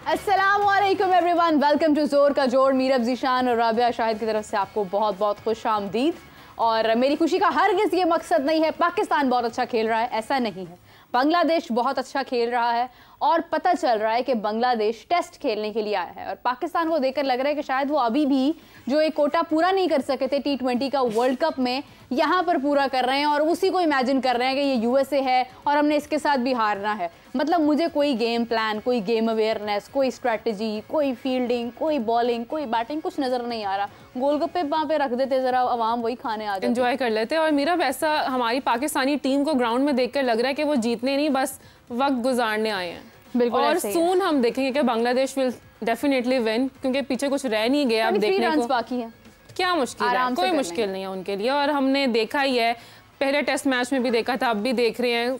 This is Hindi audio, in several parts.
अस्सलामुअलैकुम एवरीवन, वेलकम टू जोर का जोर। मीरब ज़ीशान और राबिया शाहिद की तरफ से आपको बहुत बहुत खुश आमदीद। और मेरी खुशी का हरगिज़ ये मकसद नहीं है पाकिस्तान बहुत अच्छा खेल रहा है, ऐसा नहीं है। बांग्लादेश बहुत अच्छा खेल रहा है और पता चल रहा है कि बांग्लादेश टेस्ट खेलने के लिए आया है और पाकिस्तान को देखकर लग रहा है कि शायद वो अभी भी जो एक कोटा पूरा नहीं कर सके थे T20 का वर्ल्ड कप में, यहाँ पर पूरा कर रहे हैं और उसी को इमेजिन कर रहे हैं कि ये USA है और हमने इसके साथ भी हारना है। मतलब मुझे कोई गेम प्लान, कोई गेम अवेयरनेस, कोई स्ट्रैटेजी, कोई फील्डिंग, कोई बॉलिंग, कोई बैटिंग, कुछ नज़र नहीं आ रहा। गोलगप्पे वहाँ पे रख देते, ज़रा आवाम वही खाने आ जाते, एंजॉय कर लेते। और मेरा वैसा हमारी पाकिस्तानी टीम को ग्राउंड में देखकर लग रहा है कि वो जीतने नहीं, बस वक्त गुजारने आए हैं। बिल्कुल। और सून हम देखेंगे कि बांग्लादेश विल डेफिनेटली विन, क्योंकि पीछे कुछ रह नहीं गया अब देखने को। बाकी है, क्या मुश्किल है? कोई मुश्किल नहीं है उनके लिए। और हमने देखा ही है, पहले टेस्ट मैच में भी देखा था, अब भी देख रहे हैं।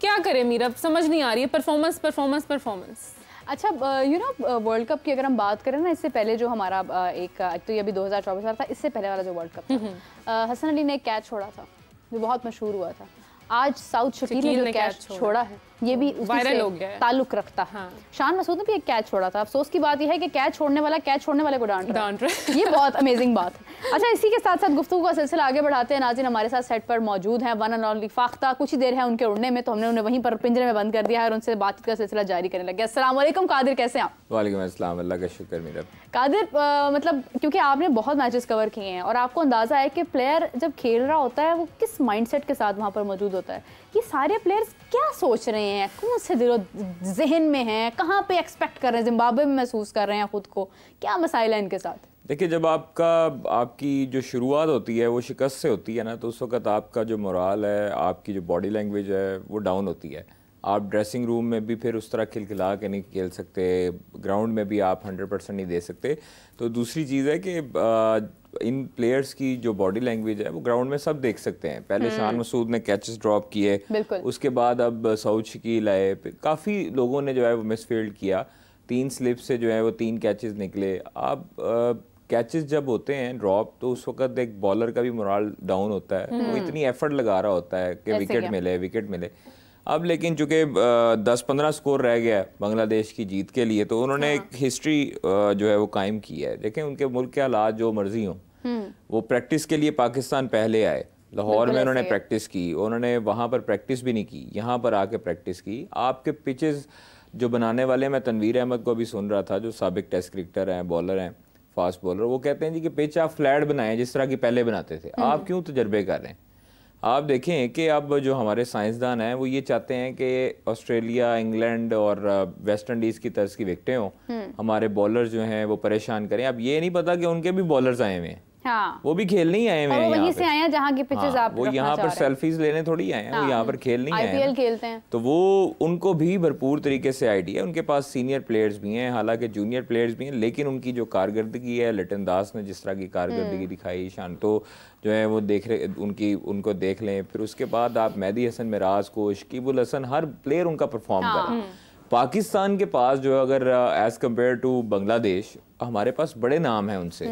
क्या करें मीरा, समझ नहीं आ रही है। Performance performance performance. अच्छा, वर्ल्ड कप की अगर हम बात करें ना, इससे पहले जो हमारा तो ये अभी 2024 वाला था, इससे पहले वाला जो वर्ल्ड कप था, हसन अली ने एक कैच छोड़ा था जो बहुत मशहूर हुआ था। आज साउथ शकील ने कैच छोड़ा है, ये भी वायरल हो गया है, ताल्लुक रखता है। शान मसूद ने भी एक कैच छोड़ा था। अफसोस की बात यह है कि कैच छोड़ने वाला कैच छोड़ने वाले को डांट रहा है। ये बहुत अमेजिंग बात है। अच्छा, इसी के साथ साथ गुफ्तगू का सिलसिला आगे बढ़ाते हैं। नाज़रीन हमारे साथ सेट पर मौजूद हैं वन एंड ओनली फाख्ता। कुछ ही देर है उनके उड़ने में, तो हमने उन्हें वहीं पर पिंजरे में बंद कर दिया है और उनसे बातचीत का सिलसिला जारी करने लगे। अस्सलाम वालेकुम कादिर, कैसे हैं आप? वालेकुम अस्सलाम, अल्लाह का शुक्र। मेरा कादिर, मतलब क्योंकि आपने बहुत मैचेस कवर किए हैं और आपको अंदाज़ा है कि प्लेयर जब खेल रहा होता है वो किस माइंडसेट के साथ वहाँ पर मौजूद होता है। ये सारे प्लेयर्स क्या सोच रहे हैं, कौन से दिलो जहन में हैं, कहाँ पे एक्सपेक्ट कर रहे हैं, जिम्बाब्वे में महसूस कर रहे हैं खुद को, क्या मसाइल है इनके साथ? देखिए, जब आपकी जो शुरुआत होती है वो शिकस्त से होती है ना, तो उस वक्त आपका जो मोराल है, आपकी जो बॉडी लैंग्वेज है वो डाउन होती है। आप ड्रेसिंग रूम में भी फिर उस तरह खिलखिला के नहीं खेल सकते, ग्राउंड में भी आप 100% नहीं दे सकते। तो दूसरी चीज़ है कि इन प्लेयर्स की जो बॉडी लैंग्वेज है वो ग्राउंड में सब देख सकते हैं। पहले शान मसूद ने कैचेस ड्रॉप किए, उसके बाद अब सऊद शकील आए, काफ़ी लोगों ने जो है वो मिसफील्ड किया। 3 स्लिप से जो है वो 3 कैचेस निकले। अब कैचेस जब होते हैं ड्रॉप, तो उस वक्त एक बॉलर का भी मोराल डाउन होता है। वो इतनी एफर्ट लगा रहा होता है कि विकेट मिले। अब लेकिन चूंकि 10-15 स्कोर रह गया बांग्लादेश की जीत के लिए, तो उन्होंने एक हिस्ट्री जो है वो कायम की है। देखें, उनके मुल्क के हालात जो मर्जी हों, वो प्रैक्टिस के लिए पाकिस्तान पहले आए। लाहौर में उन्होंने प्रैक्टिस की, उन्होंने वहाँ पर प्रैक्टिस भी नहीं की, यहाँ पर आके प्रैक्टिस की। आपके पिचेस जो बनाने वाले, मैं तनवीर अहमद को अभी सुन रहा था, जो साबिक टेस्ट क्रिकेटर हैं, बॉलर हैं, फास्ट बॉलर, वो कहते हैं जी कि पिच आप फ्लैट बनाएं जिस तरह की पहले बनाते थे। आप क्यों तजर्बे कर रहे हैं? आप देखें कि अब जो हमारे साइंसदान हैं वो ये चाहते हैं कि ऑस्ट्रेलिया, इंग्लैंड और वेस्ट इंडीज़ की तर्ज की विकेटें हों, हमारे बॉलर्स जो हैं वो परेशान करें। अब ये नहीं पता कि उनके भी बॉलर्स आए हुए हैं। हाँ। वो भी खेलने ही आए हुए हैं, वहीं से आए हैं जहाँ की पिचेस आप वो यहाँ पर सेल्फीज लेने थोड़ी आए हैं, वो यहाँ पर खेलने ही आए हैं। IPL खेलते हैं, तो वो उनको भी भरपूर तरीके से आइडिया है। उनके पास सीनियर प्लेयर्स भी हैं, हालांकि जूनियर प्लेयर्स भी हैं, लेकिन उनकी जो कारकर्दगी है, लिटन दास ने जिस तरह की कारकर्दगी दिखाई, शांतो जो है वो उनको देख लें। फिर उसके बाद आप मेहदी हसन, मिराज को, शकीबुल हसन, हर प्लेयर उनका परफॉर्म कर रहा है। पाकिस्तान के पास जो अगर एज कम्पेयर टू बांग्लादेश, हमारे पास बड़े नाम हैं उनसे,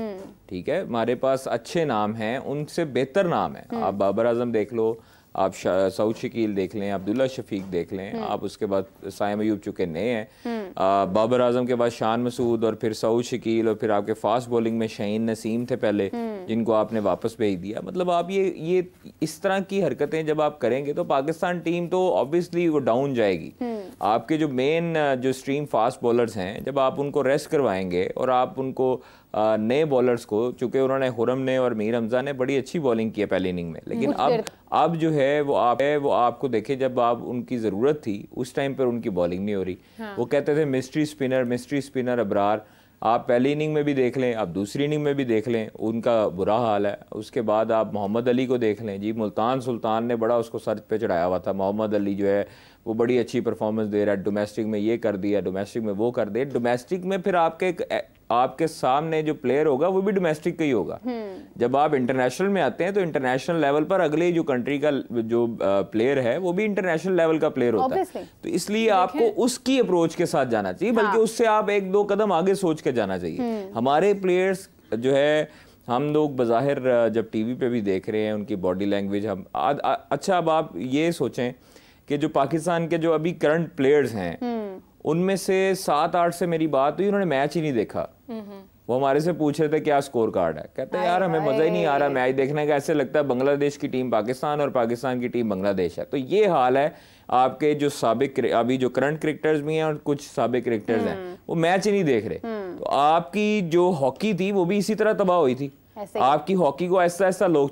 ठीक है, हमारे पास अच्छे नाम हैं, उनसे बेहतर नाम है। आप बाबर आजम देख लो, आप सऊद शकील देख लें, अब्दुल्ला शफीक देख लें, आप उसके बाद साइम अयूब चुके नए हैं, बाबर आजम के बाद शान मसूद और फिर सऊद शकील, और फिर आपके फास्ट बॉलिंग में शहीन नसीम थे पहले, जिनको आपने वापस भेज दिया। मतलब आप ये इस तरह की हरकतें जब आप करेंगे तो पाकिस्तान टीम तो ऑब्वियसली वो डाउन जाएगी। आपके जो मेन जो स्ट्रीम फास्ट बॉलर्स हैं, जब आप उनको रेस्ट करवाएंगे और आप उनको नए बॉलर्स को, चूंकि उन्होंने हुरम ने और मीर हमजा ने बड़ी अच्छी बॉलिंग की है पहली इनिंग में, लेकिन अब जो है वो आपको देखे, जब आप उनकी ज़रूरत थी उस टाइम पर उनकी बॉलिंग नहीं हो रही। वो कहते थे मिस्ट्री स्पिनर अबरार। आप पहली इनिंग में भी देख लें, आप दूसरी इनिंग में भी देख लें, उनका बुरा हाल है। उसके बाद आप मोहम्मद अली को देख लें जी, मुल्तान सुल्तान ने बड़ा उसको सर पे चढ़ाया हुआ था। मोहम्मद अली जो है वो बड़ी अच्छी परफॉर्मेंस दे रहा है, डोमेस्टिक में ये कर दिया, डोमेस्टिक में वो कर दे, डोमेस्टिक में फिर आपके सामने जो प्लेयर होगा वो भी डोमेस्टिक का ही होगा। जब आप इंटरनेशनल में आते हैं तो इंटरनेशनल लेवल पर अगले जो कंट्री का जो प्लेयर है वो भी इंटरनेशनल लेवल का प्लेयर होता है। तो इसलिए आपको उसकी अप्रोच के साथ जाना चाहिए, बल्कि उससे आप 1-2 कदम आगे सोच के जाना चाहिए। हमारे प्लेयर्स जो है, हम लोग बज़ाहिर जब टीवी पे भी देख रहे हैं उनकी बॉडी लैंग्वेज, हम अच्छा, अब आप ये सोचें कि जो पाकिस्तान के जो अभी करंट प्लेयर्स हैं उनमें से 7-8 से मेरी बात हुई, उन्होंने मैच ही नहीं देखा। वो हमारे से पूछ रहे थे क्या स्कोर कार्ड है, कहते हैं यार हमें मजा ही नहीं आ रहा मैच देखने का, ऐसे लगता है बांग्लादेश की टीम पाकिस्तान और पाकिस्तान की टीम बांग्लादेश है। तो ये हाल है आपके जो साबिक, अभी जो करंट क्रिकेटर्स भी हैं और कुछ साबिक क्रिकेटर्स हैं, वो मैच ही नहीं देख रहे। तो आपकी जो हॉकी थी वो भी इसी तरह तबाह हुई थी। आपकी हॉकी को ऐसा ऐसा लोग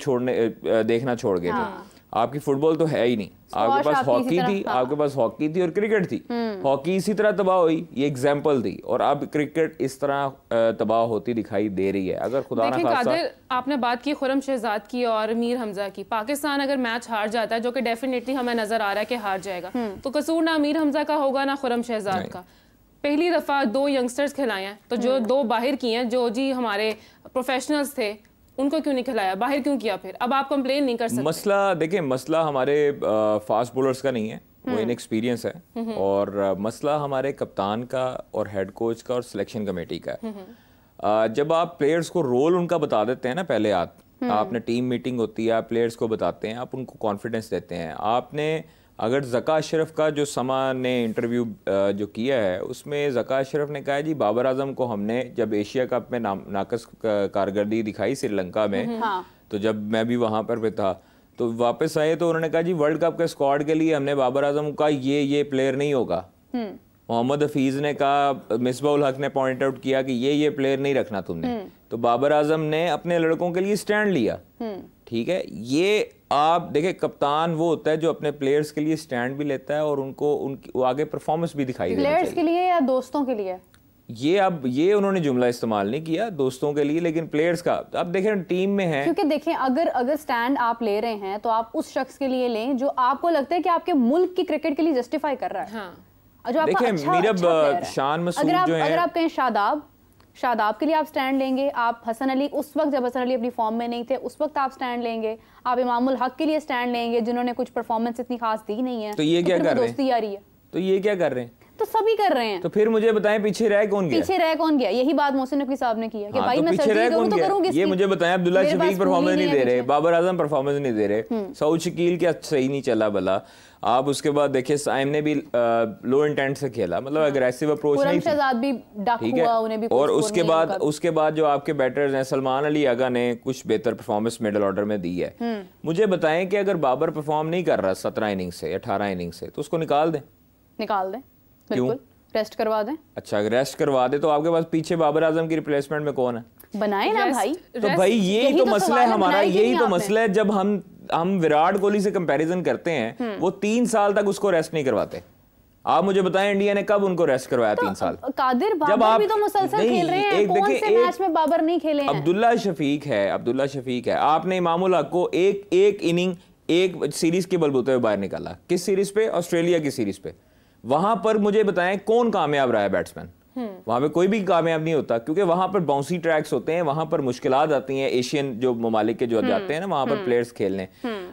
देखना छोड़ गए थे। आपकी फुटबॉल तो है ही नहीं, आपके पास हॉकी थी, आपके पास हॉकी थी और क्रिकेट थी। हॉकी इसी तरह तबाह हुई, ये एग्जांपल थी, और अब क्रिकेट इस तरह तबाह होती दिखाई दे रही है। अगर खुदा ना खास्ता, आपने बात की खुर्रम शहजाद की और मीर हमजा की, पाकिस्तान अगर मैच हार जाता है, जो कि डेफिनेटली हमें नजर आ रहा है कि हार जाएगा, तो कसूर ना मीर हमजा का होगा ना खुर्रम शहजाद का। पहली दफा 2 यंगस्टर्स खिलाए हैं, तो जो 2 बाहर किए हैं, जो जी हमारे प्रोफेशनल्स थे, उनको क्यों नहीं खिलाया, बाहर क्यों किया? फिर अब आप कंप्लेन नहीं कर सकते। मसला देखिए, मसला हमारे फास्ट बॉलर्स का नहीं है, वो इनएक्सपीरियंस है, और मसला हमारे कप्तान का और हेड कोच का और सिलेक्शन कमेटी का है। जब आप प्लेयर्स को रोल उनका बता देते हैं ना, पहले आपने टीम मीटिंग होती है, आप प्लेयर्स को बताते हैं, आप उनको कॉन्फिडेंस देते हैं। आपने अगर ज़का अशरफ का जो समा ने इंटरव्यू जो किया है, उसमें ज़का अशरफ ने कहा जी बाबर आजम को हमने जब एशिया कप में नाकस कारकर्दगी दिखाई श्रीलंका में, तो जब मैं भी वहाँ पर था, तो वापस आए तो उन्होंने कहा जी वर्ल्ड कप के स्क्वाड के लिए हमने बाबर आजम का ये प्लेयर नहीं होगा। मोहम्मद हफीज़ ने कहा, मिसबाह उल हक ने पॉइंट आउट किया कि ये प्लेयर नहीं रखना तुमने। तो बाबर आजम ने अपने लड़कों के लिए स्टैंड लिया। ठीक है, ये आप देखें, कप्तान वो होता है जो अपने प्लेयर्स के लिए स्टैंड भी लेता है और उनको उनकी आगे परफॉर्मेंस भी दिखाई देनी चाहिए। प्लेयर्स के लिए या दोस्तों के लिए? ये उन्होंने जुमला इस्तेमाल नहीं किया दोस्तों के लिए, लेकिन प्लेयर्स का अब देखें टीम में है। क्योंकि देखें, अगर स्टैंड आप ले रहे हैं तो आप उस शख्स के लिए लें जो आपको लगता है कि आपके मुल्क की क्रिकेट के लिए जस्टिफाई कर रहा है। जो आपका अच्छा शान मसूद जो है, अगर आप कहें शादाब के लिए आप स्टैंड लेंगे, आप हसन अली, उस वक्त जब हसन अली अपनी फॉर्म में नहीं थे उस वक्त आप स्टैंड लेंगे, आप इमामुल हक के लिए स्टैंड लेंगे जिन्होंने कुछ परफॉर्मेंस इतनी खास दी नहीं है, तो ये क्या कर रहे हैं? तो ये क्या कर रहे हैं? तो सभी कर रहे हैं। तो फिर मुझे बताएं पीछे रह कौन गया? यही बात मोहसिन नकवी साहब ने किया कि भाई मैं सर्जरी करूं तो करूंगी। ये मुझे बताएं, अब्दुल्ला शफीक परफॉर्मेंस नहीं दे रहे, बाबर आजम परफॉर्मेंस नहीं दे रहे, सऊद शकील क्या सही नहीं चला भला। आप उसके बाद देखिए साइम ने भी लो इंटेंट से खेला, मतलब एग्रेसिव अप्रोच नहीं थी, ठीक है। और उसके बाद जो आपके बैटर्स हैं, सलमान अली आगा ने कुछ बेहतर परफॉर्मेंस मिडिल ऑर्डर में दी है। मुझे बताएं कि अगर बाबर परफॉर्म नहीं कर रहा 17 इनिंग से 18 इनिंग से, तो उसको निकाल दें। बिल्कुल, रेस्ट करवा दें। अच्छा, अगर रेस्ट करवा दे तो आपके पास पीछे बाबर आजम की रिप्लेसमेंट में कौन है? बनाए ना भाई। तो भाई यही तो मसला है हमारा, यही तो मसला है। जब हम विराट कोहली से कंपैरिजन करते हैं, वो 3 साल तक उसको रेस्ट नहीं करवाते। आप मुझे बताएं इंडिया ने कब उनको रेस्ट करवाया? 3 साल। कादिर बाबर भी तो मुसलसल खेल रहे हैं, कौन से मैच में बाबर नहीं खेले हैं? अब्दुल्ला शफीक है। आपने इमामुल हक को एक इनिंग एक सीरीज के बलबूते पे बाहर निकाला। किस सीरीज पे? ऑस्ट्रेलिया की सीरीज पे। वहां पर मुझे बताएं कौन कामयाब रहा है बैट्समैन? वहां पे कोई भी कामयाब नहीं होता, क्योंकि वहां पर बाउंसी ट्रैक्स होते हैं, वहां पर मुश्किलात आती हैं। एशियन जो ममालिक के जो जाते हैं ना, वहां पर प्लेयर्स खेलने।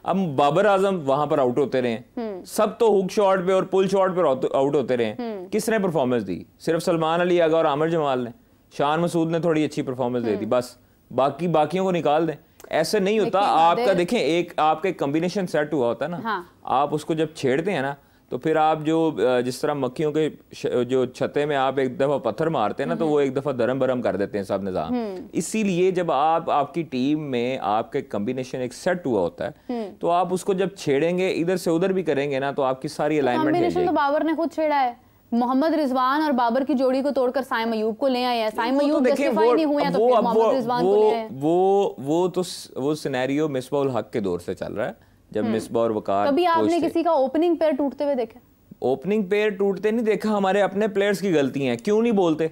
अब बाबर आजम वहां पर आउट होते रहे, सब तो हुक शॉट पे और पुल शॉट पे आउट होते रहे। किसने परफॉर्मेंस दी? सिर्फ सलमान अली आगा और आमिर जमाल ने। शान मसूद ने थोड़ी अच्छी परफॉर्मेंस दे दी, बस। बाकियों को निकाल दें, ऐसे नहीं होता। आपका देखें, एक आपका कॉम्बिनेशन सेट हुआ होता है ना, आप उसको जब छेड़ते हैं ना, तो फिर आप जो जिस तरह मक्खियों के जो छते में आप एक दफा पत्थर मारते हैं ना, तो वो एक दफा दरम बरम कर देते हैं सब निजाम। इसीलिए जब आपकी टीम में आपके कॉम्बिनेशन एक सेट हुआ होता है, तो आप उसको जब छेड़ेंगे, इधर से उधर भी करेंगे ना, तो आपकी सारी अलाइनमेंट तो बाबर ने खुद छेड़ा है। मोहम्मद रिजवान और बाबर की जोड़ी को तोड़कर साइम अयूब को ले आए हैं। साइम अयूब जस्टिफाई नहीं हुए हैं, तो फिर मोहम्मद रिजवान को ले आए। वो सिनेरियो मिसबाह उल हक के दौर से चल रहा है, जब मिसबाह और वकार। कभी आपने किसी का ओपनिंग पेयर टूटते हुए देखा? ओपनिंग पेयर टूटते नहीं देखा। हमारे अपने प्लेयर्स की गलती है, क्यों नहीं बोलते?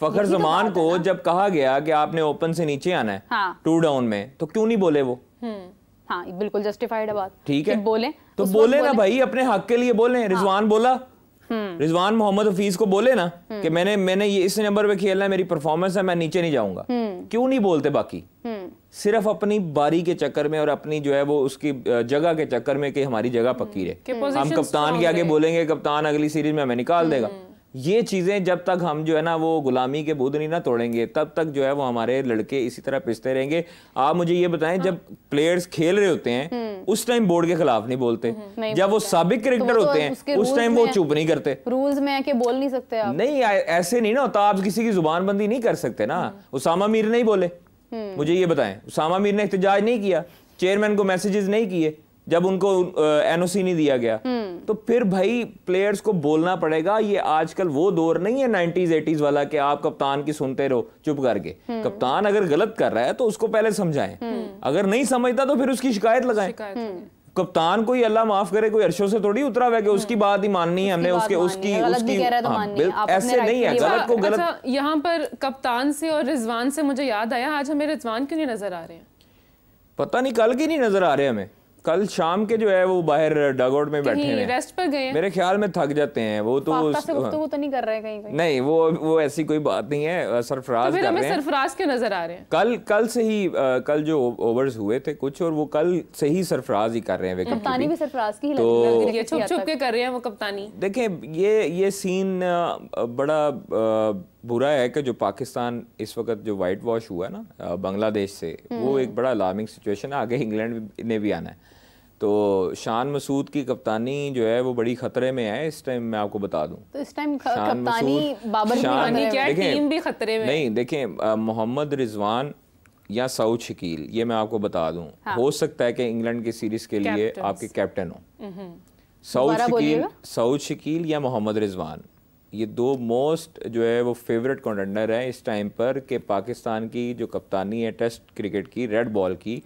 फखर जमान को जब कहा गया कि आपने ओपन से नीचे आना है 2 डाउन में, तो क्यों नहीं बोले वो? हाँ, बिल्कुल जस्टिफाइड है बात। ठीक है, बोले तो बोले ना भाई, अपने हक के लिए बोले। रिजवान बोला, रिजवान मोहम्मद हफीज को बोले ना कि मैंने ये इस नंबर पे खेलना है, मेरी परफॉर्मेंस है, मैं नीचे नहीं जाऊंगा। क्यों नहीं बोलते? बाकी सिर्फ अपनी बारी के चक्कर में और अपनी जो है वो उसकी जगह के चक्कर में कि हमारी जगह पक्की रहे। हम कप्तान के आगे बोलेंगे, कप्तान अगली सीरीज में हमें निकाल देगा। ये चीज़ें जब तक हम जो है ना वो गुलामी के बुध नहीं ना तोड़ेंगे, तब तक जो है वो हमारे लड़के इसी तरह पिसते रहेंगे। आप मुझे ये बताएं, जब प्लेयर्स खेल रहे होते हैं उस टाइम बोर्ड के खिलाफ नहीं बोलते, जब वो साबिक क्रिकेटर होते हैं उस टाइम वो चुप नहीं करते। रूल्स में है कि बोल नहीं सकते आप। नहीं, ऐसे नहीं ना होता, आप किसी की जुबानबंदी नहीं कर सकते ना। उसामा मीर नहीं बोले, मुझे ये बताएं, उसामा मीर ने एहतजाज नहीं किया, चेयरमैन को मैसेजेस नहीं किए जब उनको एनओसी नहीं दिया गया, तो फिर भाई प्लेयर्स को बोलना पड़ेगा। ये आजकल वो दौर नहीं है 90s 80s वाला कि आप कप्तान की सुनते रहो चुप करके। कप्तान अगर गलत कर रहा है तो उसको पहले समझाएं, अगर नहीं समझता तो फिर उसकी शिकायत लगाएं। कप्तान कोई अल्लाह माफ करे कोई अर्शों से थोड़ी उतरा हुआ है कि उसकी बात ही माननी है हमने, उसकी ऐसे नहीं है, गलत को गलत। अच्छा, यहाँ पर कप्तान से और रिजवान से मुझे याद आया, आज हमें रिजवान क्यों नहीं नजर आ रहे हैं? पता नहीं, कल की नहीं नजर आ रहे हमें। कल शाम के जो है वो बाहर डगआउट में बैठे हैं, रेस्ट पर गए हैं। मेरे ख्याल में थक जाते हैं वो तो। गुफ्तगू तो नहीं कर रहे कहीं कहीं? नहीं, वो ऐसी कोई बात नहीं है, सरफराज तो कर रहे हैं। सरफराज के नजर आ रहे हैं। कल से ही कल जो ओवर्स हुए थे कुछ, और वो कल से ही सरफराज ही कर रहे हैं। कप्तानी भी सरफराज की ही लग रही है, छुप छुप के कर रहे हैं वो कप्तानी। देखें, ये सीन बड़ा बुरा है कि जो पाकिस्तान इस वक्त जो वाइट वॉश हुआ है ना बांग्लादेश से, वो एक बड़ा अलार्मिंग सिचुएशन है। आगे इंग्लैंड ने भी आना है, तो शान मसूद की कप्तानी जो है वो बड़ी खतरे में है इस टाइम, मैं आपको बता दूं। तो इस टाइम कप्तानी बाबर की टीम भी खतरे में। नहीं, देखें, मोहम्मद रिजवान या सऊद शकील, ये मैं आपको बता दूं, हो सकता है कि इंग्लैंड की सीरीज के लिए आपके कैप्टन हो। सऊद शकील या मोहम्मद रिजवान, ये दो मोस्ट जो है वो फेवरेट कंटेंडर हैं इस टाइम पर कि पाकिस्तान की जो कप्तानी है टेस्ट क्रिकेट की रेड बॉल की,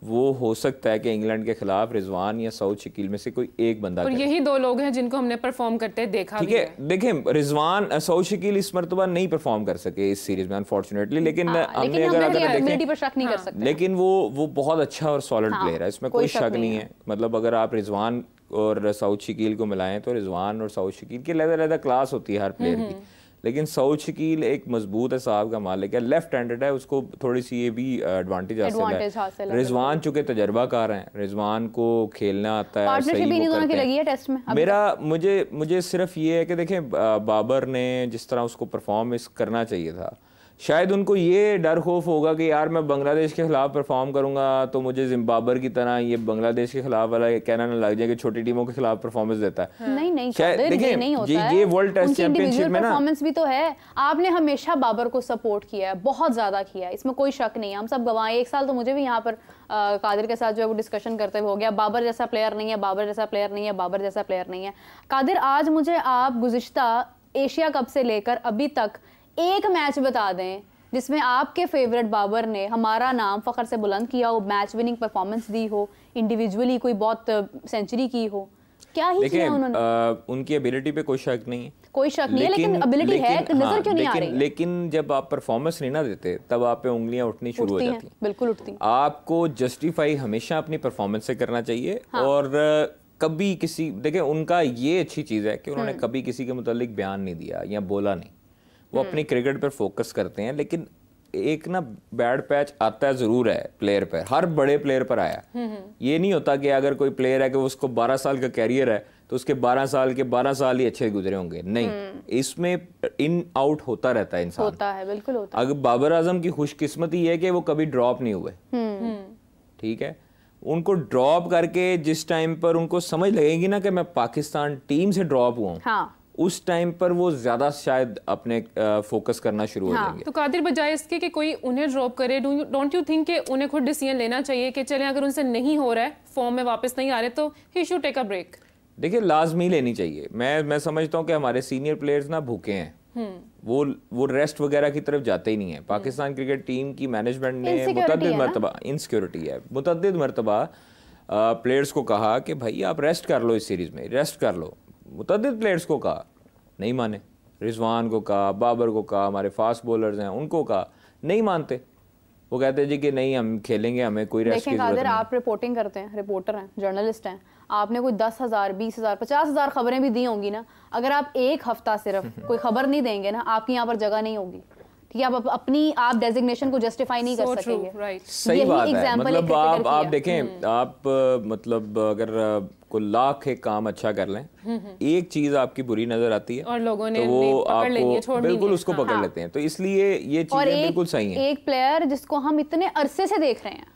वो हो सकता है कि इंग्लैंड के खिलाफ रिजवान या सऊद शकील में से कोई एक बंदा। और यही दो लोग हैं जिनको हमने परफॉर्म करते देखा। ठीक है, देखें, रिजवान सऊद शकील इस मरतबा नहीं परफॉर्म कर सके इस सीरीज में अनफॉर्चुनेटली, लेकिन हमने अगर लेकिन वो बहुत अच्छा और सॉलिड प्लेयर है, इसमें कोई शक नहीं है। मतलब अगर आप रिजवान और सऊद शकील को मिलाएं तो रिजवान और सऊद शकील की अलग-अलग क्लास होती है हर प्लेयर की, लेकिन सऊद शकील एक मजबूत हिसाब का मालिक है, लेफ्ट हैंडेड है, उसको थोड़ी सी ये भी एडवांटेज हासिल है। रिजवान चूंकि तजर्बाकार हैं, रिजवान को खेलना आता है, सही वो करते हैं। टेस्ट में मेरा मुझे सिर्फ ये है कि देखें, बाबर ने जिस तरह उसको परफॉर्मेंस करना चाहिए था, शायद उनको ये डर खौफ होगा कि यार मैं बांग्लादेश के खिलाफ परफॉर्म करूंगा तो मुझे जिम्बाब्वे की तरह ये बांग्लादेश के खिलाफ वाला कहना ना लग जाए कि छोटी टीमों के खिलाफ परफॉर्मेंस देता है। नहीं, शायद देखिए, नहीं होता है। ये वर्ल्ड टेस्ट चैंपियनशिप में ना परफॉर्मेंस भी तो है। आपने हमेशा बाबर को सपोर्ट किया है, बहुत ज्यादा किया है, इसमें कोई शक नहीं है, हम सब गवाह। एक साल तो मुझे भी यहाँ पर कादिर के साथ जो है वो डिस्कशन करते हुए हो गया, बाबर जैसा प्लेयर नहीं है, बाबर जैसा प्लेयर नहीं है, बाबर जैसा प्लेयर नहीं है। कादिर, आज मुझे आप गुज़िश्ता एशिया कप से लेकर अभी तक एक मैच बता दें जिसमें आपके फेवरेट बाबर ने हमारा नाम फख्र से बुलंद किया हो, मैच विनिंग परफॉर्मेंस दी हो, इंडिविजुअली कोई बहुत सेंचुरी की हो। क्या ही किया उन्होंने? उनकी एबिलिटी पे कोई शक नहीं है, कोई शक नहीं है, लेकिन एबिलिटी है, नजर क्यों नहीं आ रही? लेकिन जब आप परफॉर्मेंस नहीं ना देते तब आप पे उंगलियां उठनी शुरू हो जाती हैं। बिल्कुल उठती। आपको जस्टिफाई हमेशा अपनी परफॉर्मेंस से करना चाहिए। और कभी किसी, देखें, उनका ये अच्छी चीज़ है कि उन्होंने कभी किसी के मुतालिक बयान नहीं दिया या बोला नहीं, वो अपनी क्रिकेट पर फोकस करते हैं। लेकिन एक ना बैड पैच आता है जरूर है प्लेयर पर, हर बड़े प्लेयर पर आया। ये नहीं होता कि अगर कोई प्लेयर है कि उसको 12 साल का कैरियर है तो उसके 12 साल ही अच्छे गुजरे होंगे, नहीं, इसमें इन आउट होता रहता है इंसान, होता है, बिल्कुल होता है। अगर बाबर आजम की खुशकिस्मती है कि वो कभी ड्रॉप नहीं हुए, ठीक है, उनको ड्रॉप करके जिस टाइम पर उनको समझ लगेगी ना कि मैं पाकिस्तान टीम से ड्रॉप हुआ, हाँ, उस टाइम पर वो ज्यादा शायद अपने फोकस करना शुरू हो जाएंगे। तो कादिर, बजाय इसके कि कोई उन्हें ड्रॉप करे, डोंट यू थिंक कि उन्हें खुद डिसीजन लेना चाहिए कि चलें अगर उनसे नहीं हो रहा है, फॉर्म में वापस नहीं आ रहे, तो he should take a break? देखिए, लाजमी लेनी चाहिए। मैं समझता हूँ कि हमारे सीनियर प्लेयर्स ना भूखे हैं, वो रेस्ट वगैरह की तरफ जाते ही नहीं है। पाकिस्तान क्रिकेट टीम की मैनेजमेंट ने मुतअद्दिद मरतबा, इनसिक्योरिटी है, मुतअद्दिद मरतबा प्लेयर्स को कहा कि भाई आप रेस्ट कर लो, इस सीरीज में रेस्ट कर लो। मुतअद्दिद प्लेयर्स को कहा, नहीं माने। रिजवान को कहा, बाबर को कहा, हमारे फास्ट बॉलर्स हैं उनको कहा, नहीं मानते। वो कहते हैं जी कि नहीं हम खेलेंगे, हमें कोई रेस्ट की जरूरत नहीं। आप रिपोर्टिंग करते हैं, रिपोर्टर हैं, जर्नलिस्ट हैं, आपने कोई 10,000, 20,000, 50,000 खबरें भी दी होंगी ना। अगर आप एक हफ्ता सिर्फ कोई खबर नहीं देंगे ना, आपकी यहाँ पर जगह नहीं होगी। ठीक है, आप डेजिग्नेशन को जस्टिफाई नहीं कर सकेंगे। सही बात है। मतलब आप देखें, आप मतलब अगर को लाख एक काम अच्छा कर लें, एक चीज आपकी बुरी नजर आती है और लोगों ने तो वो आपको बिल्कुल उसको पकड़ लेते हैं। तो इसलिए ये चीजें बिल्कुल सही हैं। एक प्लेयर जिसको हम इतने अरसे से देख रहे हैं,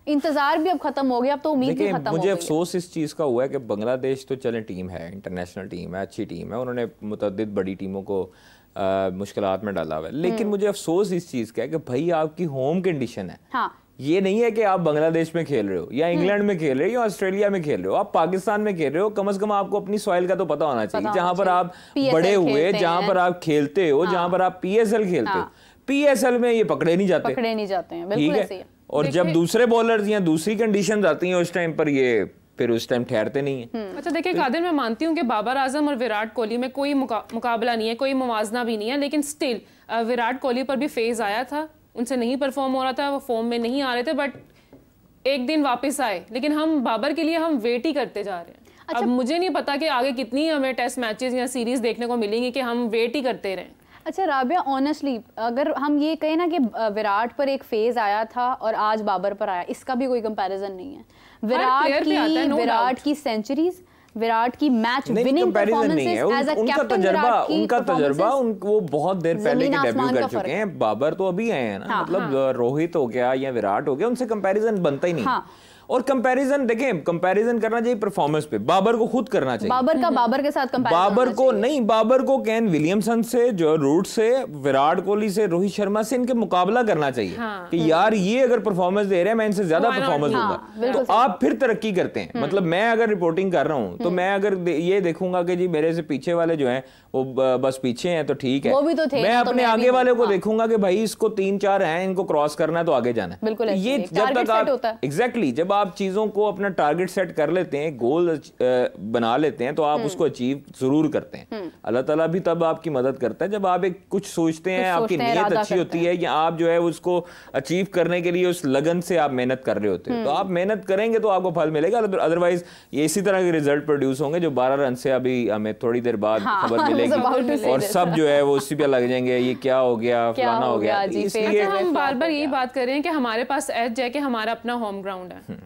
इंतजार भी अब खत्म हो गया, अब तो उम्मीद भी खत्म हो गई। मुझे अफसोस इस चीज़ का हुआ है कि बांग्लादेश तो चले टीम है, इंटरनेशनल टीम है, अच्छी टीम है, उन्होंने मुतअद्दिद बड़ी टीमों को मुश्किलात में डाला हुआ है, लेकिन मुझे अफसोस इस चीज़ का है कि भाई आपकी होम कंडीशन है। हाँ। ये नहीं है कि आप बांग्लादेश में खेल रहे हो या इंग्लैंड में खेल रहे हो या ऑस्ट्रेलिया में खेल रहे हो, आप पाकिस्तान में खेल रहे हो। कम से कम आपको अपनी सॉइल का तो पता होना चाहिए, जहां पर आप बड़े हुए, जहां पर आप खेलते हो, जहां पर आप PSL खेलते हो। PSL में ये पकड़े नहीं जाते हैं, बिल्कुल ऐसे ही है। और जब दूसरे बॉलर्स या दूसरी कंडीशन आती हैं उस टाइम पर ये फिर उस टाइम ठहरते नहीं है। अच्छा देखिए कादिर, मैं मानती हूँ कि बाबर आजम और विराट कोहली में कोई मुकाबला नहीं है, कोई मुवाजना भी नहीं है, लेकिन स्टिल विराट कोहली पर भी फेज आया था, उनसे नहीं परफॉर्म हो रहा था, वो फॉर्म में नहीं आ रहे थे, बट एक दिन वापस आए। लेकिन हम बाबर के लिए हम वेट ही करते जा रहे हैं। अच्छा, अब मुझे नहीं पता कि आगे कितनी हमें टेस्ट मैचेस या सीरीज देखने को मिलेंगी कि हम वेट ही करते रहें। अच्छा राबिया, ऑनेस्टली अगर हम ये कहें ना कि विराट पर एक फेज आया था और आज बाबर पर आया, इसका भी कोई कंपैरिजन नहीं है। विराट की सेंचुरीज, विराट की match winning performances as a captain, उनका तजुर्बा वो बहुत देर पहले के डेब्यू कर चुके हैं। बाबर तो अभी आए हैं ना, मतलब रोहित हो गया या विराट हो गया, उनसे कंपैरिजन बनता ही नहीं। और कंपैरिजन देखें, कंपैरिजन करना चाहिए परफॉर्मेंस पे, बाबर को खुद करना चाहिए। बाबर के साथ कंपैरिजन, बाबर को केन विलियमसन से, जो रूट से, विराट कोहली से, रोहित शर्मा से इनके मुकाबला करना चाहिए कि यार ये अगर परफॉर्मेंस दे रहे हैं मैं इनसे ज्यादा परफॉर्मेंस दूंगा, तो आप फिर तरक्की करते हैं। मतलब मैं अगर रिपोर्टिंग कर रहा हूं तो मैं अगर ये देखूंगा कि जी मेरे से पीछे वाले जो हैं वो बस पीछे हैं तो ठीक है, वो भी तो थे, मैं अपने आगे वाले को देखूंगा कि भाई इसको 3-4 हैं, इनको क्रॉस करना है तो आगे जाना है। ये जब तक आप एग्जैक्टली जब आप चीजों को अपना टारगेट सेट कर लेते हैं, गोल बना लेते हैं, तो आप उसको अचीव जरूर करते हैं। अल्लाह ताला भी तब आपकी मदद करता है जब आप एक कुछ सोचते हैं, आपकी नीयत अच्छी होती है, या आप जो है उसको अचीव करने के लिए उस लगन से आप मेहनत कर रहे होते हैं। तो आप मेहनत करेंगे तो आपको फल मिलेगा, अदरवाइज ये इसी तरह के रिजल्ट प्रोड्यूस होंगे जो 12 रन से अभी हमें थोड़ी देर बाद खबर मिलेगी और सब जो है वो उसी पे लग जाएंगे, ये क्या हो गया, फलाना हो गया। इसलिए हम बार बार यही बात कर रहे हैं कि हमारे पास एज है कि हमारा अपना होम ग्राउंड है,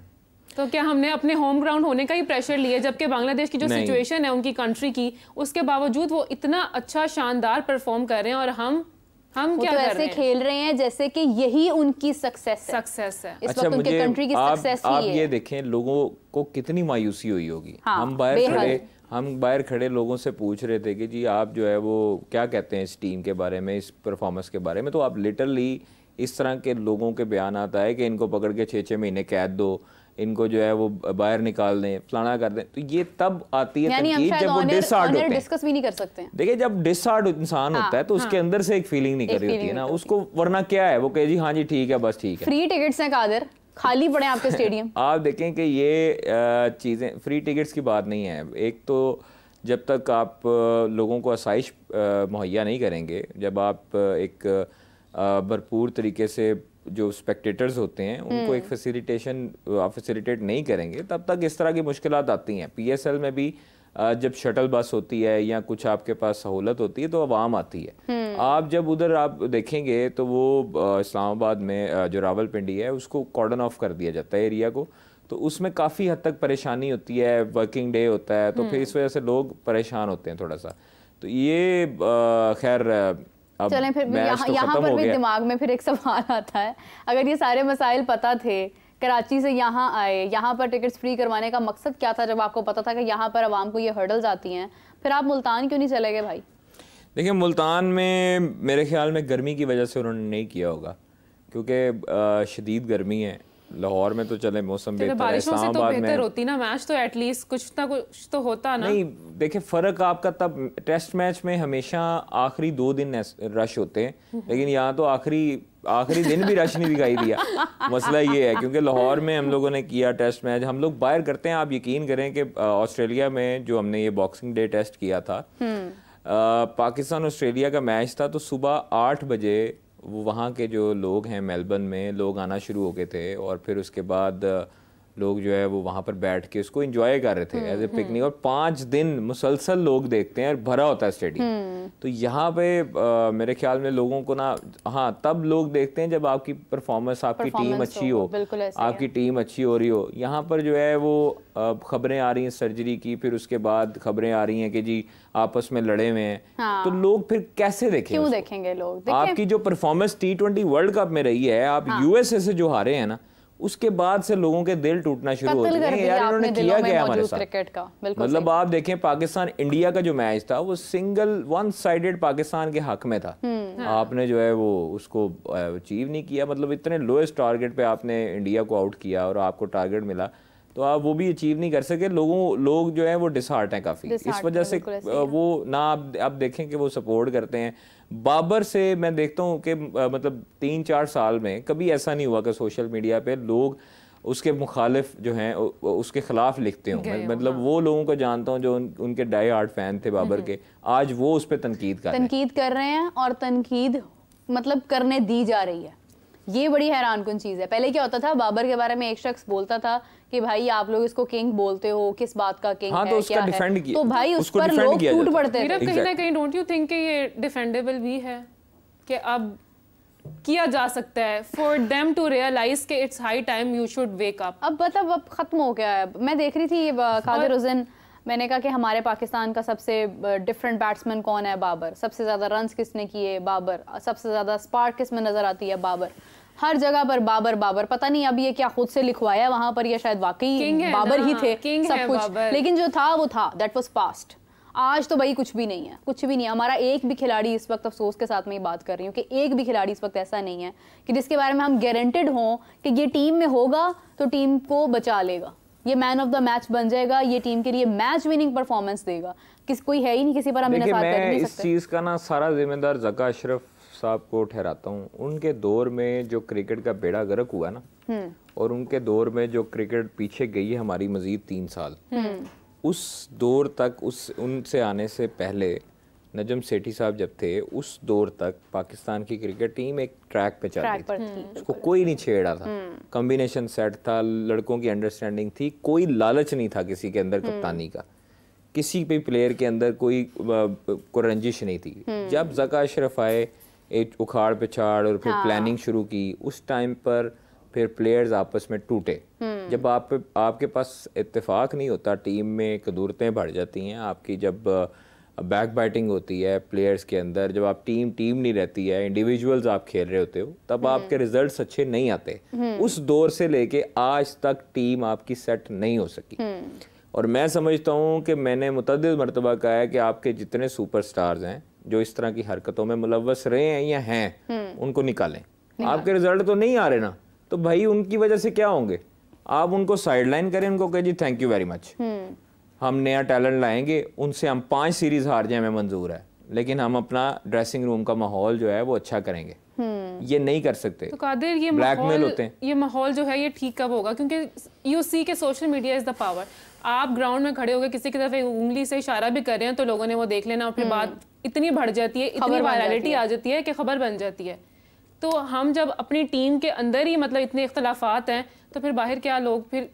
तो क्या हमने अपने होम ग्राउंड होने का ही प्रेशर लिया, जबकि बांग्लादेश की जो सिचुएशन है उनकी कंट्री की, उसके बावजूद वो इतना अच्छा शानदार परफॉर्म कर रहे हैं और हम क्या कर रहे हैं, खेल रहे हैं जैसे कि यही उनकी सक्सेस है। इस वक्त उनके कंट्री की सक्सेस ही है। आप ये देखें लोगों को कितनी मायूसी हुई होगी। हम बाहर खड़े लोगों से पूछ रहे थे कि जी आप जो है वो क्या कहते हैं इस टीम के बारे में, इस परफॉर्मेंस के बारे में, तो आप लिटरली इस तरह के लोगों के बयान आता है कि इनको पकड़ के 6-6 महीने कैद दो, इनको जो है वो बाहर निकाल दें, फलाना कर दें। तो ये तब आती है तनकीद जब वो डिसहार्ड होते हैं। डिस्कस भी नहीं कर सकते। देखिए जब डिसहार्ड इंसान होता है तो उसके अंदर से एक फीलिंग नहीं कर रही होती है ना उसको, वरना क्या है वो कहे जी हाँ जी ठीक है बस ठीक है। फ्री टिकट्स हैं कादिर, खाली पड़े आपके स्टेडियम। आप देखें कि ये चीज़ें फ्री टिकट्स की बात नहीं है। एक तो जब तक आप लोगों को आसाइश मुहैया नहीं करेंगे, जब आप एक भरपूर तरीके से जो स्पेक्टेटर्स होते हैं उनको एक फैसिलिटेट नहीं करेंगे, तब तक इस तरह की मुश्किलात आती हैं। PSL में भी जब शटल बस होती है या कुछ आपके पास सहूलत होती है तो आवाम आती है। आप जब उधर आप देखेंगे तो वो इस्लामाबाद में जो रावलपिंडी है उसको कॉर्डन ऑफ कर दिया जाता है एरिया को, तो उसमें काफ़ी हद तक परेशानी होती है, वर्किंग डे होता है, तो फिर इस वजह से लोग परेशान होते हैं थोड़ा सा। तो ये खैर चलें फिर यहाँ पर भी दिमाग में फिर एक सवाल आता है, अगर ये सारे मसाइल पता थे, कराची से यहाँ आए, यहाँ पर टिकट्स फ्री करवाने का मकसद क्या था जब आपको पता था कि यहाँ पर आवाम को ये हर्डल्स आती हैं, फिर आप मुल्तान क्यों नहीं चले गए भाई? देखिए मुल्तान में मेरे ख्याल में गर्मी की वजह से उन्होंने नहीं किया होगा, क्योंकि शदीद गर्मी है। लाहौर में तो चले मौसम बेहतर है, इस्लामाबाद में होती ना मैच तो एटलीस्ट कुछ ना कुछ तो होता ना। नहीं देखिए फ़र्क आपका तब टेस्ट मैच में हमेशा आखिरी 2 दिन रश होते हैं, लेकिन यहाँ तो आखिरी दिन भी रश नहीं दिखाई दिया। मसला ये है क्योंकि लाहौर में हम लोगों ने किया टेस्ट मैच, हम लोग बाहर करते हैं। आप यकीन करें कि ऑस्ट्रेलिया में जो हमने ये बॉक्सिंग डे टेस्ट किया था, पाकिस्तान ऑस्ट्रेलिया का मैच था, तो सुबह 8 बजे वो वहाँ के जो लोग हैं मेलबर्न में लोग आना शुरू हो गए थे, और फिर उसके बाद लोग जो है वो वहाँ पर बैठ के उसको एंजॉय कर रहे थे एज ए पिकनिक, और 5 दिन मुसलसल लोग देखते हैं और भरा होता है स्टेडियम। तो यहाँ पे मेरे ख्याल में लोगों को ना, हाँ तब लोग देखते हैं जब आपकी परफॉर्मेंस, आपकी टीम अच्छी हो, आपकी टीम अच्छी हो रही हो। यहाँ पर जो है वो खबरें आ रही हैं सर्जरी की, फिर उसके बाद खबरें आ रही हैं कि जी आपस में लड़े हुए हैं। हाँ। तो लोग फिर कैसे देखेंगे? क्यों देखेंगे लोग? आपकी जो परफॉर्मेंस T20 वर्ल्ड कप में रही है, आप यूएसए से जो हारे हैं ना, उसके बाद से लोगों के दिल टूटना शुरू हो गए हैं। यार इन्होंने किया क्या हमारे साथ? क्रिकेट का मतलब आप देखें, पाकिस्तान इंडिया का जो मैच था वो सिंगल वन साइडेड पाकिस्तान के हक में था। आपने जो है वो उसको अचीव नहीं किया, मतलब इतने लोएस्ट टारगेट पे आपने इंडिया को आउट किया और आपको टारगेट मिला, तो आप वो भी अचीव नहीं कर सके। लोग जो है वो डिसहार्ट हैं काफ़ी, इस वजह से वो ना आप देखें कि वो सपोर्ट करते हैं। बाबर से मैं देखता हूँ कि मतलब 3-4 साल में कभी ऐसा नहीं हुआ कि सोशल मीडिया पे लोग उसके मुखालिफ जो हैं उसके खिलाफ लिखते हों। मतलब वो लोगों को जानता हूँ जो उनके डाई हार्ड फैन थे बाबर के, आज वो उस पर तनकीद कर रहे हैं और तनकीद मतलब करने दी जा रही है। ये बड़ी हैरानकुन चीज़ है। पहले क्या होता था, बाबर के बारे में एक शख्स बोलता था कि भाई आप लोग इसको किंग बोलते हो, किस बात का किंग है, तो क्या है? तो भाई उस पर लोग टूट पड़ते थे। कहीं ना कहीं डोंट यू थिंक कि ये डिफेंडेबल भी है कि अब किया जा सकता है फॉर देम टू रियलाइज कि it's high time you should wake up? अब मतलब अब खत्म हो गया है। मैं देख रही थी कादिर उस दिन, मैंने कहा कि हमारे पाकिस्तान का सबसे डिफरेंट बैट्समैन कौन है? बाबर। सबसे ज़्यादा रन्स किसने किए? बाबर। सबसे ज़्यादा स्पार्क किस में नज़र आती है? बाबर। हर जगह पर बाबर बाबर। पता नहीं अब ये क्या खुद से लिखवाया वहां पर, या शायद वाकई बाबर ही थे सब कुछ, लेकिन जो था वो था, दैट वाज पास्ट। आज तो भाई कुछ भी नहीं है, कुछ भी नहीं है। हमारा एक भी खिलाड़ी इस वक्त, अफसोस के साथ में ये बात कर रही हूँ कि एक भी खिलाड़ी इस वक्त ऐसा नहीं है कि जिसके बारे में हम गारंटेड हों कि ये टीम में होगा तो टीम को बचा लेगा, ये मैन ऑफ द मैच बन जाएगा, ये टीम के लिए मैच विनिंग परफॉर्मेंस देगा। कोई है ही नहीं, किसी पर हम इन्साफ कर नहीं सकते। इस चीज का ना सारा जिम्मेदार ज़का अशरफ साहब को ठहराता हूँ। उनके दौर में जो क्रिकेट का बेड़ा गर्क हुआ ना, और उनके दौर में जो क्रिकेट पीछे गई है हमारी मजीद 3 साल, उस दौर तक, उनसे आने से पहले नजम सेठी साहब जब थे, उस दौर तक पाकिस्तान की क्रिकेट टीम एक ट्रैक पे चल रही थी, उसको कोई नहीं छेड़ा था। कॉम्बिनेशन सेट था, लड़कों की अंडरस्टैंडिंग थी, कोई लालच नहीं था किसी के अंदर कप्तानी का, किसी भी प्लेयर के अंदर कोई रंजिश नहीं थी। जब ज़का अशरफ आए, एक उखाड़ पिछाड़ और फिर प्लानिंग शुरू की, उस टाइम पर फिर प्लेयर्स आपस में टूटे। जब आपके पास इत्तेफाक नहीं होता, टीम में कदूरतें बढ़ जाती हैं आपकी, जब बैक बैटिंग होती है प्लेयर्स के अंदर, जब आप टीम नहीं रहती है, इंडिविजुअल्स आप खेल रहे होते हो, तब आपके रिजल्ट्स अच्छे नहीं आते। उस दौर से लेके आज तक टीम आपकी सेट नहीं हो सकी। और मैं समझता हूँ कि मैंने मुतअद्दिद मरतबा कहा है कि आपके जितने सुपरस्टार्स हैं जो इस तरह की हरकतों में मुलव्वस रहे हैं या हैं, उनको निकालें। आपके रिजल्ट तो नहीं आ रहे ना, तो भाई उनकी वजह से क्या होंगे? आप उनको साइडलाइन करें, उनको कहें जी थैंक यू वेरी मच, हम नया टैलेंट लाएंगे, उनसे हम 5 सीरीज हार जाए हमें मंजूर है, लेकिन हम अपना ड्रेसिंग रूम का माहौल जो है वो अच्छा करेंगे। ये नहीं कर सकते। तो कादिर, ये ब्लैकमेल होते हैं। ये माहौल जो है ये ठीक कब होगा? क्योंकि यू सी के social media is the power. आप ग्राउंड में खड़े होकर किसी की तरफ उंगली से इशारा भी कर रहे हैं तो लोगों ने वो देख लेना, और फिर बात इतनी बढ़ जाती है, इतनी वायरलिटी आ जाती है कि खबर बन जाती है। तो हम जब अपनी टीम के अंदर ही मतलब इतने इख्तलाफात हैं, तो फिर बाहर क्या लोग फिर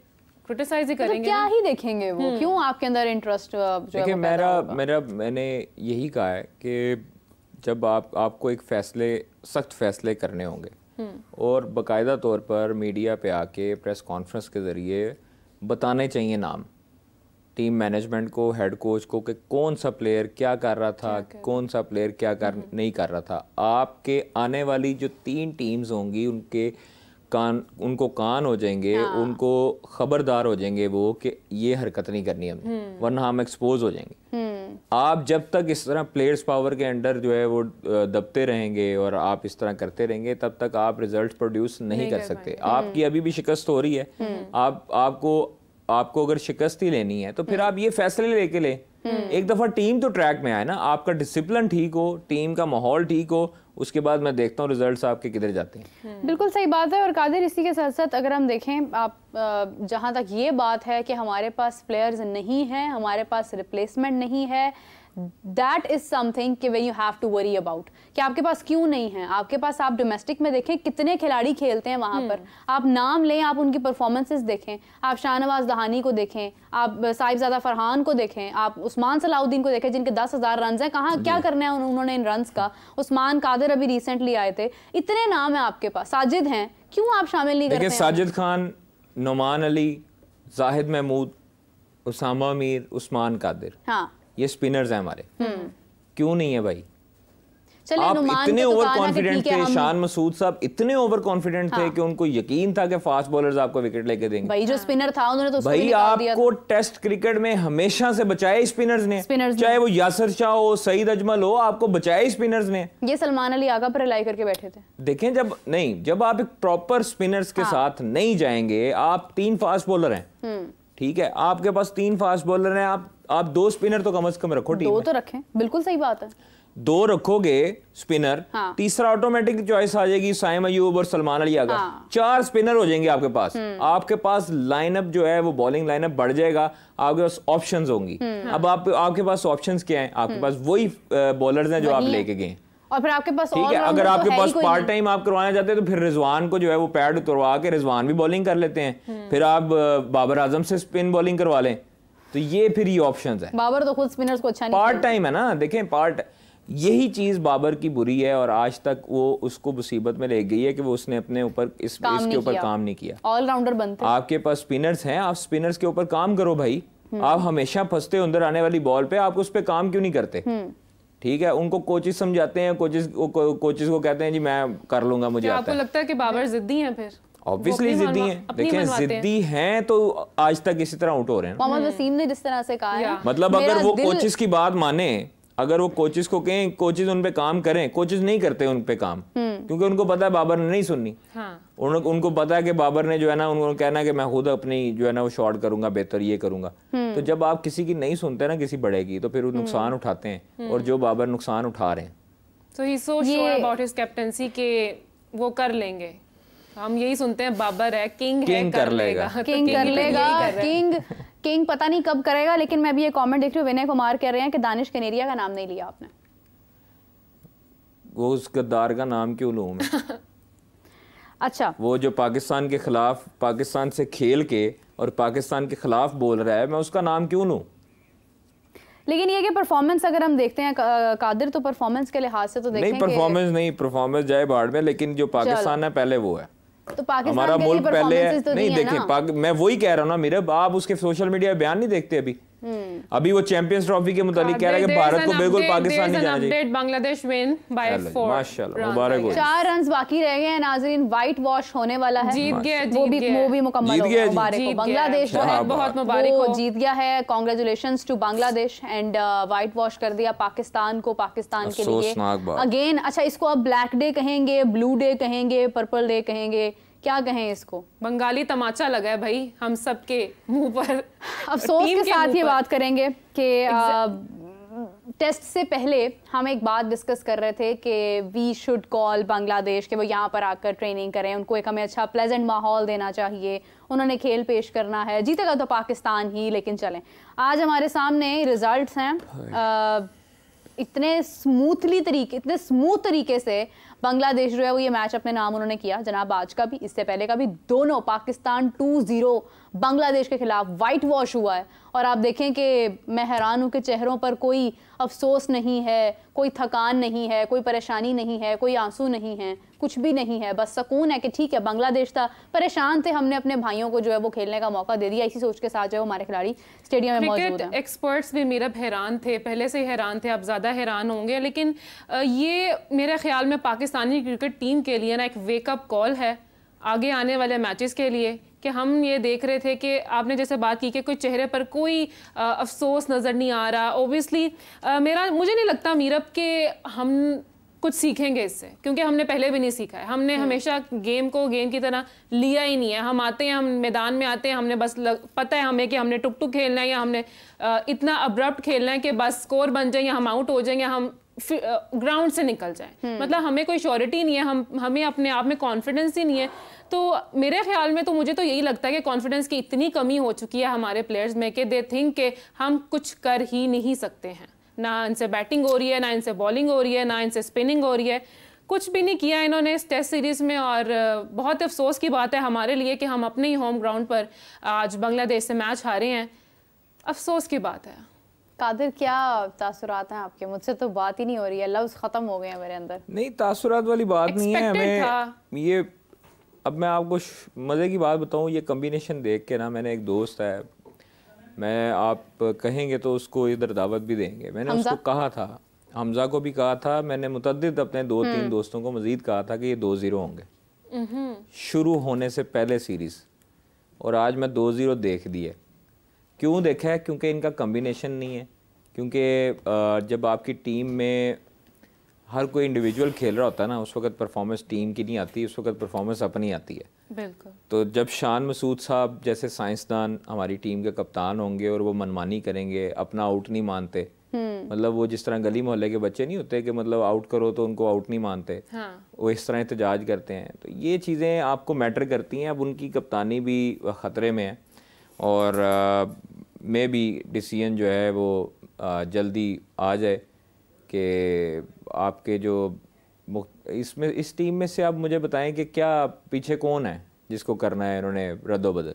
क्रिटिसाइज ही करेंगे, क्या ही देखेंगे वो? क्यों आपके अंदर इंटरेस्ट देखिए, मैंने यही कहा है कि जब आपको एक सख्त फैसले करने होंगे और बाकायदा तौर पर मीडिया पे आके प्रेस कॉन्फ्रेंस के ज़रिए बताने चाहिए नाम टीम मैनेजमेंट को, हेड कोच को, कि कौन सा प्लेयर क्या कर रहा था, कौन सा प्लेयर क्या नहीं कर रहा था। आपके आने वाली जो 3 टीम्स होंगी उनको कान हो जाएंगे, उनको खबरदार हो जाएंगे वो कि ये हरकत नहीं करनी हमें, वरना हम एक्सपोज हो जाएंगे। आप जब तक इस तरह प्लेयर्स पावर के अंडर जो है वो दबते रहेंगे और आप इस तरह करते रहेंगे, तब तक आप रिजल्ट प्रोड्यूस नहीं कर सकते। आपकी अभी भी शिकस्त हो रही है, आपको अगर शिकस्त ही लेनी है तो फिर आप ये फैसले लेके लें। एक दफा टीम तो ट्रैक में आए ना, आपका डिसिप्लिन ठीक हो, टीम का माहौल ठीक हो, उसके बाद मैं देखता हूँ रिजल्ट्स आपके किधर जाते हैं। बिल्कुल सही बात है। और कादिर, इसी के साथ साथ अगर हम देखें, आप जहाँ तक ये बात है कि हमारे पास प्लेयर्स नहीं हैं, हमारे पास रिप्लेसमेंट नहीं है, दैट इज समथिंग कि when you have to worry about कि आपके पास क्यों नहीं है। आपके पास, आप डोमेस्टिक में देखें कितने खिलाड़ी खेलते हैं वहां पर, आप नाम लें, आप उनकी परफॉर्मेंसेस देखें, आप शाहनवाज दहानी को देखें, आप साहिबजादा फरहान को देखें, आप उस्मान सलाउद्दीन को देखें जिनके 10,000 रन हैं। कहाँ क्या करना है उन्होंने इन रन्स का। उस्मान कादिर अभी रिसेंटली आए थे। इतने नाम है आपके पास, साजिद हैं, क्यों आप शामिल नहीं करते? साजिद खान, नोमान अली, जाहिद महमूद, उसामा मीर, उस्मान कादिर, हाँ, ये स्पिनर्स हैं हमारे। क्यों नहीं है भाई? आप इतने ओवर कॉन्फिडेंट थे, शान मसूद साहब इतने ओवर कॉन्फिडेंट थे कि उनको यकीन था कि फास्ट बॉलर्स आपको विकेट लेके देंगे। भाई जो स्पिनर था उन्होंने तो भाई आपको टेस्ट क्रिकेट में हमेशा से बचाए स्पिनर्स ने, चाहे वो यासिर शाह हो, सईद अजमल हो, आपको बचाए स्पिनर्स ने। ये सलमान अली आगा पर रिलाई करके बैठे थे। देखें, जब आप एक प्रॉपर स्पिनर्स के साथ नहीं जाएंगे, आप 3 फास्ट बॉलर हैं, ठीक है, आपके पास 3 फास्ट बॉलर हैं, आप 2 स्पिनर तो कम से कम रखो। 2 तो रखें, बिल्कुल सही बात है। 2 रखोगे स्पिनर, हाँ। तीसरा ऑटोमेटिक चॉइस आ जाएगी साइम अयूब और सलमान अली आगा, हाँ। 4 स्पिनर हो जाएंगे आपके पास। आपके पास लाइनअप जो है वो बॉलिंग लाइनअप बढ़ जाएगा, आपके पास ऑप्शंस होंगी। अब आपके पास ऑप्शंस क्या हैं? आपके पास वही बॉलर्स हैं जो आप लेके गए, और फिर आपके पास, ठीक है, अगर आपके पास पार्ट टाइम आप करवाना चाहते हैं तो फिर रिजवान को जो है वो पैड उतरवा के रिजवान भी बॉलिंग कर लेते हैं, फिर आप बाबर आजम से स्पिन बॉलिंग करवा लें, तो ये फिर ये ऑप्शंस है। बाबर तो खुद स्पिनर्स को अच्छा नहीं, पार्ट टाइम है ना, देखें यही चीज बाबर की बुरी है और आज तक वो उसको मुसीबत में ले गई है कि वो उसने अपने ऊपर इसके ऊपर काम नहीं किया। ऑलराउंडर बनते, आपके पास स्पिनर्स हैं, आप स्पिनर्स के ऊपर काम करो भाई। आप हमेशा फंसते हो अंदर आने वाली बॉल पे, आप उस पर काम क्यों नहीं करते? ठीक है, उनको कोचेस समझाते हैं, कोचेस को कहते हैं जी मैं कर लूंगा, मुझे आता है। आपको लगता है कि बाबर जिद्दी हैं? फिर ऑब्वियसली जिद्दी हैं। देखें, जिद्दी हैं तो आज तक इसी तरह आउट हो रहे हैं। मोहम्मद वसीम ने जिस तरह से कहा है, मतलब अगर वो कोचेस की बात माने, अगर वो कोचेस को कहें, कोचेस उन पे काम करें, कोचेस नहीं करते उन पे काम, क्योंकि उनको पता है बाबर ने नहीं सुननी। हाँ। उनको पता है कि बाबर ने जो है ना, उनको कहना है कि मैं खुद अपनी जो है ना वो शॉट करूंगा, बेहतर ये करूंगा। तो जब आप किसी की नहीं सुनते ना, किसी बड़े की, तो फिर वो नुकसान उठाते हैं, और जो बाबर नुकसान उठा रहे हैं। So he's so sure about his captaincy के वो कर लेंगे। हम यही सुनते हैं, बाबर है, किंग है, कर लेगा, किंग कर लेगा, किंग पता नहीं कब करेगा। लेकिन मैं भी ये कमेंट देख रही हूँ, विनय कुमार कह रहे हैं कि दानिश कनेरिया का नाम नहीं लिया आपने। वो उस गद्दार का नाम क्यों लूं मैं? अच्छा, वो जो पाकिस्तान के खिलाफ, पाकिस्तान से खेल के और पाकिस्तान के खिलाफ बोल रहा है, मैं उसका नाम क्यों लूं? लेकिन ये कि परफॉर्मेंस अगर हम देखते हैं कादिर, तो परफॉर्मेंस के लिहाज से तो देखें, नहीं परफॉर्मेंस जाए बाढ़ में, लेकिन जो पाकिस्तान है पहले वो है, तो पाकिस्तान हमारा मुल्क पहले है। तो नहीं देखें, मैं वही कह रहा हूँ ना मेरे, आप उसके सोशल मीडिया बयान नहीं देखते? अभी वो चैंपियंस ट्रॉफी के मुताबिक कह रहा है कि भारत को बिल्कुल पाकिस्तान नहीं जाना चाहिए। बांग्लादेश विन बाय 4, माशाल्लाह, मुबारक हो। 4 रन्स बाकी रह गए हैं नाज़रीन, व्हाइट वॉश होने वाला है, जीत गया, वो भी मुकम्मल हो गया, मुबारक हो। बांग्लादेश जो है बहुत मुबारक हो, जीत गया है, congratulations to Bangladesh, and whitewash कर दिया पाकिस्तान को, पाकिस्तान के लिए अगेन। अच्छा, इसको अब ब्लैक डे कहेंगे, ब्लू डे कहेंगे, पर्पल डे कहेंगे, क्या कहें इसको? बंगाली तमाचा लगा है भाई हम सबके मुंह पर। अफसोस के साथ ये बात करेंगे कि टेस्ट से पहले हम एक बात डिस्कस कर रहे थे कि वी शुड कॉल बांग्लादेश के वो यहाँ पर आकर ट्रेनिंग करें, उनको एक हमें अच्छा प्लेजेंट माहौल देना चाहिए, उन्होंने खेल पेश करना है, जीतेगा तो पाकिस्तान ही। लेकिन चलें, आज हमारे सामने रिजल्ट्स हैं। इतने स्मूथ तरीके से बांग्लादेश जो है वो ये मैच अपने नाम उन्होंने किया, जनाब आज का भी, इससे पहले का भी, दोनों पाकिस्तान 2-0 बांग्लादेश के खिलाफ वाइट वॉश हुआ है। और आप देखें कि मैं हैरान हूँ कि चेहरों पर कोई अफसोस नहीं है, कोई थकान नहीं है, कोई परेशानी नहीं है, कोई आंसू नहीं है, कुछ भी नहीं है, बस सुकून है कि ठीक है, बांग्लादेश था, परेशान थे, हमने अपने भाइयों को जो है वो खेलने का मौका दे दिया। इसी सोच के साथ जो है हमारे खिलाड़ी स्टेडियम में मौजूद हैं। एक्सपर्ट्स भी मेरा हैरान थे, पहले से हैरान थे, अब ज़्यादा हैरान होंगे। लेकिन ये मेरे ख्याल में पाकिस्तानी क्रिकेट टीम के लिए ना एक वेकअप कॉल है आगे आने वाले मैचेस के लिए, कि हम ये देख रहे थे कि आपने जैसे बात की कि कोई चेहरे पर कोई अफसोस नज़र नहीं आ रहा। ओबियसली मुझे नहीं लगता मीरब के हम कुछ सीखेंगे इससे, क्योंकि हमने पहले भी नहीं सीखा है। हमने हमेशा गेम को गेम की तरह लिया ही नहीं है। हम आते हैं, हम मैदान में आते हैं, हमने बस पता है हमें कि हमने टुक टुक खेलना है, या हमने इतना अब्रप्ट खेलना है कि बस स्कोर बन जाए, या हम आउट हो जाएंगे, हम ग्राउंड से निकल जाए। मतलब हमें कोई श्योरिटी नहीं है, हमें अपने आप में कॉन्फिडेंस ही नहीं है। तो मेरे ख्याल में तो मुझे तो यही लगता है कि कॉन्फिडेंस की इतनी कमी हो चुकी है हमारे प्लेयर्स में कि दे थिंक कि हम कुछ कर ही नहीं सकते हैं। ना इनसे बैटिंग हो रही है, ना इनसे बॉलिंग हो रही है, ना इनसे स्पिनिंग हो रही है, कुछ भी नहीं किया इन्होंने इस टेस्ट सीरीज़ में। और बहुत अफसोस की बात है हमारे लिए कि हम अपने ही होम ग्राउंड पर आज बांग्लादेश से मैच हारे हैं, अफसोस की बात है। कादिर, क्या तासुरात हैं आपके? मुझसे तो बात ही नहीं हो रही है, लफ्ज़ ख़त्म हो गए हैं मेरे अंदर। नहीं, तासुरात वाली बात नहीं है हमें ये। अब मैं आपको मज़े की बात बताऊं, ये कम्बिनेशन देख के ना, मैंने एक दोस्त है, मैं आप कहेंगे तो उसको इधर दावत भी देंगे, मैंने उसको कहा था, हमजा को भी कहा था, मैंने मुतद्दिद अपने 2-3 दोस्तों को मज़ीद कहा था कि ये 2-0 होंगे शुरू होने से पहले सीरीज़, और आज मैं 2-0 देख दिए। क्यों देखा है? क्योंकि इनका कम्बिनेशन नहीं है, क्योंकि जब आपकी टीम में हर कोई इंडिविजुअल खेल रहा होता है ना, उस वक्त परफॉर्मेंस टीम की नहीं आती, उस वक्त परफॉर्मेंस अपनी आती है। बिल्कुल। तो जब शान मसूद साहब जैसे साइंसदान हमारी टीम के कप्तान होंगे और वो मनमानी करेंगे, अपना आउट नहीं मानते, मतलब वो जिस तरह गली मोहल्ले के बच्चे नहीं होते कि मतलब आउट करो तो उनको आउट नहीं मानते, वो इस तरह एहतजाज करते हैं, तो ये चीज़ें आपको मैटर करती हैं। अब उनकी कप्तानी भी ख़तरे में है, और मे भी डिसीजन जो है वो जल्दी आ जाए कि आपके जो इसमें इस टीम में से आप मुझे बताएं कि क्या पीछे कौन है जिसको करना है इन्होंने रद्दो बदल।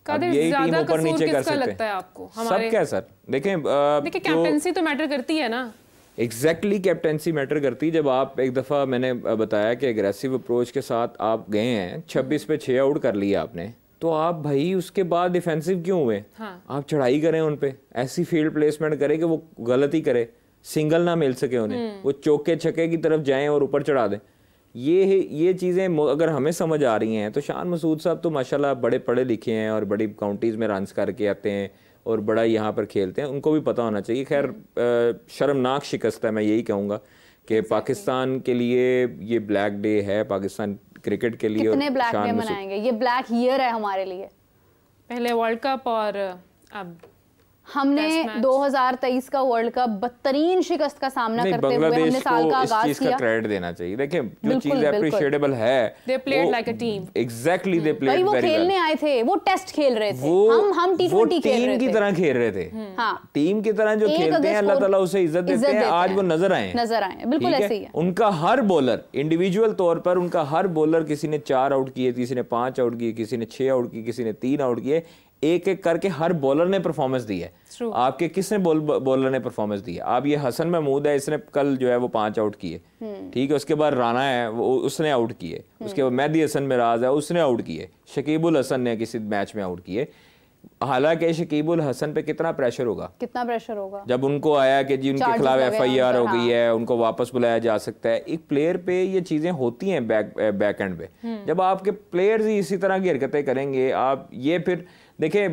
अब यही टीम ऊपर नीचे कर सकते हैं आपको, सब क्या सर? देखें कैप्टेंसी तो मैटर करती है ना। एग्जैक्टली कैप्टेंसी मैटर करती है। जब आप एक दफ़ा मैंने बताया कि एग्रेसिव अप्रोच के साथ आप गए हैं, 26 पे 6 आउट कर लिया आपने, तो आप भाई उसके बाद डिफेंसिव क्यों हुए? आप चढ़ाई करें उन पे, ऐसी फील्ड प्लेसमेंट करें कि वो गलती करे, सिंगल ना मिल सके उन्हें, वो चौके छक्के की तरफ जाएं और ऊपर चढ़ा दें। ये चीज़ें अगर हमें समझ आ रही हैं तो शान मसूद साहब तो माशाल्लाह बड़े पढ़े लिखे हैं और बड़ी काउंटीज़ में रन्स करके आते हैं और बड़ा यहाँ पर खेलते हैं, उनको भी पता होना चाहिए। खैर शर्मनाक शिकस्त है, मैं यही कहूँगा कि पाकिस्तान के लिए ये ब्लैक डे है, पाकिस्तान क्रिकेट के लिए। कितने ब्लैक डे मनाएंगे? ये ब्लैक ईयर है हमारे लिए। पहले वर्ल्ड कप और अब हमने 2023 का वर्ल्ड कप बदतरीन शिकस्त का सामना करते हुए हमने साल का आगाज किया। क्रेडिट देना चाहिए। देखिए जो चीज एप्रिशिएटेबल है, they played like a team. Exactly, they played very well. वो खेलने आए थे, वो टेस्ट खेल रहे थे, हम T20 खेल रहे थे, टीम की तरह खेल रहे थे। हाँ, टीम की तरह जो खेलते हैं, अल्लाह ताला उसे इज्जत देते हैं। आज वो नजर आए, बिल्कुल ऐसे ही है। उनका हर बॉलर इंडिविजुअल तौर पर, उनका हर बॉलर, किसी ने 4 आउट किए, किसी ने 5 आउट किए, किसी ने 6 आउट किए, किसी ने 3 आउट किए, एक एक करके हर बॉलर ने परफॉर्मेंस दी है। आपके किसने बॉलर ने परफॉर्मेंस दी है? आप ये हसन महमूद है, इसने कल जो है वो 5 आउट किए, ठीक है। उसके बाद राना है, वो उसने आउट किए। उसके बाद मेहदी हसन मिराज है, उसने आउट किए। शकीबुल हसन ने किसी मैच में आउट किए। हालांकि शकीबुल हसन पे कितना प्रेशर होगा, जब उनको आया कि जी उनके खिलाफ FIR हो गई है, उनको वापस बुलाया जा सकता है। एक प्लेयर पे ये चीजें होती हैं बैक एंड पे। जब आपके प्लेयर्स ही इसी तरह की हरकतें करेंगे, आप ये फिर देखिए,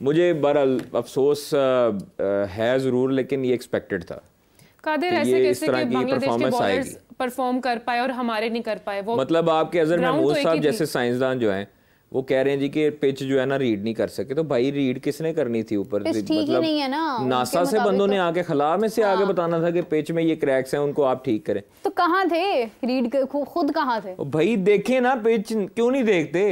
मुझे बहरहाल अफसोस है ज़रूर, लेकिन ये एक्सपेक्टेड था। कादिर, ऐसे कैसे कि बांग्लादेश के बॉलर्स परफॉर्म कर पाए और हमारे नहीं कर पाए? वो मतलब आपके अजहर महमूद साहब जैसे साइंसदान जो हैं, वो कह रहे हैं जी कि पिच जो है ना रीड नहीं कर सके। तो भाई रीड किसने करनी थी ऊपर? मतलब नासा से बंदों ने आके खला में से आगे बताना था कि पिच में ये क्रैक्स हैं, उनको आप ठीक करें। तो कहाँ थे रीड? खुद कहाँ थे भाई? देखे ना पिच, क्यों नहीं देखते?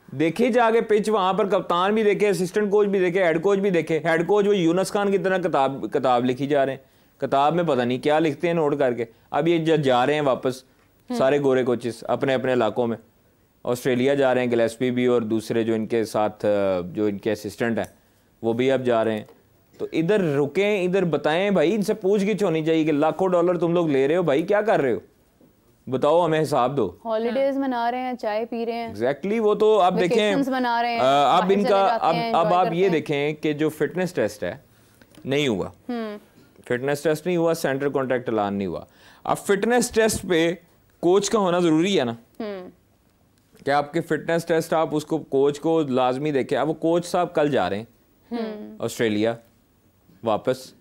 देखे जाके पिच, वहां पर कप्तान भी देखे, असिस्टेंट कोच भी देखे, हेड कोच भी देखे। हेड कोच वो यूनुस खान की तरह किताब लिखी जा रहे हैं, किताब में पता नहीं क्या लिखते हैं नोट करके। अब ये जा रहे हैं वापस सारे गोरे कोचेस अपने अपने इलाकों में, ऑस्ट्रेलिया जा रहे हैं, गिलेस्पी भी और दूसरे जो इनके साथ जो इनके असिस्टेंट हैं वो भी अब जा रहे हैं। तो इधर रुकें, इधर बताएं भाई, इनसे पूछगिछ होनी चाहिए कि लाखों डॉलर तुम लोग ले रहे हो भाई, क्या कर रहे हो? बताओ, हमें हिसाब दो। हॉलीडेज मना रहे हैं, चाय पी रहे हैं। एग्जैक्टली, वो तो आप देखें, मना रहे हैं। अब इनका अब आप ये देखें कि जो फिटनेस टेस्ट है नहीं हुआ, फिटनेस टेस्ट नहीं हुआ, सेंट्रल कॉन्ट्रैक्ट ऐलान नहीं हुआ। अब फिटनेस टेस्ट पे कोच का होना जरूरी है ना, क्या आपके फिटनेस टेस्ट आप उसको कोच को लाजमी देखें। अब वो कोच साहब कल जा रहे हैं ऑस्ट्रेलिया वापस,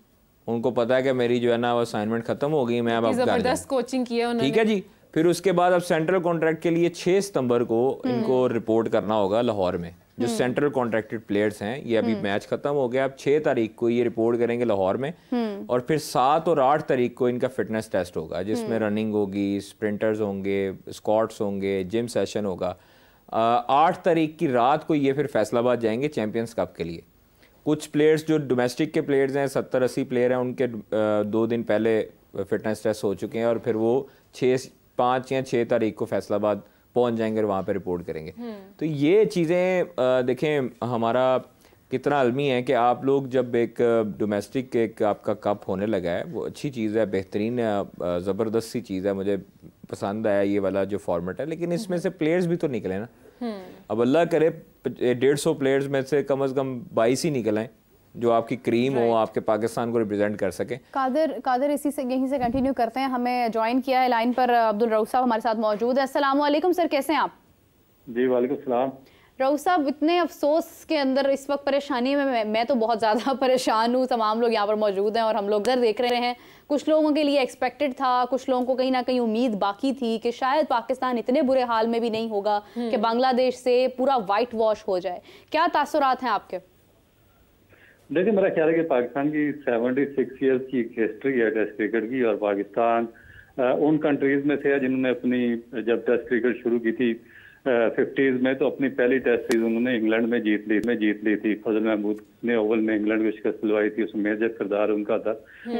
उनको पता है कि मेरी जो है ना वो असाइनमेंट खत्म हो गई, मैं अब जबरदस्त कोचिंग की है उन्होंने, ठीक है जी। फिर उसके बाद अब सेंट्रल कॉन्ट्रैक्ट के लिए 6 सितंबर को इनको रिपोर्ट करना होगा लाहौर में। जो सेंट्रल कॉन्ट्रैक्टेड प्लेयर्स हैं, ये अभी मैच खत्म हो गया, अब 6 तारीख को ये रिपोर्ट करेंगे लाहौर में, और फिर 7 और 8 तारीख को इनका फिटनेस टेस्ट होगा, जिसमें रनिंग होगी, स्प्रिंटर्स होंगे, स्क्वाट्स होंगे, जिम सेशन होगा। 8 तारीख की रात को ये फिर फैसलाबाद जाएंगे चैंपियंस कप के लिए। कुछ प्लेयर्स जो डोमेस्टिक के प्लेयर्स हैं 70-80 प्लेयर हैं, उनके 2 दिन पहले फिटनेस टेस्ट हो चुके हैं और फिर वो 5 या 6 तारीख को फैसलाबाद पहुंच जाएंगे और वहाँ पे रिपोर्ट करेंगे। तो ये चीज़ें देखें हमारा कितना अलमी है कि आप लोग जब एक डोमेस्टिक एक आपका कप होने लगा है, वो अच्छी चीज़ है, बेहतरीन ज़बरदस्त सी चीज़ है, मुझे पसंद आया ये वाला जो फॉर्मेट है। लेकिन इसमें से प्लेयर्स भी तो निकले ना। अब अल्लाह करे 150 प्लेयर्स में से कम 22 ही निकल आए जो आपकी क्रीम हो, आपके पाकिस्तान को रिप्रेजेंट कर सके। कादिर इसी से यहीं से कंटिन्यू करते हैं। हमें ज्वाइन किया है लाइन पर अब्दुल रऊफ साहब हमारे साथ मौजूद है। अस्सलाम वालेकुम सर, कैसे हैं आप? जी वालेकुम सलाम। रऊफ साहब, इतने अफसोस के अंदर इस वक्त परेशानी में मैं तो बहुत ज़्यादा परेशान हूँ। तमाम लोग यहाँ पर मौजूद हैं और हम लोग इधर देख रहे हैं। कुछ लोगों के लिए एक्सपेक्टेड था, कुछ लोगों को कहीं ना कहीं उम्मीद बाकी थी कि शायद पाकिस्तान इतने बुरे हाल में भी नहीं होगा कि बांग्लादेश से पूरा वाइट वॉश हो जाए। क्या तासुरात हैं आपके? देखिए, मेरा ख्याल है कि पाकिस्तान की 76 ईयर्स की हिस्ट्री है टेस्ट क्रिकेट की, और पाकिस्तान उन कंट्रीज में से है जिन्होंने अपनी जब टेस्ट क्रिकेट शुरू की थी 50s में, तो अपनी पहली टेस्ट सीरीज उन्होंने इंग्लैंड में जीत ली थी। फजल महमूद ने ओवल में इंग्लैंड को शिकस्त दिलवाई थी, उसमें मेजर किरदार उनका था।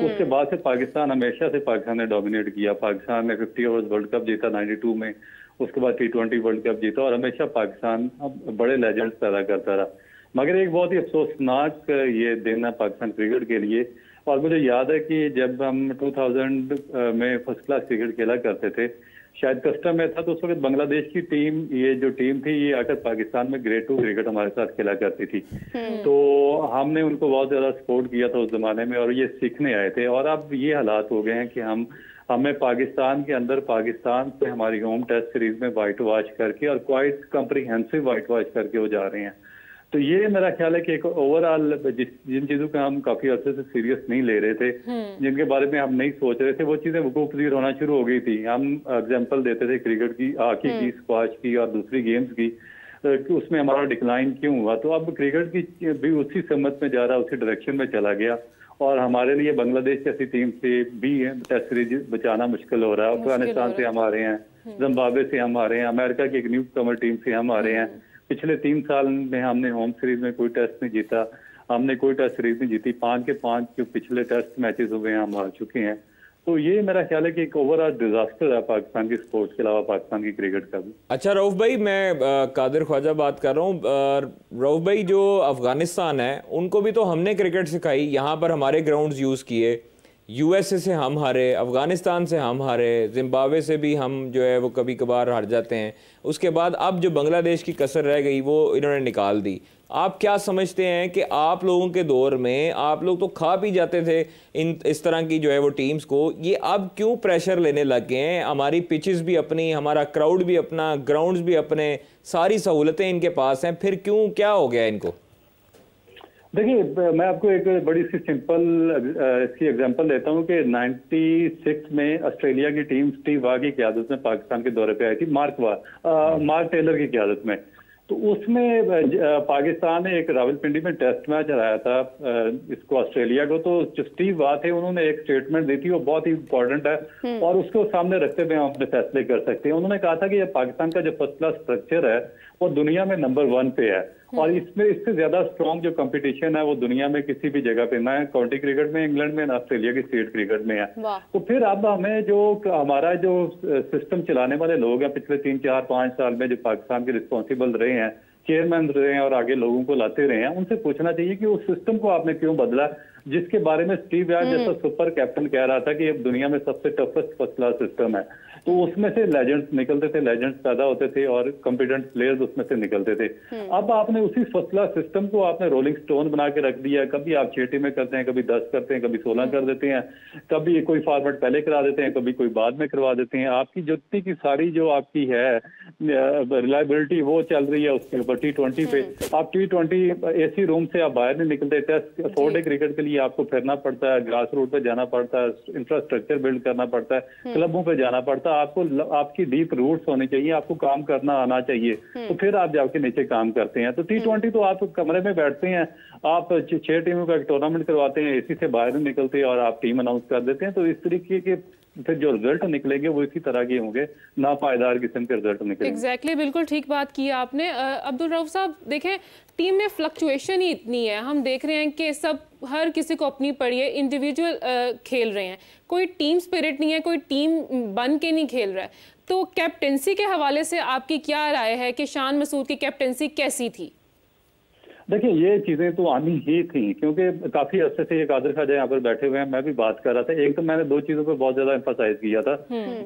उसके बाद से पाकिस्तान ने डोमिनेट किया। पाकिस्तान ने 50 ओवर्स वर्ल्ड कप जीता 92 में, उसके बाद T20 वर्ल्ड कप जीता, और हमेशा पाकिस्तान बड़े लेजेंड्स पैदा करता रहा। मगर एक बहुत ही अफसोसनाक ये दिन है पाकिस्तान क्रिकेट के लिए। और मुझे याद है कि जब हम 2000 में फर्स्ट क्लास क्रिकेट खेला करते थे, शायद कस्टम में था, तो उस वक्त बांग्लादेश की टीम, ये जो टीम थी, ये आकर पाकिस्तान में ग्रेड 2 क्रिकेट हमारे साथ खेला करती थी। तो हमने उनको बहुत ज्यादा सपोर्ट किया था उस जमाने में, और ये सीखने आए थे। और अब ये हालात हो गए हैं कि हमें पाकिस्तान के अंदर, पाकिस्तान से हमारी होम टेस्ट सीरीज में वाइट वॉश करके, और क्वाइट कम्प्रीहेंसिव वाइट वॉश करके वो जा रहे हैं। तो ये मेरा ख्याल है कि एक ओवरऑल जिन चीजों का हम काफी अर्से से सीरियस नहीं ले रहे थे, जिनके बारे में हम नहीं सोच रहे थे, वो चीजें वकूफ पजीर होना शुरू हो गई थी। हम एग्जांपल देते थे क्रिकेट की, हॉकी की, स्क्वाश की और दूसरी गेम्स की, कि उसमें हमारा डिक्लाइन क्यों हुआ। तो अब क्रिकेट की भी उसी सम्मत में जा रहा, उसी डायरेक्शन में चला गया, और हमारे लिए बांग्लादेश जैसी टीम से भी टेस्ट सीरीज बचाना मुश्किल हो रहा है। अफगानिस्तान से हम आ रहे हैं, जिम्बाब्वे से हम आ रहे हैं, अमेरिका की एक न्यू कमर टीम से हम आ रहे हैं। पिछले 3 साल में हमने होम सीरीज में कोई टेस्ट नहीं जीता, हमने कोई टेस्ट सीरीज नहीं जीती। 5 के 5 जो पिछले टेस्ट मैचेस हुए हैं हम हार चुके हैं। तो ये मेरा ख्याल है कि एक ओवरऑल डिजास्टर है पाकिस्तान की स्पोर्ट्स के अलावा पाकिस्तान की क्रिकेट का भी। अच्छा रऊफ भाई, मैं कादिर ख्वाजा बात कर रहा हूँ। रऊफ भाई, जो अफगानिस्तान है उनको भी तो हमने क्रिकेट सिखाई, यहाँ पर हमारे ग्राउंड्स यूज़ किए, USA से हम हारे, अफ़गानिस्तान से हम हारे, जिम्बाब्वे से भी हम जो है वो कभी कभार हार जाते हैं। उसके बाद अब जो बांग्लादेश की कसर रह गई वो इन्होंने निकाल दी। आप क्या समझते हैं कि आप लोगों के दौर में आप लोग तो खा पी जाते थे इस तरह की जो है वो टीम्स को, ये अब क्यों प्रेशर लेने लग गए हैं? हमारी पिचेस भी अपनी, हमारा क्राउड भी अपना, ग्राउंड्स भी अपने, सारी सहूलतें इनके पास हैं, फिर क्यों, क्या हो गया इनको? देखिए, मैं आपको एक बड़ी सी सिंपल इसकी एग्जांपल देता हूँ कि 96 में ऑस्ट्रेलिया की टीम स्टीव वॉ की क़यादत में पाकिस्तान के दौरे पे आई थी, मार्क टेलर की क़यादत में। तो उसमें पाकिस्तान ने एक रावलपिंडी में टेस्ट मैच हराया था इसको, ऑस्ट्रेलिया को। तो जो स्टीव वॉ थे, उन्होंने एक स्टेटमेंट दी थी, वो बहुत ही इंपॉर्टेंट है, और उसको सामने रखते हुए हम अपने फैसले कर सकते हैं। उन्होंने कहा था कि पाकिस्तान का जो फर्स्ट क्लास स्ट्रक्चर है वो दुनिया में नंबर 1 पे है, और इसमें इससे ज्यादा स्ट्रॉन्ग जो कंपटीशन है वो दुनिया में किसी भी जगह पे ना है, काउंटी क्रिकेट में इंग्लैंड में, ना ऑस्ट्रेलिया की स्टेट क्रिकेट में है। तो फिर अब हमें जो हमारा जो सिस्टम चलाने वाले लोग हैं पिछले 3, 4, 5 साल में, जो पाकिस्तान के रिस्पॉन्सिबल रहे हैं, चेयरमैन रहे हैं और आगे लोगों को लाते रहे हैं, उनसे पूछना चाहिए कि उस सिस्टम को आपने क्यों बदला, जिसके बारे में स्टीव वॉ जैसा सुपर कैप्टन कह रहा था कि अब दुनिया में सबसे टफेस्ट फर्स्ट क्लास सिस्टम है। तो उसमें से लेजेंड्स निकलते थे, लेजेंड्स पैदा होते थे, और कॉम्पिटेंट प्लेयर्स उसमें से निकलते थे। अब आपने उसी फर्स्ट क्लास सिस्टम को आपने रोलिंग स्टोन बना के रख दिया। कभी आप 6 टीमें करते हैं, कभी 10 करते हैं, कभी 16 कर देते हैं, कभी कोई फॉर्मेट पहले करा देते हैं, कभी कोई बाद में करवा देते हैं। आपकी जितनी की सारी जो आपकी है रिलायबिलिटी वो चल रही है उसके ऊपर T20 पे। आप T20 AC रूम से आप बाहर नहीं निकलते। टेस्ट 4 डे क्रिकेट के लिए आपको फिरना पड़ता है, ग्रास रूट पे जाना पड़ता है, इंफ्रास्ट्रक्चर बिल्ड करना पड़ता है, क्लबों पे जाना पड़ता है। आपको आपकी डीप रूट्स होने चाहिए, आपको काम करना आना चाहिए, तो फिर आप जाके नीचे काम करते हैं। तो T20 तो आप कमरे में बैठते हैं, आप 6 टीमों का एक टूर्नामेंट करवाते हैं, AC से बाहर नहीं निकलते और आप टीम अनाउंस कर देते हैं। तो इस तरीके के फिर जो रिजल्ट निकलेंगे वो इसी तरह के होंगे, ना पायदार किस्म के रिजल्ट निकलेंगे। एग्जैक्टली, बिल्कुल ठीक बात की आपने। अब्दुल रऊफ साहब देखें, टीम में फ्लक्चुएशन ही इतनी है, हम देख रहे हैं कि सब हर किसी को अपनी पड़ी है, इंडिविजुअल खेल रहे हैं, कोई टीम स्पिरिट नहीं है, कोई टीम बन के नहीं खेल रहा है। तो कैप्टेंसी के हवाले से आपकी क्या राय है कि शान मसूद की कैप्टेंसी कैसी थी? देखिए, ये चीजें तो आनी ही थी, क्योंकि काफी अर्से से ये कादिर खाजा यहाँ पर बैठे हुए हैं, मैं भी बात कर रहा था। एक तो मैंने दो चीजों पर बहुत ज्यादा एम्फसाइज किया था।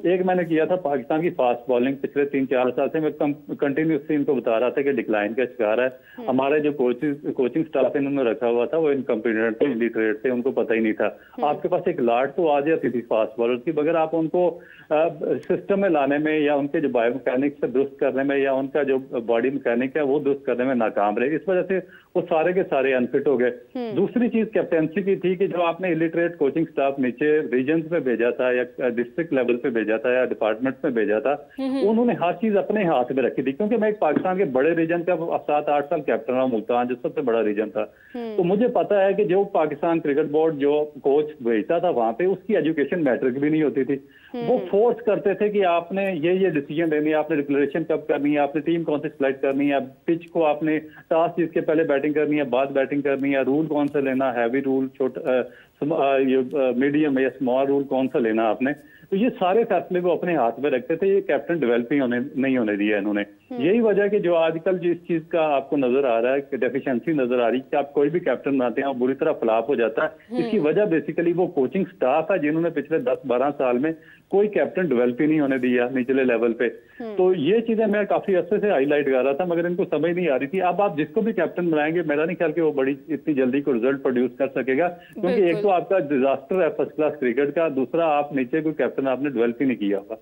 एक मैंने किया था पाकिस्तान की फास्ट बॉलिंग, पिछले 3-4 साल से मैं कंटिन्यूसली इनको बता रहा था कि डिक्लाइन का शिकार है। हमारे जो कोचिंग स्टाफ इन्होंने रखा हुआ था वो इनकम्पिटेंट थे, इलिटरेट थे, उनको पता ही नहीं था। आपके पास एक लाट तो आ जाती थी फास्ट बॉलर की, मगर आप उनको सिस्टम में लाने में या उनके जो बायो मैकेनिक्स से दुरुस्त करने में या उनका जो बॉडी मैकेनिक है वो दुरुस्त करने में नाकाम रहे। इस वजह से वो सारे के सारे अनफिट हो गए। दूसरी चीज कैप्टेंसी की थी कि जो आपने इलिटरेट कोचिंग स्टाफ नीचे रीजन्स में भेजा था या डिस्ट्रिक्ट लेवल पे भेजा था या डिपार्टमेंट्स में भेजा था, उन्होंने हर चीज अपने हाथ में रखी थी। क्योंकि मैं एक पाकिस्तान के बड़े रीजन का 7-8 साल कैप्टन रहा, मुल्तान जो सबसे बड़ा रीजन था, तो मुझे पता है कि जो पाकिस्तान क्रिकेट बोर्ड जो कोच भेजता था वहां पे, उसकी एजुकेशन मैट्रिक भी नहीं होती थी। वो फोर्स करते थे कि आपने ये डिसीजन लेनी है, आपने डिक्लेरेशन कब करनी है, आपने टीम कौन सी सिलेक्ट करनी है, पिच को आपने टॉस जीत के पहले बैटिंग करनी है, बाद बैटिंग करनी है, रूल कौन सा लेना, हैवी रूल, छोटा मीडियम या स्मॉल रूल कौन सा लेना आपने। तो ये सारे फैसले वो अपने हाथ में रखते थे। ये कैप्टन डेवलप ही नहीं होने दिया इन्होंने। यही वजह कि जो आजकल जिस चीज का आपको नजर आ रहा है कि डेफिशिएंसी नजर आ रही है कि आप कोई भी कैप्टन बनाते हैं और बुरी तरह फ्लॉप हो जाता है, इसकी वजह बेसिकली वो कोचिंग स्टाफ है जिन्होंने पिछले 10-12 साल में कोई कैप्टन डेवलप ही नहीं होने दिया निचले लेवल पे। तो ये चीजें मैं काफी अर्से से हाईलाइट कर रहा था, मगर इनको समझ नहीं आ रही थी। अब आप जिसको भी कैप्टन बनाएंगे, मेरा नहीं ख्याल कि वो बड़ी इतनी जल्दी को रिजल्ट प्रोड्यूस कर सकेगा, क्योंकि एक तो आपका डिजास्टर है फर्स्ट क्लास क्रिकेट का, दूसरा आप नीचे कोई कैप्टन आपने डेवलप ही नहीं किया होगा।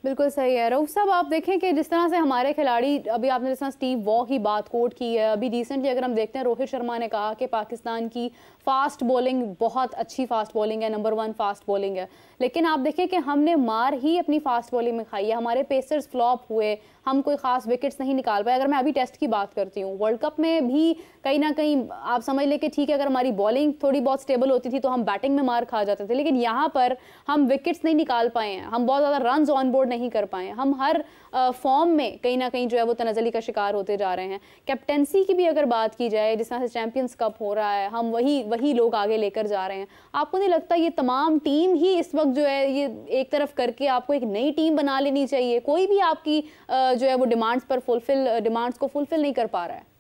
बिल्कुल सही है। रऊफ साहब, आप देखें कि जिस तरह से हमारे खिलाड़ी, अभी आपने जिस तरह स्टीव वॉ की बात कोट की है, अभी रिसेंटली अगर हम देखते हैं रोहित शर्मा ने कहा कि पाकिस्तान की फास्ट बॉलिंग बहुत अच्छी फास्ट बॉलिंग है, नंबर 1 फास्ट बॉलिंग है, लेकिन आप देखें कि हमने मार ही अपनी फास्ट बॉलिंग में खाई है। हमारे पेसर्स फ्लॉप हुए, हम कोई खास विकेट्स नहीं निकाल पाए। अगर मैं अभी टेस्ट की बात करती हूँ, वर्ल्ड कप में भी कहीं ना कहीं आप समझ लें कि ठीक है, अगर हमारी बॉलिंग थोड़ी बहुत स्टेबल होती थी तो हम बैटिंग में मार खा जाते थे, लेकिन यहाँ पर हम विकेट्स नहीं निकाल पाए हैं, हम बहुत ज़्यादा रन्स ऑन बोर्ड नहीं कर पाए, हम हर फॉर्म में कहीं ना कहीं जो है वो तनज़ली का शिकार होते जा रहे हैं। कैप्टेंसी की भी अगर बात की जाए, जिस तरह से चैंपियंस कप हो रहा है, हम वही लोग आगे लेकर जा रहे हैं। आपको नहीं लगता ये तमाम टीम ही इस वक्त जो है ये एक तरफ करके आपको एक नई टीम बना लेनी चाहिए? कोई भी आपकी जो है वो डिमांड्स को फुलफिल नहीं कर पा रहा है।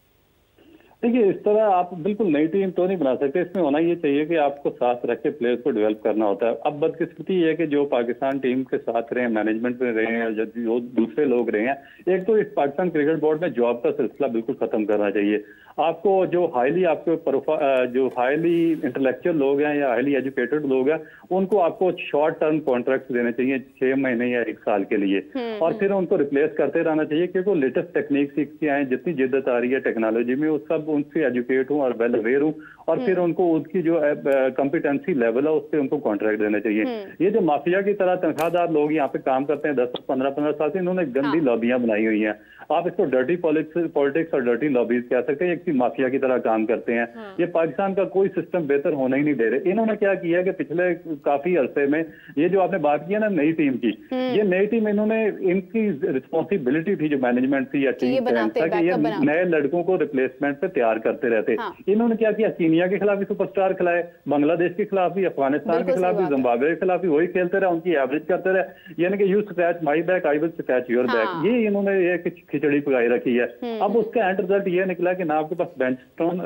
देखिए, इस तरह आप बिल्कुल नई टीम तो नहीं बना सकते। इसमें होना ये चाहिए कि आपको साथ रख के प्लेयर्स को डेवलप करना होता है। अब बदकिस्मती ये है कि जो पाकिस्तान टीम के साथ रहे हैं, मैनेजमेंट में रहे हैं, जो दूसरे लोग रहे हैं, एक तो इस पाकिस्तान क्रिकेट बोर्ड में जॉब का सिलसिला बिल्कुल खत्म करना चाहिए। आपको जो हाईली इंटेलेक्चुअल लोग हैं या हाईली एजुकेटेड लोग हैं, उनको आपको शॉर्ट टर्म कॉन्ट्रैक्ट देने चाहिए 6 महीने या 1 साल के लिए, और फिर उनको रिप्लेस करते रहना चाहिए, क्योंकि वो लेटेस्ट टेक्निक सीखते आए, जितनी जिद्दत आ रही है टेक्नोलॉजी में, वो सब उनसे एजुकेट हूँ और वेल अवेयर हूँ, और फिर उनको उनकी जो कॉम्पिटेंसी लेवल है उस पर उनको कॉन्ट्रैक्ट देने चाहिए। ये जो माफिया की तरह तनख्वाहदार लोग यहाँ पे काम करते हैं 10-15 साल से, इन्होंने गंदी लॉबियां बनाई हुई हैं। आप इसको डर्टी पॉलिटिक्स और डर्टी लॉबीज कह सकते हैं, एक माफिया की तरह काम करते हैं। ये पाकिस्तान का कोई सिस्टम बेहतर होना ही नहीं दे रहे। इन्होंने क्या किया कि पिछले काफी अरसे में, ये जो आपने बात की है ना नई टीम की, ये नई टीम इन्होंने, इनकी रिस्पॉन्सिबिलिटी थी जो मैनेजमेंट थी या टीम था कि ये नए लड़कों को रिप्लेसमेंट पे तैयार करते रहते। इन्होंने क्या किया, कीनिया के खिलाफ भी सुपरस्टार खिलाए, बांग्लादेश के खिलाफ भी, अफगानिस्तान के खिलाफ भी, जिम्बाब्वे के खिलाफ भी वही खेलते रहे, उनकी एवरेज करते रहे, यानी कि you scratch my back I will scratch your back. ये इन्होंने ये खिचड़ी पकाई रखी है। अब उसका एंड रिजल्ट ये निकला कि ना आपके पास बेंच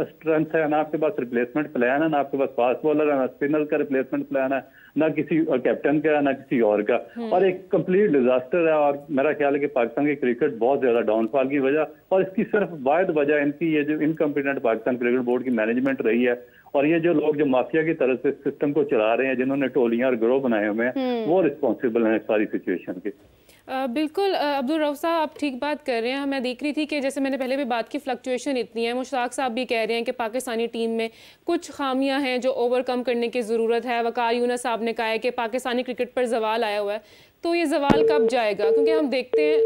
स्ट्रेंथ है, ना आपके पास रिप्लेसमेंट प्लान है, ना आपके पास फास्ट बॉलर है, ना स्पिनर का रिप्लेसमेंट प्लान है, ना किसी कैप्टन का, ना किसी और का, और एक कंप्लीट डिजास्टर है। और मेरा ख्याल है कि पाकिस्तान की क्रिकेट बहुत ज्यादा डाउनफॉल की वजह, और इसकी सिर्फ वाहिद वजह इनकी ये जो इनकम्पिटेंट पाकिस्तान क्रिकेट बोर्ड की मैनेजमेंट रही है, और ये जो लोग जो माफिया की तरह से सिस्टम को चला रहे हैं, जिन्होंने टोलियां और गिरोह बनाए हुए हैं, वो रिस्पॉन्सिबल हैं सारी सिचुएशन के। बिल्कुल अब्दुल रऊफ साहब, आप ठीक बात कर रहे हैं। मैं देख रही थी कि जैसे मैंने पहले भी बात की, फ्लक्चुएशन इतनी है। मुश्ताक साहब भी कह रहे हैं कि पाकिस्तानी टीम में कुछ खामियां हैं जो ओवरकम करने की ज़रूरत है। वकार यूनुस साहब ने कहा है कि पाकिस्तानी क्रिकेट पर जवाल आया हुआ है, तो ये जवाल कब जाएगा? क्योंकि हम देखते हैं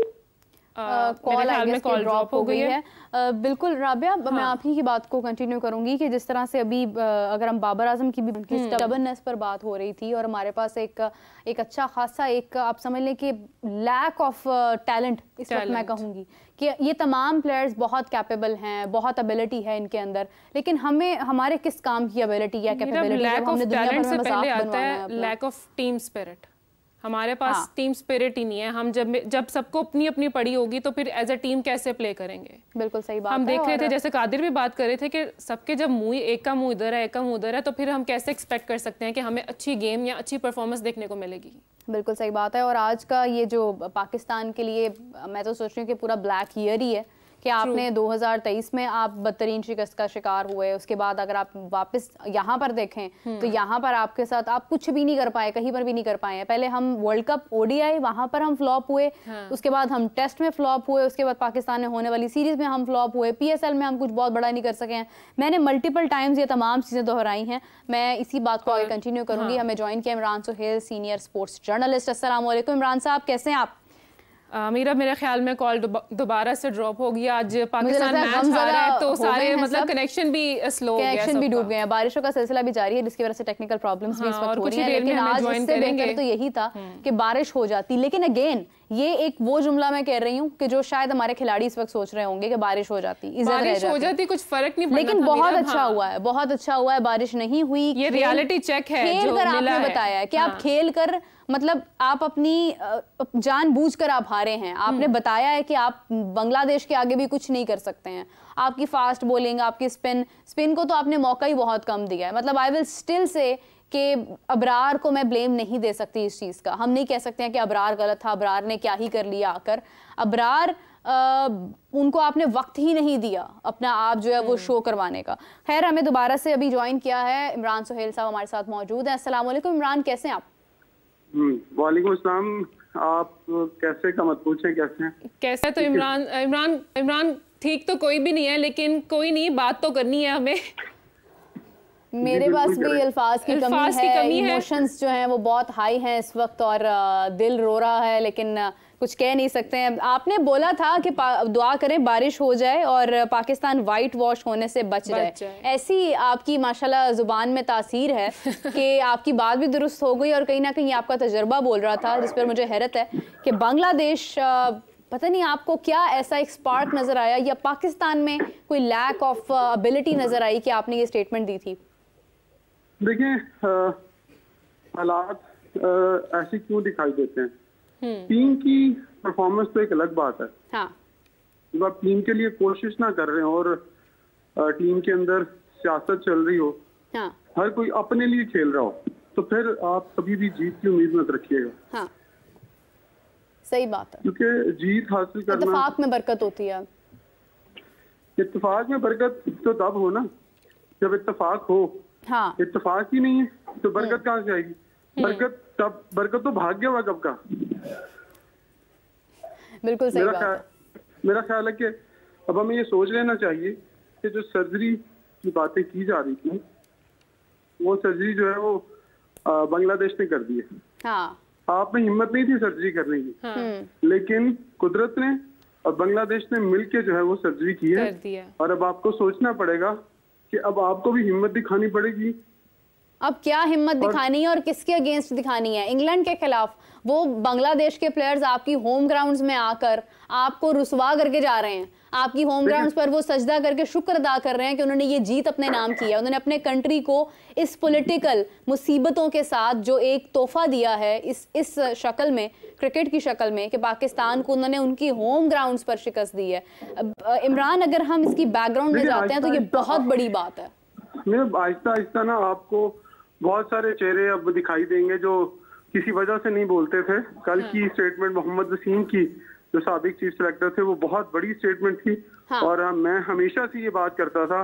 कॉल आई गेस ड्रॉप हो गई है। बिल्कुल राबिया, मैं आप ही की बात को कंटिन्यू करूंगी कि जिस तरह से अभी अगर हम बाबर आजम की भी स्टबर्ननेस पर बात हो रही थी और हमारे पास एक अच्छा खासा एक आप समझ लें कि लैक ऑफ टैलेंट इस वक्त मैं कहूँगी कि ये तमाम प्लेयर्स बहुत कैपेबल हैं, बहुत एबिलिटी है इनके अंदर, लेकिन हमें हमारे किस काम की एबिलिटी या कैपेबिलिटी लैक ऑफ टैलेंट से पहले आता है लैक ऑफ टीम स्पिरिट। हमारे पास टीम स्पिरिट ही नहीं है। हम जब सबको अपनी अपनी पड़ी होगी तो फिर एज अ टीम कैसे प्ले करेंगे? बिल्कुल सही बात हम देख रहे थे, जैसे कादिर भी बात कर रहे थे कि सबके जब मुंह एक का मुंह इधर है एक का मुंह उधर है, तो फिर हम कैसे एक्सपेक्ट कर सकते हैं कि हमें अच्छी गेम या अच्छी परफॉर्मेंस देखने को मिलेगी? बिल्कुल सही बात है। और आज का ये जो पाकिस्तान के लिए मैं तो सोच रही हूँ कि पूरा ब्लैक ईयर ही है कि आपने 2023 में आप बदतरीन शिकस्त का शिकार हुए, उसके बाद अगर आप वापस यहाँ पर देखें तो यहाँ पर आपके साथ आप कुछ भी नहीं कर पाए, कहीं पर भी नहीं कर पाए। पहले हम वर्ल्ड कप ओडीआई वहाँ पर हम फ्लॉप हुए, उसके बाद हम टेस्ट में फ्लॉप हुए, उसके बाद पाकिस्तान में होने वाली सीरीज में हम फ्लॉप हुए, पीएसएल में हम कुछ बहुत बड़ा नहीं कर सके हैं। मैंने मल्टीपल टाइम्स ये तमाम चीज़ें दोहराई हैं। मैं इसी बात को आगे कंटिन्यू करूँगी। हमें ज्वाइन किया Imran Suhail, senior sports journalist. अस्सलाम वालेकुम इमरान साहब, कैसे हैं आप? मीरा, मेरे ख्याल में कॉल दोबारा से ड्रॉप हो गई। आज पाकिस्तान मैच हारा है तो सारे मतलब कनेक्शन भी स्लो हो गया, कनेक्शन भी डूब गए हैं। बारिशों का सिलसिला भी जारी है जिसकी वजह से टेक्निकल प्रॉब्लम्स भी इस वक्त हो रही हैं, लेकिन आज इससे बेहतर तो यही था कि बारिश हो जाती। लेकिन अगेन ये एक वो जुमला मैं कह रही हूँ कि जो शायद हमारे खिलाड़ी इस वक्त सोच रहे होंगे कि बारिश हो जाती, बारिश हो जाती, कुछ फर्क नहीं पड़ता, लेकिन बहुत अच्छा हुआ है, बहुत अच्छा हुआ है। बारिश नहीं हुई, ये रियलिटी चेक है। खेल कर आपने बताया है कि आप खेल कर मतलब आप अपनी जानबूझकर आप हारे हैं। आपने बताया है कि आप बांग्लादेश के आगे भी कुछ नहीं कर सकते हैं। आपकी फास्ट बॉलिंग, आपकी स्पिन को तो आपने मौका ही बहुत कम दिया है। मतलब आई विल स्टिल से कि अबरार को मैं ब्लेम नहीं दे सकती इस चीज़ का। हम नहीं कह सकते हैं कि अबरार गलत था, अबरार ने क्या ही कर लिया आकर। अबरार उनको आपने वक्त ही नहीं दिया अपना आप जो है वो शो करवाने का। खैर, हमें दोबारा से अभी ज्वाइन किया है इमरान सुहेल साहब, हमारे साथ मौजूद हैं। अस्सलाम वालेकुम इमरान, कैसे हैं आप? वालेकुम अस्सलाम। आप कैसे का मत पूछे, कैसे तो इमरान ठीक तो कोई भी नहीं है, लेकिन कोई नहीं, बात तो करनी है हमें। मेरे पास भी अल्फाज की कमी है, इमोशंस जो हैं वो बहुत हाई हैं इस वक्त और दिल रो रहा है, लेकिन कुछ कह नहीं सकते हैं। आपने बोला था कि दुआ करें बारिश हो जाए और पाकिस्तान वाइट वॉश होने से बच जाए। ऐसी आपकी माशाल्लाह जुबान में तासीर है कि आपकी बात भी दुरुस्त हो गई और कहीं ना कहीं आपका तजर्बा बोल रहा था, जिस पर मुझे हैरत है कि बांग्लादेश पता नहीं आपको क्या ऐसा एक स्पार्क नजर आया या पाकिस्तान में कोई लैक ऑफ एबिलिटी नजर आई कि आपने ये स्टेटमेंट दी थी? देखिए, हालात ऐसे क्यों दिखाई देते हैं? टीम की परफॉर्मेंस तो एक अलग बात है। जब आप टीम के लिए कोशिश ना कर रहे हो और टीम के अंदर सियासत चल रही हो, हर कोई अपने लिए खेल रहा हो, तो फिर आप कभी भी जीत की उम्मीद मत रखिएगा। सही बात है, क्योंकि जीत हासिल करना, इत्तेफाक में बरकत होती है। इत्तेफाक में बरकत तो तब हो ना जब इत्तेफाक हो। इत्तेफाक ही नहीं है तो बरकत कहाँ से आएगी? बरकत तो भाग्य हुआ कब का। बिल्कुल सही बात है। मेरा ख्याल है कि अब हमें ये सोच लेना चाहिए कि जो सर्जरी की बातें की जा रही थी, वो सर्जरी जो है वो बांग्लादेश ने कर दी है। आप में हिम्मत नहीं थी सर्जरी करने की, लेकिन कुदरत ने और बांग्लादेश ने मिलके जो है वो सर्जरी की है। और अब आपको सोचना पड़ेगा कि अब आपको भी हिम्मत दिखानी पड़ेगी। अब क्या हिम्मत दिखानी है और किसके अगेंस्ट दिखानी है? इंग्लैंड के खिलाफ वो बांग्लादेश के प्लेयर्स आपकी होम ग्राउंड्स में आकर आपको रुसवा करके जा रहे हैं। आपकी होम ग्राउंड्स पर वो सजदा करके शुक्र अदा कर रहे हैं कि उन्होंने ये जीत अपने नाम की है। उन्होंने अपने कंट्री को इस पॉलिटिकल मुसीबतों के साथ जो एक तोहफा दिया है इस शक्ल में, क्रिकेट की शक्ल में, कि पाकिस्तान को उन्होंने उनकी होम ग्राउंड्स पर शिकस्त दी है। इमरान, अगर हम इसकी बैकग्राउंड में जाते हैं तो ये बहुत बड़ी बात है। आहिस्ता आहिस्ता ना आपको बहुत सारे चेहरे अब दिखाई देंगे जो किसी वजह से नहीं बोलते थे। कल की स्टेटमेंट मोहम्मद वसीम की, जो साबिक चीफ सेलेक्टर थे, वो बहुत बड़ी स्टेटमेंट थी। और मैं हमेशा से ये बात करता था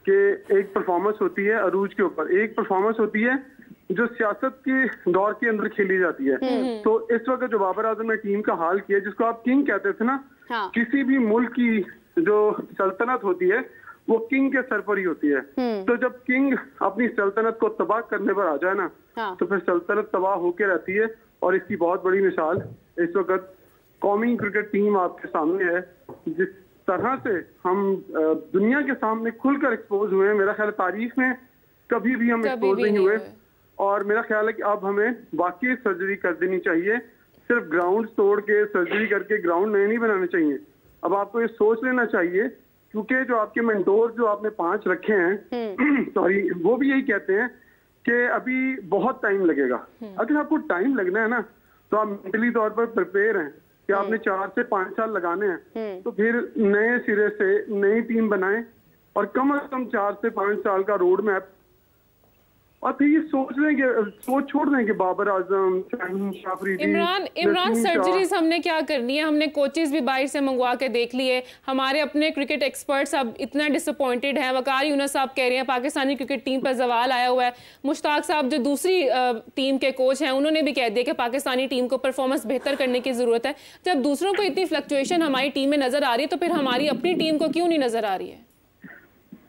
कि एक परफॉर्मेंस होती है अरूज के ऊपर, एक परफॉर्मेंस होती है जो सियासत के दौर के अंदर खेली जाती है। तो इस वक्त जो बाबर आजम ने टीम का हाल किया, जिसको आप किंग कहते थे ना, किसी भी मुल्क की जो सल्तनत होती है वो किंग के सर पर ही होती है। तो जब किंग अपनी सल्तनत को तबाह करने पर आ जाए ना, तो फिर सल्तनत तबाह होकर रहती है। और इसकी बहुत बड़ी मिसाल इस वक्त कौमी क्रिकेट टीम आपके सामने है। जिस तरह से हम दुनिया के सामने खुलकर एक्सपोज हुए हैं, मेरा ख्याल तारीख में कभी भी हम एक्सपोज नहीं हुए। और मेरा ख्याल है कि अब हमें वाकई सर्जरी कर देनी चाहिए। सिर्फ ग्राउंड तोड़ के सर्जरी करके ग्राउंड नए नहीं बनाने चाहिए। अब आपको ये सोच लेना चाहिए, क्योंकि जो आपके मेंटोर जो आपने 5 रखे हैं सॉरी, वो भी यही कहते हैं कि अभी बहुत टाइम लगेगा। अगर आपको टाइम लगना है ना, तो आप मेंटली तौर पर प्रिपेयर हैं कि आपने 4 से 5 साल लगाने हैं, तो फिर नए सिरे से नई टीम बनाएं और कम से कम 4 से 5 साल का रोड मैप, और फिर ये सोच छोड़ दें कि बाबर आजम, शाहीन शाह अफरीदी, इमरान सर्जरीज हमने क्या करनी है? हमने कोचेस भी बाहर से मंगवा के देख लिए, हमारे अपने क्रिकेट एक्सपर्ट्स अब इतना डिसअपॉइंटेड हैं। वकार यूनुस साहब कह रहे हैं पाकिस्तानी क्रिकेट टीम पर सवाल आया हुआ है। मुश्ताक साहब जो दूसरी टीम के कोच हैं, उन्होंने भी कह दिया कि पाकिस्तानी टीम को परफॉर्मेंस बेहतर करने की ज़रूरत है। जब दूसरों को इतनी फ्लक्चुएशन हमारी टीम में नज़र आ रही है, तो फिर हमारी अपनी टीम को क्यों नहीं नज़र आ रही है?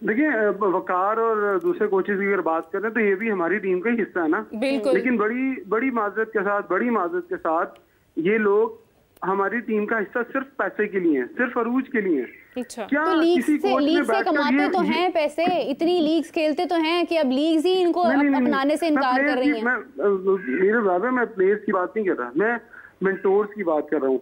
देखिए, वकार और दूसरे कोचेस की अगर बात करें तो ये भी हमारी टीम का ही हिस्सा है ना। बिल्कुल। लेकिन बड़ी माजरत के साथ ये लोग हमारी टीम का हिस्सा सिर्फ पैसे के लिए हैं, सिर्फ अरूज के लिए हैं। अच्छा। क्या तो लीग से कमाते तो हैं पैसे, इतनी लीग्स खेलते तो हैं कि अब लीग्स ही इनको अपनाने से इनकार कर रही हैं। मैं प्लेयर्स की बात नहीं कर रहा, मैं मेंटोर्स की बात कर रहा हूँ।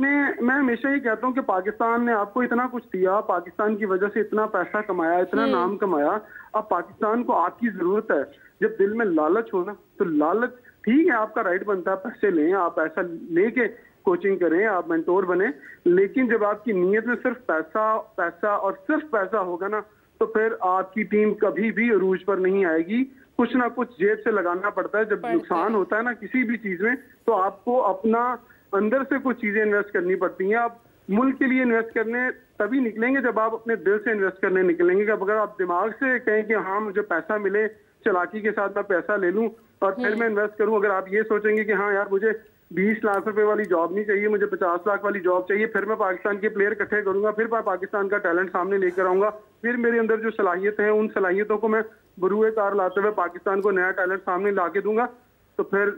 मैं हमेशा ये कहता हूँ कि पाकिस्तान ने आपको इतना कुछ दिया, पाकिस्तान की वजह से इतना पैसा कमाया, इतना नाम कमाया। अब पाकिस्तान को आपकी जरूरत है। जब दिल में लालच हो ना, तो लालच ठीक है, आपका राइट बनता है, पैसे लें, आप पैसा लेके कोचिंग करें, आप मेंटोर बने। लेकिन जब आपकी नीयत में सिर्फ पैसा और सिर्फ पैसा होगा ना, तो फिर आपकी टीम कभी भी अरूज पर नहीं आएगी। कुछ ना कुछ जेब से लगाना पड़ता है। जब नुकसान होता है ना किसी भी चीज में, तो आपको अपना अंदर से कुछ चीजें इन्वेस्ट करनी पड़ती हैं। आप मुल्क के लिए इन्वेस्ट करने तभी निकलेंगे जब आप अपने दिल से इन्वेस्ट करने निकलेंगे। कि अगर आप दिमाग से कहें कि हाँ मुझे पैसा मिले, चालाकी के साथ मैं पैसा ले लूं और फिर मैं इन्वेस्ट करूं, अगर आप ये सोचेंगे कि हाँ यार मुझे 20 लाख रुपए वाली जॉब नहीं चाहिए, मुझे 50 लाख वाली जॉब चाहिए, फिर मैं पाकिस्तान के प्लेयर इकट्ठे करूंगा, फिर मैं पाकिस्तान का टैलेंट सामने लेकर आऊंगा, फिर मेरे अंदर जो सलाहियत है उन सलाहियतों को मैं बरूए कार लाते हुए पाकिस्तान को नया टैलेंट सामने ला के दूंगा, तो फिर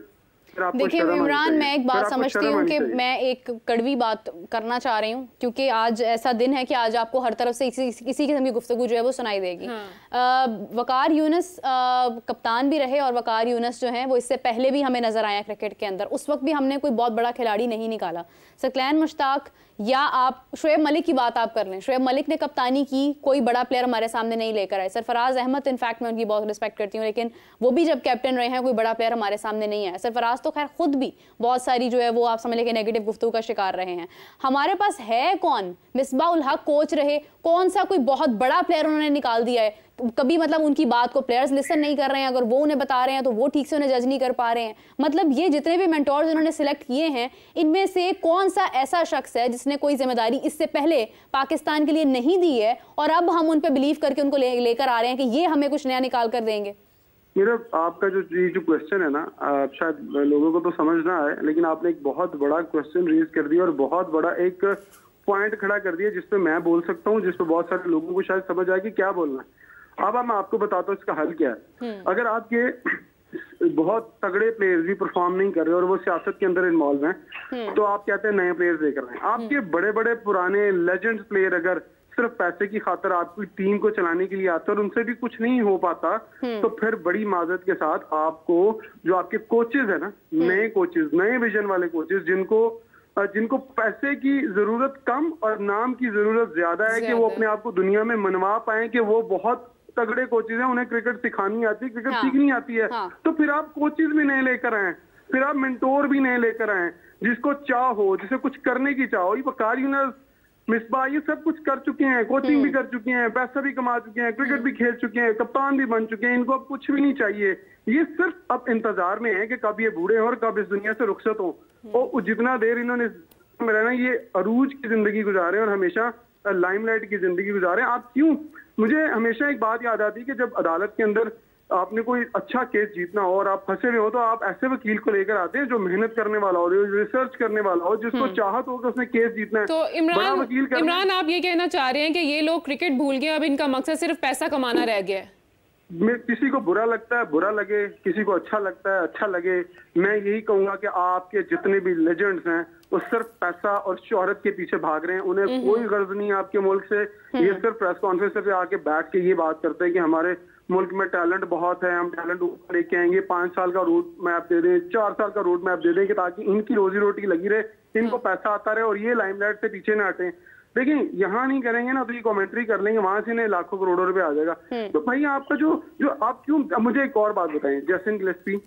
देखिए इमरान, मैं एक बात समझती हूँ कि मैं एक कड़वी बात करना चाह रही हूँ, क्योंकि आज ऐसा दिन है कि आज आपको हर तरफ से किसी किस्म की गुफ्तगू जो है वो सुनाई देगी। वकार यूनुस कप्तान भी रहे और वकार यूनुस जो हैं वो इससे पहले भी हमें नजर आया क्रिकेट के अंदर। उस वक्त भी हमने कोई बहुत बड़ा खिलाड़ी नहीं निकाला। सकलैन मुश्ताक या आप शुएब मलिक की बात आप कर लें, शुएब मलिक ने कप्तानी की, कोई बड़ा प्लेयर हमारे सामने नहीं लेकर आए। सरफराज अहमद, इनफैक्ट मैं उनकी बहुत रिस्पेक्ट करती हूँ, लेकिन वो भी जब कैप्टन रहे हैं कोई बड़ा प्लेयर हमारे सामने नहीं आया। सरफराज तो खैर खुद भी बहुत सारी जो है वो आप समझ लें कि नेगेटिव गुफ्तगू का शिकार रहे हैं। हमारे पास है कौन? मिसबाह उल हक कोच रहे, कौन सा कोई बहुत बड़ा प्लेयर उन्होंने निकाल दिया है? कभी मतलब उनकी बात को प्लेयर्स लिसन नहीं कर रहे हैं, अगर वो उन्हें बता रहे हैं तो वो ठीक से उन्हें जज नहीं कर पा रहे हैं। मतलब ये जितने भी मेंटोर्स उन्होंने सिलेक्ट किए हैं, इनमें से कौन सा ऐसा शख्स है जिसने कोई जिम्मेदारी इससे पहले पाकिस्तान के लिए नहीं दी है और अब हम उन पे बिलीव करके उनको लेकर आ रहे हैं कि ये हमें कुछ नया निकाल कर देंगे? मेरा आपका जो क्वेश्चन है ना, शायद लोगों को तो समझ ना आए, लेकिन आपने एक बहुत बड़ा क्वेश्चन रेज कर दिया और बहुत बड़ा एक पॉइंट खड़ा कर दिया जिसपे मैं बोल सकता हूँ, जिसपे बहुत सारे लोगों को शायद समझ आए कि क्या बोलना है। अब मैं आपको बताता हूँ इसका हल क्या है। अगर आपके बहुत तगड़े प्लेयर्स भी परफॉर्म नहीं कर रहे और वो सियासत के अंदर इन्वॉल्व हैं, तो आप कहते हैं नए प्लेयर्स लेकर आए। आपके बड़े बड़े पुराने लेजेंड्स प्लेयर अगर सिर्फ पैसे की खातर आपकी टीम को चलाने के लिए आते हैं और उनसे भी कुछ नहीं हो पाता, तो फिर बड़ी माजरत के साथ आपको जो आपके कोचेज है ना, नए कोचेज, नए विजन वाले कोचेज, जिनको पैसे की जरूरत कम और नाम की जरूरत ज्यादा है कि वो अपने आप को दुनिया में मनवा पाए कि वो बहुत तगड़े कोचेज हैं, उन्हें क्रिकेट सिखानी आती है, क्रिकेट सीखनी आती है, तो फिर आप कोचेज भी नए लेकर आए, फिर आप मेंटोर भी नए लेकर आए, जिसको चाह हो, जिसे कुछ करने की चाह हो। ये वकार यूनुस, मिसबाह, ये सब कुछ कर चुके हैं, कोचिंग भी कर चुके हैं, पैसा भी कमा चुके हैं, क्रिकेट भी खेल चुके हैं, कप्तान भी बन चुके हैं, इनको अब कुछ भी नहीं चाहिए। ये सिर्फ अब इंतजार में है कि कब ये बूढ़े हो और कब इस दुनिया से रुखसत हो। और जितना देर इन्होंने रहना, ये अरूज की जिंदगी गुजारे और हमेशा लाइमलाइट की जिंदगी गुजारे। आप क्यों, मुझे हमेशा एक बात याद आती है कि जब अदालत के अंदर आपने कोई अच्छा केस जीतना हो और आप फंसे हुए हो, तो आप ऐसे वकील को लेकर आते हैं जो मेहनत करने वाला हो, जो रिसर्च करने वाला हो, जिसको चाहत हो कि उसने केस जीतना है। तो इमरान आप ये कहना चाह रहे हैं कि ये लोग क्रिकेट भूल गए, अब इनका मकसद सिर्फ पैसा कमाना रह गया है? किसी को बुरा लगता है बुरा लगे, किसी को अच्छा लगता है अच्छा लगे। मैं यही कहूंगा कि आपके जितने भी लेजेंड्स हैं वो सिर्फ पैसा और शोहरत के पीछे भाग रहे हैं। उन्हें कोई गर्ज नहीं है आपके मुल्क से। ये सिर्फ प्रेस कॉन्फ्रेंस पे आके बैठ के ये बात करते हैं कि हमारे मुल्क में टैलेंट बहुत है, हम टैलेंट ऊपर लेके आएंगे, 5 साल का रोड मैप दे दें, 4 साल का रोड मैप दे दें कि ताकि इनकी रोजी रोटी लगी रहे, इनको पैसा आता रहे और ये लाइमलाइट से पीछे ना हटें। लेकिन यहाँ नहीं करेंगे ना तो ये कमेंट्री कर लेंगे, वहां से इन्हें लाखों करोड़ों रुपए आ जाएगा। तो भाई आपका जो आप क्यों, मुझे एक और बात बताएं, जैसन गिलेस्पी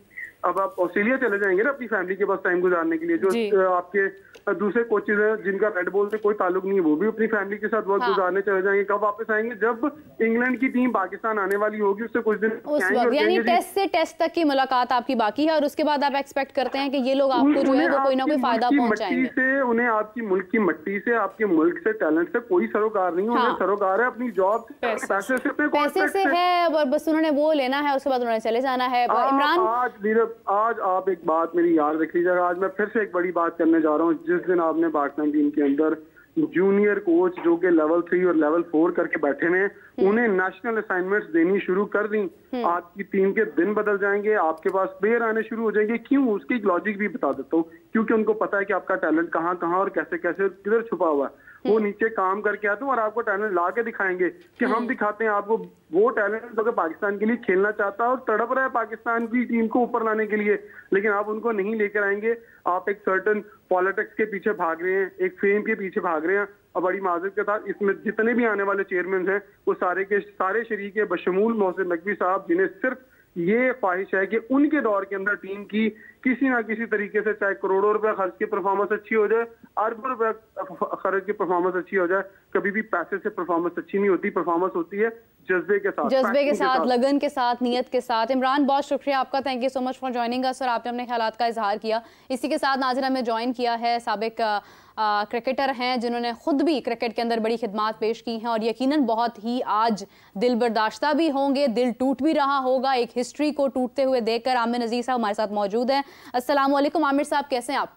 अब आप ऑस्ट्रेलिया चले जाएंगे ना अपनी फैमिली के पास टाइम गुजारने के लिए, जो आपके दूसरे कोचेज हैं जिनका रेड बॉल से कोई ताल्लुक नहीं है, वो भी अपनी फैमिली के साथ वक्त गुजारने चले जाएंगे। कब वापस आएंगे? जब इंग्लैंड की टीम पाकिस्तान आने वाली होगी, उससे कुछ दिन उस वक्त, यानी टेस्ट से टेस्ट तक की मुलाकात आपकी बाकी है और उसके बाद आप एक्सपेक्ट करते हैं कि ये लोग आपको जो है वो कोई ना कोई फायदा पहुंचाएंगे। से उन्हें आपकी मुल्क की मट्टी से, आपके मुल्क से, टैलेंट से कोई सरोकार नहीं है। उन्हें सरोकार है अपनी जॉब से, पैसे से है, और बस उन्होंने वो लेना है, उसके बाद उन्होंने चले जाना है। इमरान, आज आप एक बात मेरी याद रख लीजिएगा, आज मैं फिर से एक बड़ी बात करने जा रहा हूँ। जिस दिन आपने पाकिस्तान टीम के अंदर जूनियर कोच जो कि लेवल 3 और लेवल 4 करके बैठे हैं, उन्हें नेशनल असाइनमेंट्स देनी शुरू कर दी, आपकी टीम के दिन बदल जाएंगे, आपके पास प्लेयर आने शुरू हो जाएंगे। क्यों? उसकी एक लॉजिक भी बता देता हूँ। क्योंकि उनको पता है कि आपका टैलेंट कहाँ कहाँ और कैसे कैसे किधर छुपा हुआ है। वो नीचे काम करके आते हैं और आपको टैलेंट ला के दिखाएंगे कि हम दिखाते हैं आपको वो टैलेंट जो कि पाकिस्तान के लिए खेलना चाहता है और तड़प रहा है पाकिस्तान की टीम को ऊपर लाने के लिए, लेकिन आप उनको नहीं लेकर आएंगे। आप एक सर्टन पॉलिटिक्स के पीछे भाग रहे हैं, एक फेम के पीछे भाग रहे हैं। और बड़ी माजरत के साथ इसमें जितने भी आने वाले चेयरमैन हैं वो सारे के सारे शरीक है, बशमूल मोहसिन नकवी साहब, जिन्हें सिर्फ ये ख्वाहिश है कि उनके दौर के अंदर टीम की किसी ना किसी तरीके से, चाहे करोड़ों रुपए खर्च की परफॉर्मेंस अच्छी हो जाए, अरबों रुपए खर्च की परफॉर्मेंस अच्छी हो जाए, कभी भी पैसे से परफॉर्मेंस अच्छी नहीं होती। परफॉर्मेंस होती है जज्बे के साथ, लगन के साथ, नियत के साथ। इमरान, बहुत शुक्रिया आपका, thank you so much for joining us और आपने अपने ख्यालात का इजहार किया। इसी के साथ नाज़िरा में ज्वाइन किया है साबिक क्रिकेटर हैं जिन्होंने खुद भी क्रिकेट के अंदर बड़ी खिदमात पेश की हैं और यकीनन बहुत ही आज दिल बर्दाश्ता भी होंगे, दिल टूट भी रहा होगा एक हिस्ट्री को टूटते हुए देखकर। आमिर नज़ीर साहब हमारे साथ मौजूद हैं। अस्सलाम वालेकुम आमिर साहब, कैसे हैं आप?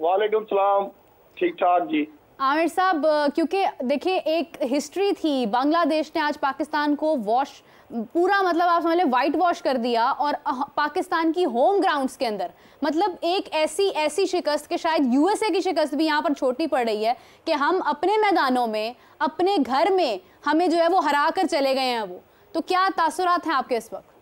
वालेकुम सलाम, ठीक ठाक जी। आमिर साहब, क्योंकि देखिए एक हिस्ट्री थी, बांग्लादेश ने आज पाकिस्तान को वॉश, पूरा मतलब आप समझ लें वाइट वॉश कर दिया और पाकिस्तान की होम ग्राउंड्स के अंदर मतलब एक ऐसी शिकस्त के शायद यूएसए की शिकस्त भी यहाँ पर छोटी पड़ रही है कि हम अपने मैदानों में, अपने घर में हमें जो है वो हरा कर चले गए हैं। वो तो क्या तासुरात हैं आपके इस वक्त?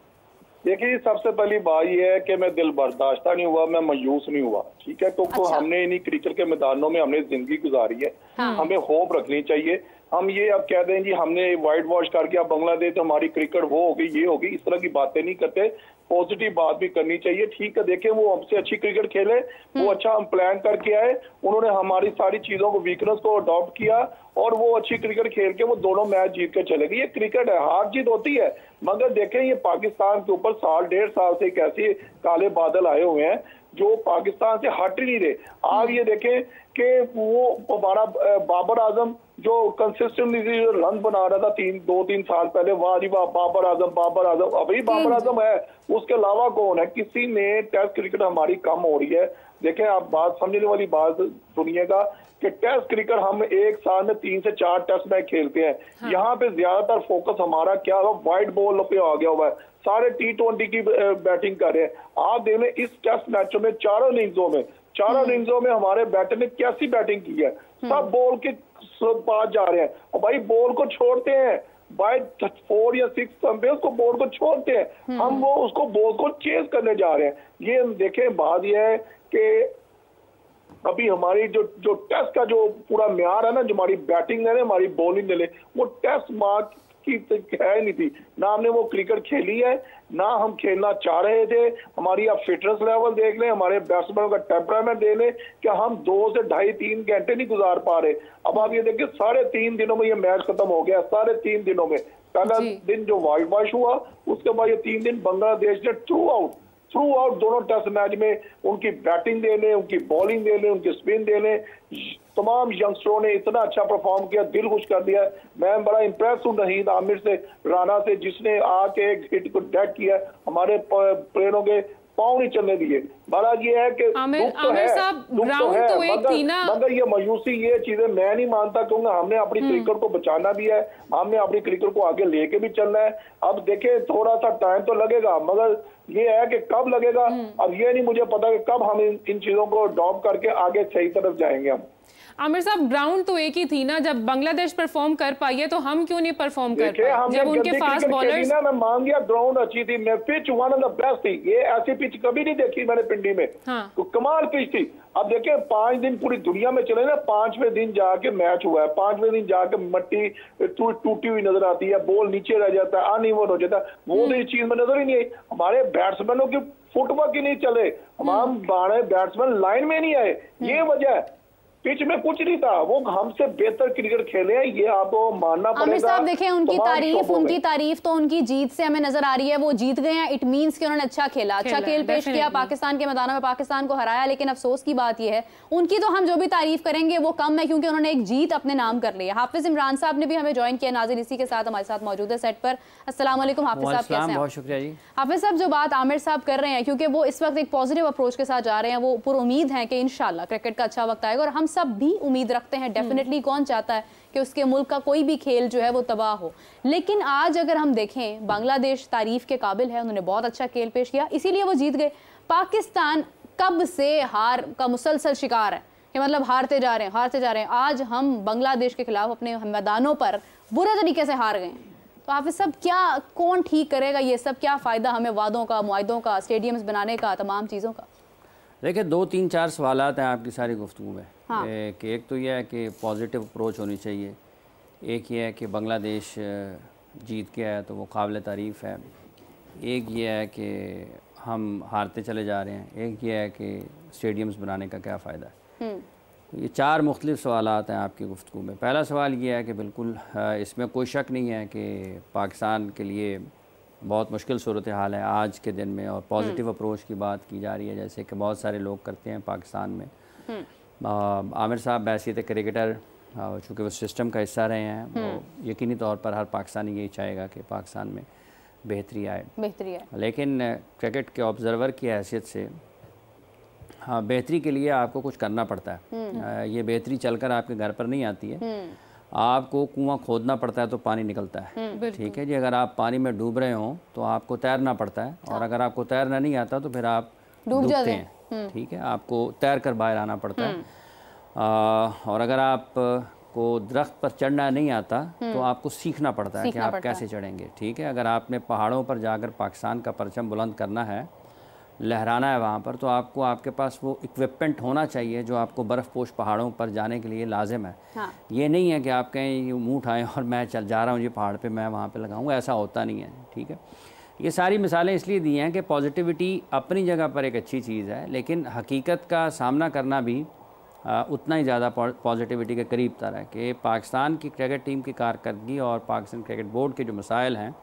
देखिए, सबसे पहली बात यह है कि मैं दिल बर्दाश्ता नहीं हुआ, मैं मायूस नहीं हुआ, ठीक है। तो हमने इन्हीं क्रिकेट के मैदानों में हमने जिंदगी गुजारी है, हमें होप रखनी चाहिए। हम ये अब कह दें जी हमने वाइट वॉश करके अब बांग्लादेश हमारी क्रिकेट वो होगी ये होगी, इस तरह की बातें नहीं करते। पॉजिटिव बात भी करनी चाहिए, ठीक है। देखें, वो हमसे अच्छी क्रिकेट खेले, वो अच्छा हम प्लान करके आए, उन्होंने हमारी सारी चीजों को, वीकनेस को अडॉप्ट किया और वो अच्छी क्रिकेट खेल के वो दोनों मैच जीत के चले गए। ये क्रिकेट है, हार जीत होती है, मगर देखें ये पाकिस्तान के ऊपर 1.5 साल से एक ऐसे काले बादल आए हुए हैं जो पाकिस्तान से हट ही नहीं रहे। आप ये देखें कि वो हमारा बाबर आजम जो कंसिस्टेंटली रन बना रहा था 2-3 साल पहले, वाह जी वाह, बाबर आजम अभी बाबर आजम है, उसके अलावा कौन है? किसी ने टेस्ट क्रिकेट हमारी कम हो रही है। देखें, आप बात समझने वाली बात सुनिएगा कि टेस्ट क्रिकेट हम एक साल में 3 से 4 टेस्ट मैच खेलते हैं। यहाँ पे ज्यादातर फोकस हमारा क्या हुआ, व्हाइट बॉल पे आ गया हुआ है, सारे T20 की बैटिंग कर रहे हैं। आप देख लें इस टेस्ट मैचों में चारों इनिंग्सों में हमारे बैटर ने कैसी बैटिंग की है, सब बॉल के पास जा रहे हैं और भाई बॉल को छोड़ते हैं, बाय 4 या 6 पे उसको बॉल को छोड़ते हैं, हम वो उसको बॉल को चेज करने जा रहे हैं। ये देखें, बात यह है कि अभी हमारी जो टेस्ट का जो पूरा म्यार है ना, जो हमारी बैटिंग है, हमारी बॉलिंग है, वो टेस्ट मार्क की है नहीं थी, ना हमने वो क्रिकेट खेली है, ना हम खेलना चाह रहे थे। हमारी आप फिटनेस लेवल देख लें, हमारे बैट्समैन का टेम्परामेंट देख लें कि हम 2 से 2.5-3 घंटे नहीं गुजार पा रहे। अब आप ये देखिए 3.5 दिनों में ये मैच खत्म हो गया, 3.5 दिनों में। पहला दिन जो वाइट वॉश हुआ, उसके बाद ये 3 दिन बांग्लादेश ने थ्रू आउट दोनों टेस्ट मैच में उनकी बैटिंग दे लें, उनकी बॉलिंग दे लें, उनकी स्पिन दे लें, तमाम यंगस्टरों ने इतना अच्छा परफॉर्म किया, दिल खुश कर दिया। मैं बड़ा इंप्रेस हूँ नहीद आमिर से, राना से, जिसने आके एक हिट को डेड किया, हमारे प्लेयरों के पाँव नहीं चलने दिए। महाराज ये है कि आमिर साहब ग्राउंड तो एक थी ना, मगर ये मायूसी, ये चीजें मैं नहीं मानता, क्योंकि हमने अपनी क्रिकेट को बचाना भी है, हमने अपनी क्रिकेट को आगे लेके भी चलना है। अब देखे थोड़ा सा टाइम तो लगेगा, मगर ये है कि कब लगेगा अब ये नहीं मुझे पता कि कब हम इन चीजों को ड्रॉप करके आगे सही तरफ जाएंगे हम। आमिर साहब ग्राउंड तो एक ही थी ना, जब बांग्लादेश परफॉर्म कर पाई है तो हम क्यों नहीं परफॉर्म कर पाए जब उनके फास्ट बॉलर्स। मैं मान गया ग्राउंड अच्छी थी, मैं pitch one of the best थी, ये ऐसी पिच कभी नहीं देखी मैंने पिंडी में। हाँ। तो कमाल पिच थी। अब देखिए 5 दिन पूरी दुनिया में चले ना, 5वें दिन जाके मैच हुआ है, 5वें दिन जाके मट्टी टूटी हुई नजर आती है, बॉल नीचे रह जाता है, अनइवन हो जाता है, वो तो चीज में नजर ही नहीं आई। हमारे बैट्समैनों की फुटवर्क ही नहीं चले, हमारे बैट्समैन लाइन में नहीं आए, ये वजह है। पिच में कुछ नहीं था, वो हमसे बेहतर क्रिकेट खेले हैं, ये आपको मानना पड़ेगा। आमिर साहब देखें उनकी तारीफ तो उनकी जीत से हमें नजर आ रही है, वो जीत गए हैं, इट मींस कि उन्होंने अच्छा खेला, अच्छा खेल पेश किया, पाकिस्तान के मैदानों में पाकिस्तान को हराया। लेकिन अफसोस की बात यह है उनकी तो हम जो भी तारीफ करेंगे वो कम है, क्योंकि उन्होंने एक जीत अपने नाम कर ली है। हाफिज इमरान साहब ने भी हमें ज्वाइन किया, नाज़रीन इसी के साथ हमारे साथ मौजूद है सेट पर। अस्सलाम वालेकुम हाफिज साहब, कैसे हैं? बहुत शुक्रिया जी। हाफिज साहब जो बात आमिर साहब कर रहे हैं, क्योंकि वो इस वक्त एक पॉजिटिव अप्रोच के साथ जा रहे हैं, वो पूरी उम्मीद है कि इंशाल्लाह क्रिकेट का अच्छा वक्त आएगा, और हम सब भी उम्मीद रखते हैं डेफिनेटली। कौन चाहता है कि उसके मुल्क का कोई भी खेल जो है वो तबाह हो। लेकिन आज अगर हम देखें बांग्लादेश तारीफ के काबिल है, उन्होंने बहुत अच्छा खेल पेश किया, इसीलिए वो जीत गए। पाकिस्तान कब से हार का मुसलसल शिकार है, कि मतलब हारते जा रहे हैं। आज हम बांग्लादेश के खिलाफ अपने मैदानों पर बुरे तरीके से हार गए। तो हाफिज साहब क्या, कौन ठीक करेगा ये सब? क्या फ़ायदा हमें वादों का, मुआहदों का, स्टेडियम्स बनाने का, तमाम चीज़ों का? देखिए 2-3-4 सवालात हैं आपकी सारी गुफ्तगू में। हाँ। कि एक तो यह है कि पॉजिटिव अप्रोच होनी चाहिए, एक ये है कि बांग्लादेश जीत के आया तो वो काबिल तारीफ़ है, एक ये है कि हम हारते चले जा रहे हैं, एक ये है कि स्टेडियम्स बनाने का क्या फ़ायदा है। तो ये 4 मुख्तलिफ सवालात हैं आपकी गुफ्तगू में। पहला सवाल ये है कि बिल्कुल इसमें कोई शक नहीं है कि पाकिस्तान के लिए बहुत मुश्किल सूरत हाल है आज के दिन में, और पॉजिटिव अप्रोच की बात की जा रही है जैसे कि बहुत सारे लोग करते हैं पाकिस्तान में। आमिर साहब बैसियत क्रिकेटर, चूँकि वो सिस्टम का हिस्सा रहे हैं, वो यकीनी तौर पर हर पाकिस्तानी यही चाहेगा कि पाकिस्तान में बेहतरी आए। लेकिन क्रिकेट के ऑब्ज़र्वर की हैसियत से हाँ, बेहतरी के लिए आपको कुछ करना पड़ता है। ये बेहतरी चलकर आपके घर पर नहीं आती है, आपको कुआं खोदना पड़ता है तो पानी निकलता है। ठीक है जी, अगर आप पानी में डूब रहे हो तो आपको तैरना पड़ता है, और अगर आपको तैरना नहीं आता तो फिर आप डूबते हैं। ठीक है, आपको तैर कर बाहर आना पड़ता है। और अगर आप को दरख्त पर चढ़ना नहीं आता तो आपको सीखना पड़ता है कि आप कैसे चढ़ेंगे। ठीक है, अगर आपने पहाड़ों पर जाकर पाकिस्तान का परचम बुलंद करना है, लहराना है वहाँ पर, तो आपको आपके पास वो इक्विपमेंट होना चाहिए जो आपको बर्फ़पोश पहाड़ों पर जाने के लिए लाजिम है। हाँ। ये नहीं है कि आप कहें मुँह उठाएँ और मैं चल जा रहा हूँ ये पहाड़ पे, मैं वहाँ पे लगाऊंगा, ऐसा होता नहीं है। ठीक है, ये सारी मिसालें इसलिए दी हैं कि पॉजिटिविटी अपनी जगह पर एक अच्छी चीज़ है, लेकिन हकीकत का सामना करना भी उतना ही ज़्यादा पॉजिटिविटी के करीब तर है। कि पाकिस्तान की क्रिकेट टीम की कारकर्दगी और पाकिस्तान क्रिकेट बोर्ड के जो मसाइल हैं,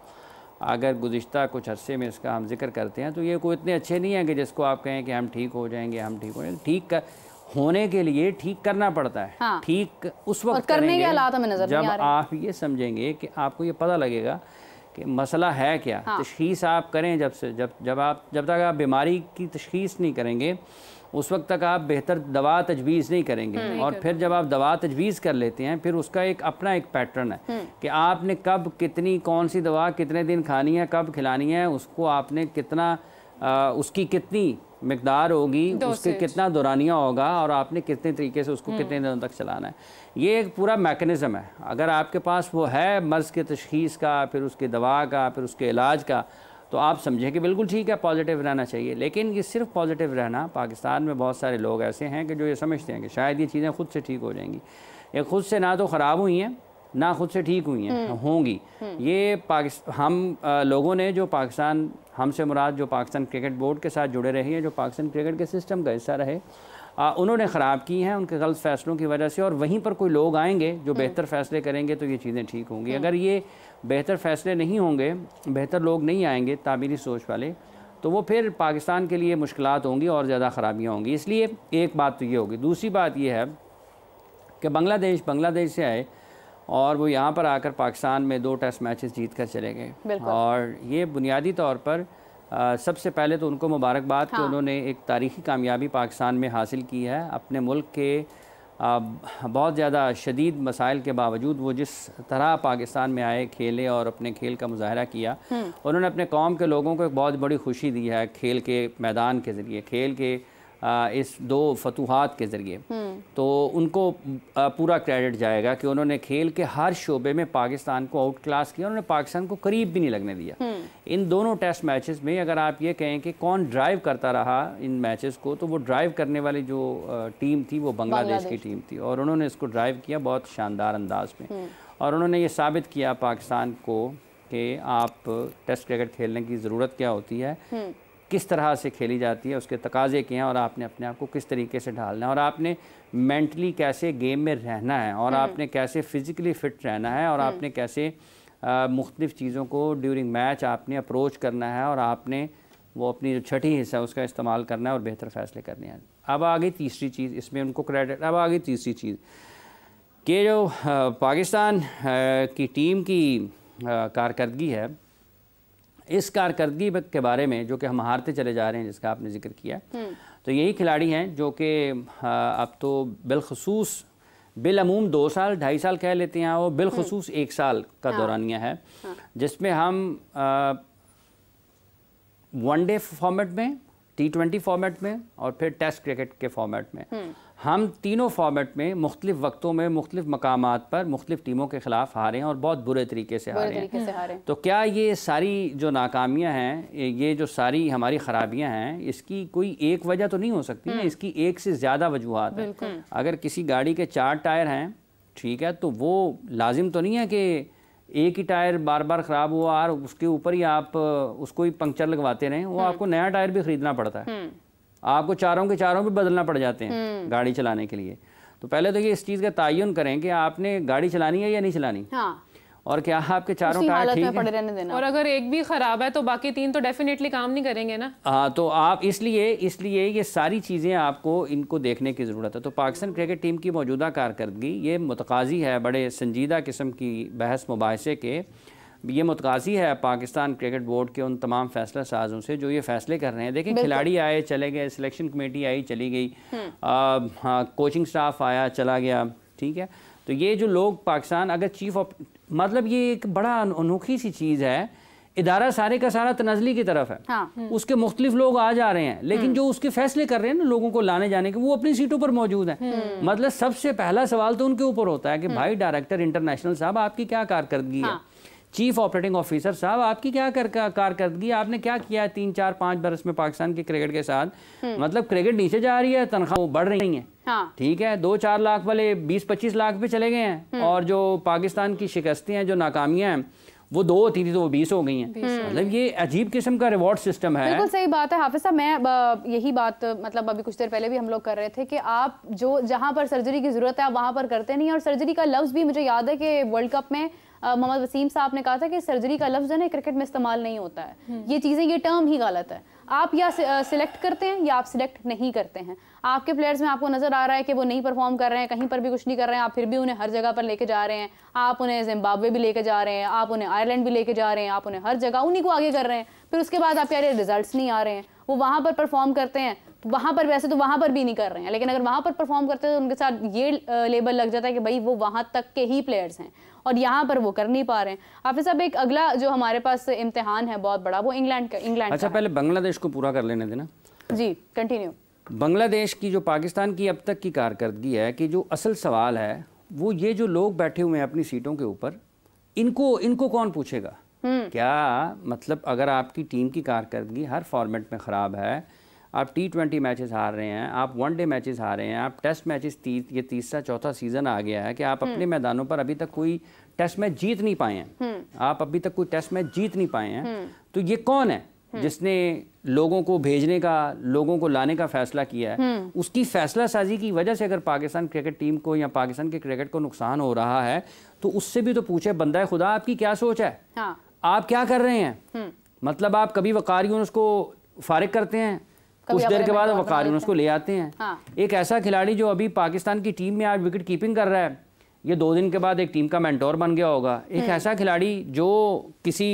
अगर गुज़िश्ता कुछ अरसे में इसका हम जिक्र करते हैं तो ये कोई इतने अच्छे नहीं है कि जिसको आप कहें कि हम ठीक हो जाएंगे, हम ठीक हो जाएंगे। ठीक होने के लिए ठीक करना पड़ता है। हाँ। ठीक उस वक्त करने के हालात हमें नजर नहीं आ रहे। आप ये समझेंगे कि आपको ये पता लगेगा कि मसला है क्या। हाँ। तशख़ीस आप करें जब तक आप बीमारी की तशख़ीस नहीं करेंगे उस वक्त तक आप बेहतर दवा तजवीज़ नहीं करेंगे। और फिर जब आप दवा तजवीज़ कर लेते हैं, फिर उसका एक अपना एक पैटर्न है कि आपने कब कितनी कौन सी दवा कितने दिन खानी है, कब खिलानी है, उसको आपने कितना उसकी कितनी मिकदार होगी, उसके कितना दौरानिया होगा, और आपने कितने तरीके से उसको कितने दिनों तक चलाना है। ये एक पूरा मैकेनिज़्म है। अगर आपके पास वो है मर्ज़ के तशख़ीस का, फिर उसकी दवा का, फिर उसके इलाज का, तो आप समझें कि बिल्कुल ठीक है, पॉजिटिव रहना चाहिए। लेकिन ये सिर्फ पॉजिटिव रहना, पाकिस्तान में बहुत सारे लोग ऐसे हैं कि जो ये समझते हैं कि शायद ये चीज़ें खुद से ठीक हो जाएंगी। ये खुद से ना तो ख़राब हुई हैं ना खुद से ठीक हुई हैं, होंगी। ये हम लोगों ने जो पाकिस्तान, हमसे मुराद जो पाकिस्तान क्रिकेट बोर्ड के साथ जुड़े रहे हैं, जो पाकिस्तान क्रिकेट के सिस्टम का हिस्सा रहे, उन्होंने ख़राब की हैं उनके गलत फ़ैसलों की वजह से। और वहीं पर कोई लोग आएंगे जो बेहतर फ़ैसले करेंगे तो ये चीज़ें ठीक होंगी। अगर ये बेहतर फ़ैसले नहीं होंगे, बेहतर लोग नहीं आएंगे तामीरी सोच वाले, तो वो फिर पाकिस्तान के लिए मुश्किलात होंगी और ज़्यादा ख़राबियाँ होंगी। इसलिए एक बात तो ये होगी। दूसरी बात ये है कि बांग्लादेश से आए और वो यहाँ पर आकर पाकिस्तान में 2 टेस्ट मैचेस जीत कर चले गए, और ये बुनियादी तौर पर सबसे पहले तो उनको मुबारकबाद कि उन्होंने एक तारीख़ी कामयाबी पाकिस्तान में हासिल की है। अपने मुल्क के बहुत ज़्यादा शदीद मसाइल के बावजूद वो जिस तरह पाकिस्तान में आए, खेले और अपने खेल का मुजाहरा किया, उन्होंने अपने कौम के लोगों को एक बहुत बड़ी खुशी दी है खेल के मैदान के ज़रिए, खेल के इस 2 फतूहात के ज़रिए। तो उनको पूरा क्रेडिट जाएगा कि उन्होंने खेल के हर शोबे में पाकिस्तान को आउट क्लास किया, उन्होंने पाकिस्तान को करीब भी नहीं लगने दिया। इन दोनों टेस्ट मैचेस में अगर आप ये कहें कि कौन ड्राइव करता रहा इन मैचेस को, तो वो ड्राइव करने वाली जो टीम थी वो बांग्लादेश की टीम थी, और उन्होंने इसको ड्राइव किया बहुत शानदार अंदाज में। और उन्होंने ये साबित किया पाकिस्तान को कि आप टेस्ट क्रिकेट खेलने की ज़रूरत क्या होती है, किस तरह से खेली जाती है, उसके तकाजे क्या हैं, और आपने अपने आप को किस तरीके से ढालना है, और आपने मेंटली कैसे गेम में रहना है, और आपने कैसे फ़िज़िकली फ़िट रहना है, और आपने कैसे मुख्तलिफ़ चीज़ों को ड्यूरिंग मैच आपने अप्रोच करना है, और आपने वो अपनी जो छठी हिस्सा है उसका इस्तेमाल करना है और बेहतर फ़ैसले करने हैं। अब आ गई तीसरी चीज़, इसमें उनको क्रेडिट। अब आ गई तीसरी चीज़ कि जो पाकिस्तान की टीम की कारकर्दगी है, इस कारकर्दगी के बारे में जो कि हम हारते चले जा रहे हैं, जिसका आपने जिक्र किया, तो यही खिलाड़ी हैं जो कि अब तो बिलखसूस बिलअमूम 2 साल 2.5 साल कह लेते हैं, वो बिलखसूस 1 साल का दौरानिया है, जिसमें हम वनडे फॉर्मेट में, T20 फॉर्मेट में और फिर टेस्ट क्रिकेट के फॉर्मेट में, हम तीनों फॉर्मेट में मुख्तलिफ वक्तों में मुख्तलिफ मकामात पर मुख्तलिफ टीमों के ख़िलाफ़ हारे हैं और बहुत बुरे तरीके से हारे हैं। तो क्या ये सारी जो नाकामियां हैं, ये जो सारी हमारी ख़राबियां हैं, इसकी कोई एक वजह तो नहीं हो सकती ना, इसकी एक से ज़्यादा वजूहात हैं। अगर किसी गाड़ी के 4 टायर हैं, ठीक है, तो वो लाजिम तो नहीं है कि एक ही टायर बार बार ख़राब हुआ और उसके ऊपर ही आप उसको ही पंक्चर लगवाते रहें। वो आपको नया टायर भी ख़रीदना पड़ता है, आपको चारों के चारों भी बदलना पड़ जाते हैं गाड़ी चलाने के लिए। तो पहले तो ये इस चीज़ का तयन करें कि आपने गाड़ी चलानी है या नहीं चलानी, और क्या आपके चारों टायर ठीक है, और अगर एक भी ख़राब है तो बाकी 3 तो डेफिनेटली काम नहीं करेंगे ना। हाँ, तो आप इसलिए ये सारी चीज़ें आपको इनको देखने की ज़रूरत है। तो पाकिस्तान क्रिकेट टीम की मौजूदा कारकर्दगी ये मुतकाज़ी है बड़े संजीदा किस्म की बहस मुबाहिसे के, ये मुतकाज़ी है पाकिस्तान क्रिकेट बोर्ड के उन तमाम फैसला साजों से जो ये फ़ैसले कर रहे हैं। देखिए, खिलाड़ी आए चले गए, सिलेक्शन कमेटी आई चली गई, कोचिंग स्टाफ आया चला गया, ठीक है। तो ये जो लोग पाकिस्तान अगर चीफ ऑफ, मतलब ये एक बड़ा अनोखी सी चीज़ है, इदारा सारे का सारा तनाज़ली की तरफ है, उसके मुख्तलिफ लोग आ जा रहे हैं, लेकिन जो उसके फैसले कर रहे हैं ना लोगों को लाने जाने के, वो अपनी सीटों पर मौजूद हैं। मतलब सबसे पहला सवाल तो उनके ऊपर होता है कि भाई डायरेक्टर इंटरनेशनल साहब, आपकी क्या कारकर्दगी है, चीफ ऑपरेटिंग ऑफिसर साहब आपकी क्या कारकर्दगी, आपने क्या किया है 3, 4, 5 बरस में पाकिस्तान के क्रिकेट के साथ। मतलब क्रिकेट नीचे जा रही है, तनख्वाह बढ़ रही है, ठीक है, 2-4 लाख वाले 20-25 लाख पे चले गए हैं, और जो पाकिस्तान की शिकस्तें हैं, जो नाकामियां हैं, वो 2 होती थी तो वो 20 हो गई हैं। मतलब ये अजीब किस्म का रिवॉर्ड सिस्टम है। बिल्कुल सही बात है हाफिज साहब। मैं यही बात मतलब अभी कुछ देर पहले भी हम लोग कर रहे थे कि आप जो जहां पर सर्जरी की जरूरत है आप वहां पर करते नहीं, और सर्जरी का लफ्ज भी मुझे याद है कि वर्ल्ड कप में मोहम्मद वसीम साहब ने कहा था कि सर्जरी का लफ्ज है ना क्रिकेट में इस्तेमाल नहीं होता है। ये चीज़ें, ये टर्म ही गलत है। आप या सिलेक्ट करते हैं या आप सिलेक्ट नहीं करते हैं। आपके प्लेयर्स में आपको नजर आ रहा है कि वो नहीं परफॉर्म कर रहे हैं, कहीं पर भी कुछ नहीं कर रहे हैं, आप फिर भी उन्हें हर जगह पर लेके जा रहे हैं। आप उन्हें जिम्बाब्वे भी लेके जा रहे हैं, आप उन्हें आयरलैंड भी लेके जा रहे हैं, आप उन्हें हर जगह उन्हीं को आगे कर रहे हैं। फिर उसके बाद आप कह रहे हैं रिजल्ट्स नहीं आ रहे हैं। वो वहाँ पर परफॉर्म करते हैं, वहाँ पर वैसे तो वहाँ पर भी नहीं कर रहे हैं, लेकिन अगर वहाँ पर परफॉर्म करते हैं तो उनके साथ ये लेबल लग जाता है कि भाई वो वहाँ तक के ही प्लेयर्स हैं, और यहाँ पर वो कर नहीं पा रहे हैं। हाफिज साहब, एक अगला जो हमारे पास इम्तिहान है बहुत बड़ा, वो इंग्लैंड का। अच्छा, पहले बांग्लादेश को पूरा कर लेने देना जी, कंटिन्यू। बांग्लादेश की जो पाकिस्तान की अब तक की कारकर्दगी है, कि जो असल सवाल है वो ये जो लोग बैठे हुए हैं अपनी सीटों के ऊपर, इनको कौन पूछेगा? क्या मतलब अगर आपकी टीम की कारकर्दगी हर फॉर्मेट में ख़राब है, आप T20 मैचेस हार रहे हैं, आप वनडे मैचेस हार रहे हैं, आप टेस्ट मैचेस ये 3रा-4था सीज़न आ गया है कि आप अपने मैदानों पर अभी तक कोई टेस्ट मैच जीत नहीं पाए हैं, आप अभी तक कोई टेस्ट मैच जीत नहीं पाए हैं, तो ये कौन है जिसने लोगों को भेजने का, लोगों को लाने का फैसला किया है? उसकी फैसला साजी की वजह से अगर पाकिस्तान क्रिकेट टीम को या पाकिस्तान के क्रिकेट को नुकसान हो रहा है, तो उससे भी तो पूछे बंदा खुदा, आपकी क्या सोच है? आप क्या कर रहे हैं? मतलब आप कभी वकार यूनुस को फारिग करते हैं, कुछ देर के बाद वकार यूनुस को ले आते हैं। एक ऐसा खिलाड़ी जो अभी पाकिस्तान की टीम में आज विकेट कीपिंग कर रहा है, ये 2 दिन के बाद एक टीम का मेंटोर बन गया होगा। एक ऐसा खिलाड़ी जो किसी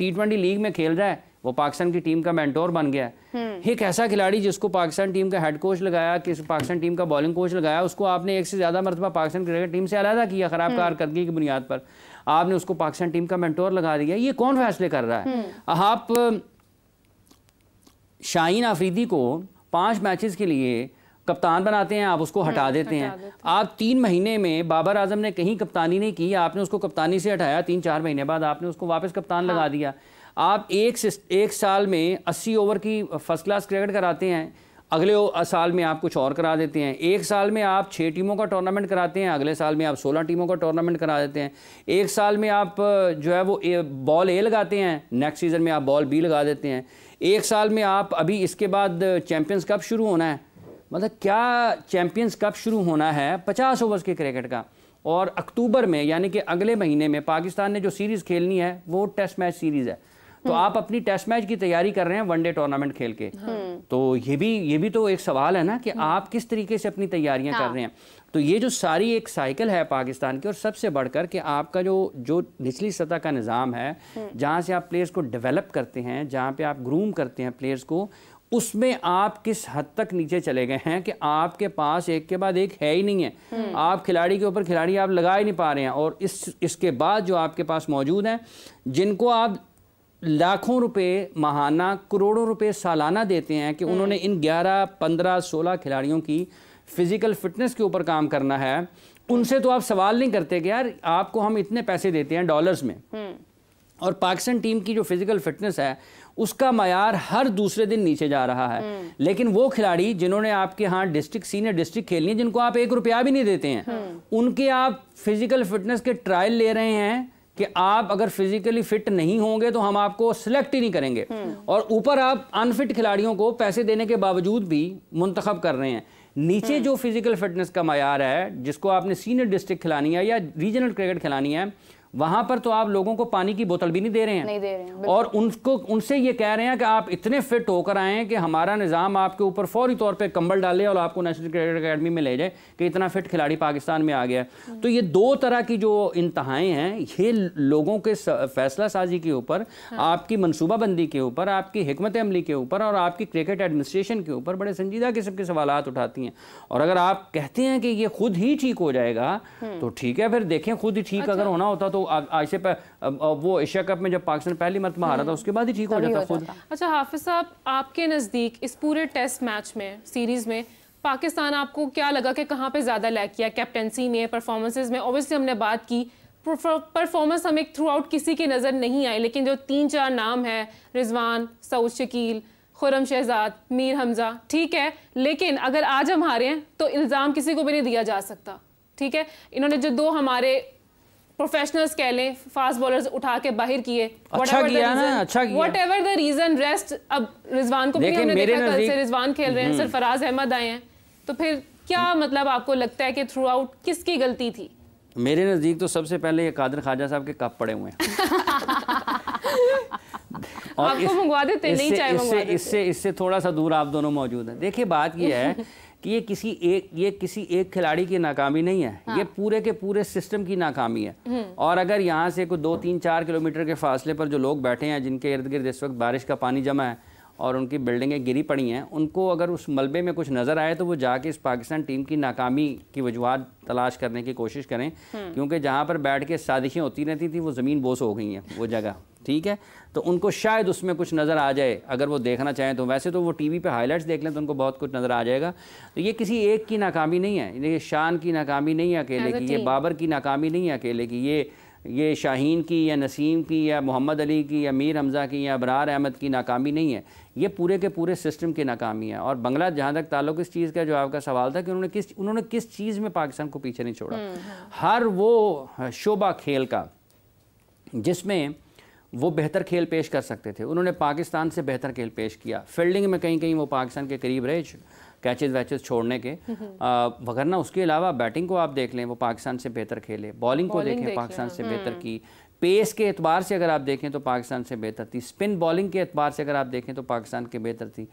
T20 लीग में खेल रहा है, वो पाकिस्तान की टीम का मेंटोर बन गया है। एक ऐसा खिलाड़ी जिसको पाकिस्तान टीम का हेड कोच लगाया, कि पाकिस्तान टीम का बॉलिंग कोच लगाया, उसको आपने एक से ज़्यादा मरतबा पाकिस्तान क्रिकेट टीम से अलहदा किया खराब कारकर्दगी की बुनियाद पर, आपने उसको पाकिस्तान टीम का मेंटोर लगा दिया। ये कौन फैसले कर रहा है? आप शाहीन आफरीदी को 5 मैचेस के लिए कप्तान बनाते हैं, आप उसको हटा देते हैं। आप 3 महीने में बाबर आजम ने कहीं कप्तानी नहीं की, आपने उसको कप्तानी से हटाया, 3-4 महीने बाद आपने उसको वापस कप्तान लगा दिया। आप एक साल में 80 ओवर की फर्स्ट क्लास क्रिकेट कराते हैं, अगले साल में आप कुछ और करा देते हैं। एक साल में आप 6 टीमों का टूर्नामेंट कराते हैं, अगले साल में आप 16 टीमों का टूर्नामेंट करा देते हैं। एक साल में आप जो है वो बॉल ए लगाते हैं, नेक्स्ट सीज़न में आप बॉल बी लगा देते हैं। एक साल में आप अभी इसके बाद चैम्पियंस कप शुरू होना है, मतलब क्या चैम्पियंस कप शुरू होना है 50 ओवर्स के क्रिकेट का, और अक्टूबर में यानी कि अगले महीने में पाकिस्तान ने जो सीरीज़ खेलनी है वो टेस्ट मैच सीरीज़ है। तो आप अपनी टेस्ट मैच की तैयारी कर रहे हैं वनडे टूर्नामेंट खेल के। तो ये भी तो एक सवाल है ना कि आप किस तरीके से अपनी तैयारियां कर रहे हैं। तो ये जो सारी एक साइकिल है पाकिस्तान की, और सबसे बढ़कर कि आपका जो निचली सतह का निज़ाम है, जहाँ से आप प्लेयर्स को डेवलप करते हैं, जहाँ पे आप ग्रूम करते हैं प्लेयर्स को, उसमें आप किस हद तक नीचे चले गए हैं कि आपके पास एक के बाद एक है ही नहीं है। आप खिलाड़ी के ऊपर खिलाड़ी आप लगा ही नहीं पा रहे हैं। और इसके बाद जो आपके पास मौजूद हैं, जिनको आप लाखों रुपए माहाना, करोड़ों रुपए सालाना देते हैं कि उन्होंने इन 11, 15, 16 खिलाड़ियों की फिजिकल फिटनेस के ऊपर काम करना है, उनसे तो आप सवाल नहीं करते कि यार आपको हम इतने पैसे देते हैं डॉलर्स में, और पाकिस्तान टीम की जो फिजिकल फिटनेस है उसका मयार हर दूसरे दिन नीचे जा रहा है। लेकिन वो खिलाड़ी जिन्होंने आपके यहाँ डिस्ट्रिक्ट, सीनियर डिस्ट्रिक्ट खेलनी है, जिनको आप 1 रुपया भी नहीं देते हैं, उनके आप फिजिकल फिटनेस के ट्रायल ले रहे हैं कि आप अगर फिजिकली फिट नहीं होंगे तो हम आपको सिलेक्ट ही नहीं करेंगे। और ऊपर आप अनफिट खिलाड़ियों को पैसे देने के बावजूद भी मुंतखब कर रहे हैं। नीचे जो फिजिकल फिटनेस का मयार है, जिसको आपने सीनियर डिस्ट्रिक्ट खिलानी है या रीजनल क्रिकेट खिलानी है, वहां पर तो आप लोगों को पानी की बोतल भी नहीं दे रहे हैं, और उनसे ये कह रहे हैं कि आप इतने फिट होकर आए कि हमारा निज़ाम आपके ऊपर फौरी तौर पे कंबल डाले और आपको नेशनल क्रिकेट अकेडमी में ले जाए कि इतना फिट खिलाड़ी पाकिस्तान में आ गया है। तो ये 2 तरह की जो इंतहाएं हैं, ये लोगों के फैसला साजी के ऊपर, आपकी मनसूबाबंदी के ऊपर, आपकी हिकमत अमली के ऊपर और आपकी क्रिकेट एडमिनिस्ट्रेशन के ऊपर बड़े संजीदा किस्म के सवालात उठाती हैं। और अगर आप कहते हैं कि ये खुद ही ठीक हो जाएगा तो ठीक है, फिर देखें खुद ही ठीक अगर होना होता तो आज से वो एशिया कप में जब पाकिस्तान पहली मरतबा हारा था उसके बाद ही ठीक हो जाता खुद। अच्छा हाफिज साहब, आपके नज़दीक इस पूरे टेस्ट मैच में, सीरीज में, पाकिस्तान आपको क्या लगा कि कहाँ पे ज़्यादा लैग किया? कैप्टेंसी में, परफॉर्मेंसेज में? ऑब्वियसली हमने बात की परफॉर्मेंस हमें थ्रू आउट किसी की नज़र नहीं आई, लेकिन जो 3-4 नाम है, रिजवान, सऊद शकील, खुरम शहजाद, मीर हमजा, ठीक है, लेकिन अगर आज हम हारे हैं तो इल्ज़ाम किसी को भी नहीं दिया जा सकता। ठीक है, इन्होंने जो 2 हमारे प्रोफेशनल्स कह लें फास्ट बॉलर्स उठा के बाहर किए, अच्छा किया ना, अच्छा किया, व्हाटएवर द रीजन, रेस्ट। अब रिजवान को भी हमने देखा, कल से रिजवान खेल रहे हैं, सरफराज अहमद आए हैं, तो फिर क्या मतलब आपको लगता है कि थ्रू आउट किसकी गलती थी? मेरे नज़दीक तो सबसे पहले ये कादर ख्वाजा साहब के कप पड़े हुए हैं। और आपको मंगवा देते नहीं, चाहे मंगवा देते। इससे थोड़ा सा दूर आप दोनों मौजूद हैं। देखिए बात ये है कि ये किसी एक खिलाड़ी की नाकामी नहीं है, ये पूरे के पूरे सिस्टम की नाकामी है। और अगर यहाँ से कोई 2-3-4 किलोमीटर के फासले पर जो लोग बैठे हैं, जिनके इर्द गिर्द इस वक्त बारिश का पानी जमा है और उनकी बिल्डिंगें गिरी पड़ी हैं, उनको अगर उस मलबे में कुछ नज़र आए तो वो जाके इस पाकिस्तान टीम की नाकामी की वजूहात तलाश करने की कोशिश करें, क्योंकि जहाँ पर बैठ के साजिशें होती रहती थी वो ज़मीन बोस हो गई हैं वो जगह। ठीक है, तो उनको शायद उसमें कुछ नज़र आ जाए अगर वो देखना चाहें तो। वैसे तो वो टीवी पे हाइलाइट्स देख लें तो उनको बहुत कुछ नज़र आ जाएगा। तो ये किसी एक की नाकामी नहीं है, ये शान की नाकामी नहीं है अकेले की, ये बाबर की नाकामी नहीं है अकेले की, ये शाहीन की या नसीम की या मोहम्मद अली की या मीर हमज़ा की या अबरार अहमद की नाकामी नहीं है, ये पूरे के पूरे सिस्टम की नाकामी है। और बंगला जहाँ तक ताल्लुक इस चीज़ का जो आपका सवाल था कि उन्होंने किस चीज़ में पाकिस्तान को पीछे नहीं छोड़ा, हर वो शोबा खेल का जिसमें वो बेहतर खेल पेश कर सकते थे, उन्होंने पाकिस्तान से बेहतर खेल पेश किया। फील्डिंग में कहीं कहीं वो पाकिस्तान के करीब रहे कैचेस वैचेस छोड़ने के, वगरना उसके अलावा बैटिंग को आप देख लें वो पाकिस्तान से बेहतर खेले, बॉलिंग को देखें पाकिस्तान से बेहतर की, पेस के एतबार से अगर आप देखें तो पाकिस्तान से बेहतर थी, स्पिन बॉलिंग के एतबार से अगर आप देखें तो पाकिस्तान के बेहतर थी।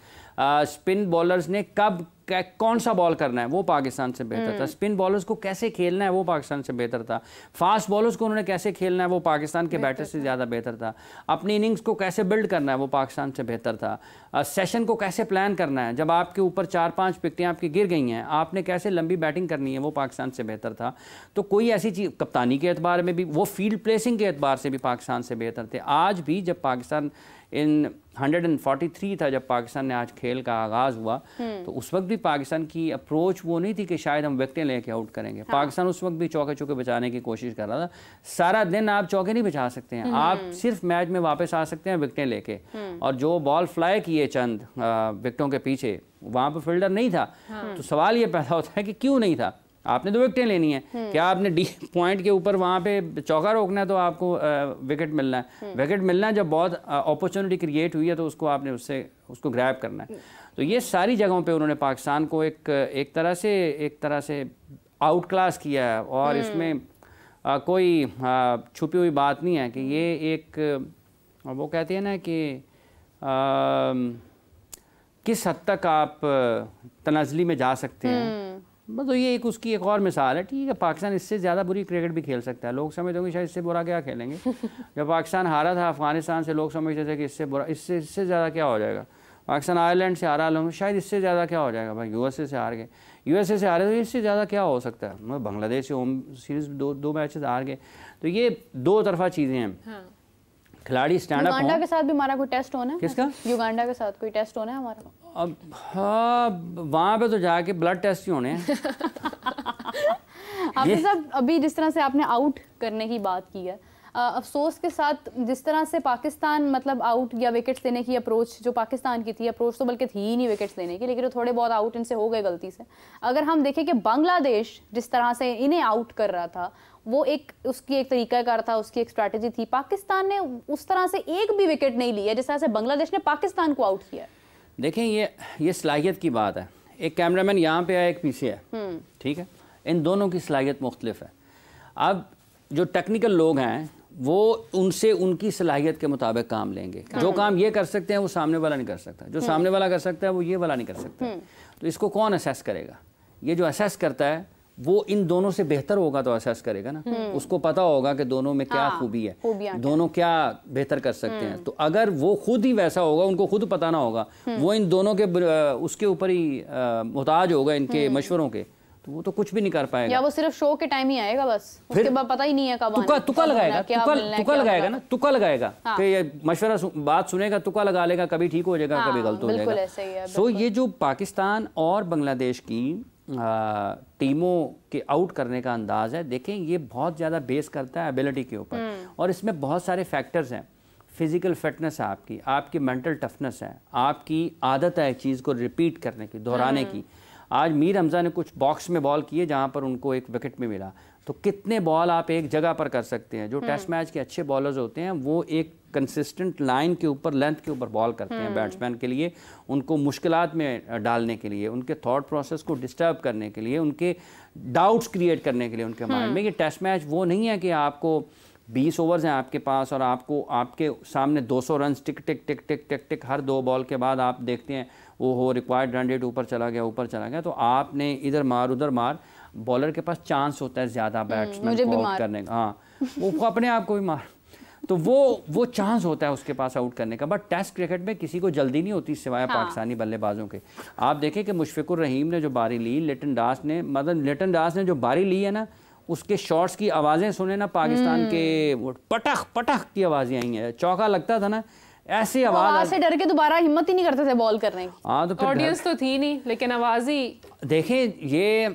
स्पिन बॉलर्स ने कब कौन सा बॉल करना है वो पाकिस्तान से बेहतर था, स्पिन बॉलर्स को कैसे खेलना है वो पाकिस्तान से बेहतर था, फास्ट बॉलर्स को उन्होंने कैसे खेलना है वो पाकिस्तान के बैटर से ज़्यादा बेहतर था, अपनी इनिंग्स को कैसे बिल्ड करना है वो पाकिस्तान से बेहतर था, सेशन को कैसे प्लान करना है, जब आपके ऊपर 4-5 विकेटें आपकी गिर गई हैं आपने कैसे लंबी बैटिंग करनी है वो पाकिस्तान से बेहतर था। तो कोई ऐसी चीज़, कप्तानी के एतबार में भी, वो फील्ड प्लेसिंग के एतबार से भी पाकिस्तान से बेहतर थे। आज भी जब पाकिस्तान इन 143 था जब पाकिस्तान ने आज खेल का आगाज़ हुआ, तो उस वक्त भी पाकिस्तान की अप्रोच वो नहीं थी कि शायद हम विकेटें लेके आउट करेंगे। हाँ। पाकिस्तान उस वक्त भी चौके चौके बचाने की कोशिश कर रहा था। सारा दिन आप चौके नहीं बचा सकते हैं, आप सिर्फ मैच में वापस आ सकते हैं विकेटें लेके। और जो बॉल फ्लाई किए चंद विकेटों के पीछे, वहाँ पर फील्डर नहीं था। हाँ। तो सवाल ये पैदा होता है कि क्यों नहीं था? आपने तो विकेटें लेनी है, क्या आपने डी पॉइंट के ऊपर वहाँ पे चौका रोकना है तो आपको विकेट मिलना है। विकेट मिलना है जब बहुत अपॉर्चुनिटी क्रिएट हुई है तो उसको आपने उसको ग्रैब करना है। तो ये सारी जगहों पे उन्होंने पाकिस्तान को एक तरह से आउट क्लास किया है। और इसमें कोई छुपी हुई बात नहीं है कि ये एक, वो कहते हैं ना कि किस हद तक आप तनाज़ली में जा सकते हैं। बस तो ये उसकी एक और मिसाल है। ठीक है, पाकिस्तान इससे ज़्यादा बुरी क्रिकेट भी खेल सकता है। लोग समझते होंगे शायद इससे बुरा क्या खेलेंगे। जब पाकिस्तान हारा था अफगानिस्तान से, लोग समझते थे कि इससे बुरा, इससे ज़्यादा क्या हो जाएगा। पाकिस्तान आयरलैंड से हारा, लोग शायद इससे ज़्यादा क्या हो जाएगा। भाई यूएसए से हार गए, यूएसए से हारे तो इससे ज़्यादा क्या हो सकता है। मतलब बांग्लादेश से होम सीरीज़ दो मैचेस हार गए। तो ये दो तरफा चीज़ें हैं। हाँ। खिलाड़ी स्टैंड अप। युगांडा के साथ भी हमारा कोई टेस्ट होना है? किसका? युगांडा के साथ कोई टेस्ट होना है हमारा? अब हाँ, वहाँ पे तो जाके ब्लड टेस्ट ही होने हैं। आपने साहब अभी जिस तरह से आपने आउट करने की बात की है, अफसोस के साथ जिस तरह से पाकिस्तान मतलब आउट या विकेट्स लेने की अप्रोच जो पाकिस्तान की थी, अप्रोच तो बल्कि थी ही नहीं विकेट्स लेने की, लेकिन वो थोड़े बहुत आउट इनसे हो गए गलती से। अगर हम देखें कि बांग्लादेश जिस तरह से इन्हें आउट कर रहा था, वो उसकी एक तरीकाकार था, उसकी एक स्ट्रैटेजी थी। पाकिस्तान ने उस तरह से एक भी विकेट नहीं लिया जिस तरह से बांग्लादेश ने पाकिस्तान को आउट किया। देखें, ये सलाहियत की बात है। एक कैमरामैन यहाँ पे है, एक पीछे है, ठीक है। इन दोनों की सलाहियत मुख्तलिफ है। अब जो टेक्निकल लोग हैं वो उनसे उनकी सलाहियत के मुताबिक काम लेंगे। जो काम ये कर सकते हैं वो सामने वाला नहीं कर सकता, जो सामने वाला कर सकता है वो ये वाला नहीं कर सकता। तो इसको कौन असेस करेगा? ये जो असेस करता है वो इन दोनों से बेहतर होगा तो असेस करेगा ना। उसको पता होगा कि दोनों में क्या खूबी है, दोनों क्या बेहतर कर सकते हैं। तो अगर वो खुद ही वैसा होगा, उनको खुद पता ना होगा, वो इन दोनों के उसके ऊपर ही मुहताज होगा, इनके मशवरों के, तो वो तो कुछ भी नहीं कर पाएगा। या वो सिर्फ शो के टाइम ही आएगा बस, उसके बाद पता ही नहीं है कब आना। तुक्का लगाएगा, तुक्का लगाएगा ना, तुक्का लगाएगा कि ये मशवरा बात सुनेगा, तुक्का लगा लेगा, कभी ठीक हो जाएगा, कभी गलत हो जाएगा। सो ये जो पाकिस्तान और बांग्लादेश की टीमों के आउट करने का अंदाज़ है, देखें ये बहुत ज़्यादा बेस करता है एबिलिटी के ऊपर। और इसमें बहुत सारे फैक्टर्स हैं। फिज़िकल फिटनेस है आपकी मेंटल टफनेस है, आपकी आदत है एक चीज़ को रिपीट करने की, दोहराने की। आज मीर हमज़ा ने कुछ बॉक्स में बॉल किए जहाँ पर उनको एक विकेट में मिला, तो कितने बॉल आप एक जगह पर कर सकते हैं। जो टेस्ट मैच के अच्छे बॉलर्स होते हैं वो एक कंसिस्टेंट लाइन के ऊपर, लेंथ के ऊपर बॉल करते हैं बैट्समैन के लिए, उनको मुश्किलात में डालने के लिए, उनके थॉट प्रोसेस को डिस्टर्ब करने के लिए, उनके डाउट्स क्रिएट करने के लिए उनके माइंड में। ये टेस्ट मैच वो नहीं है कि आपको 20 ओवर्स हैं आपके पास और आपको आपके सामने 200 रन टिक टिक टिक टिक टिक टिक हर 2 बॉल के बाद आप देखते हैं वो हो रिक्वायर्ड रन रेट ऊपर चला गया, तो आपने इधर मार उधर मार। बॉलर के पास चांस होता है ज़्यादा बैट्समैन को आउट करने का। हाँ, वो अपने आप को भी मार, तो वो चांस होता है उसके पास आउट करने का। बट टेस्ट क्रिकेट में किसी को जल्दी नहीं होती सिवाय पाकिस्तानी बल्लेबाजों के। आप देखें कि मुशफिकुर रहीम ने जो बारी ली, लिटन दास ने जो बारी ली है ना, उसके शॉट्स की आवाज़ें सुने ना, पाकिस्तान के पटख पटख की आवाज़ें आई हैं। चौका लगता था ना, ऐसी आवाज़ से डर के दोबारा हिम्मत ही नहीं करते थे बॉल करने की। हाँ, तो ऑडियंस तो थी नहीं, लेकिन आवाज़ ही देखें, ये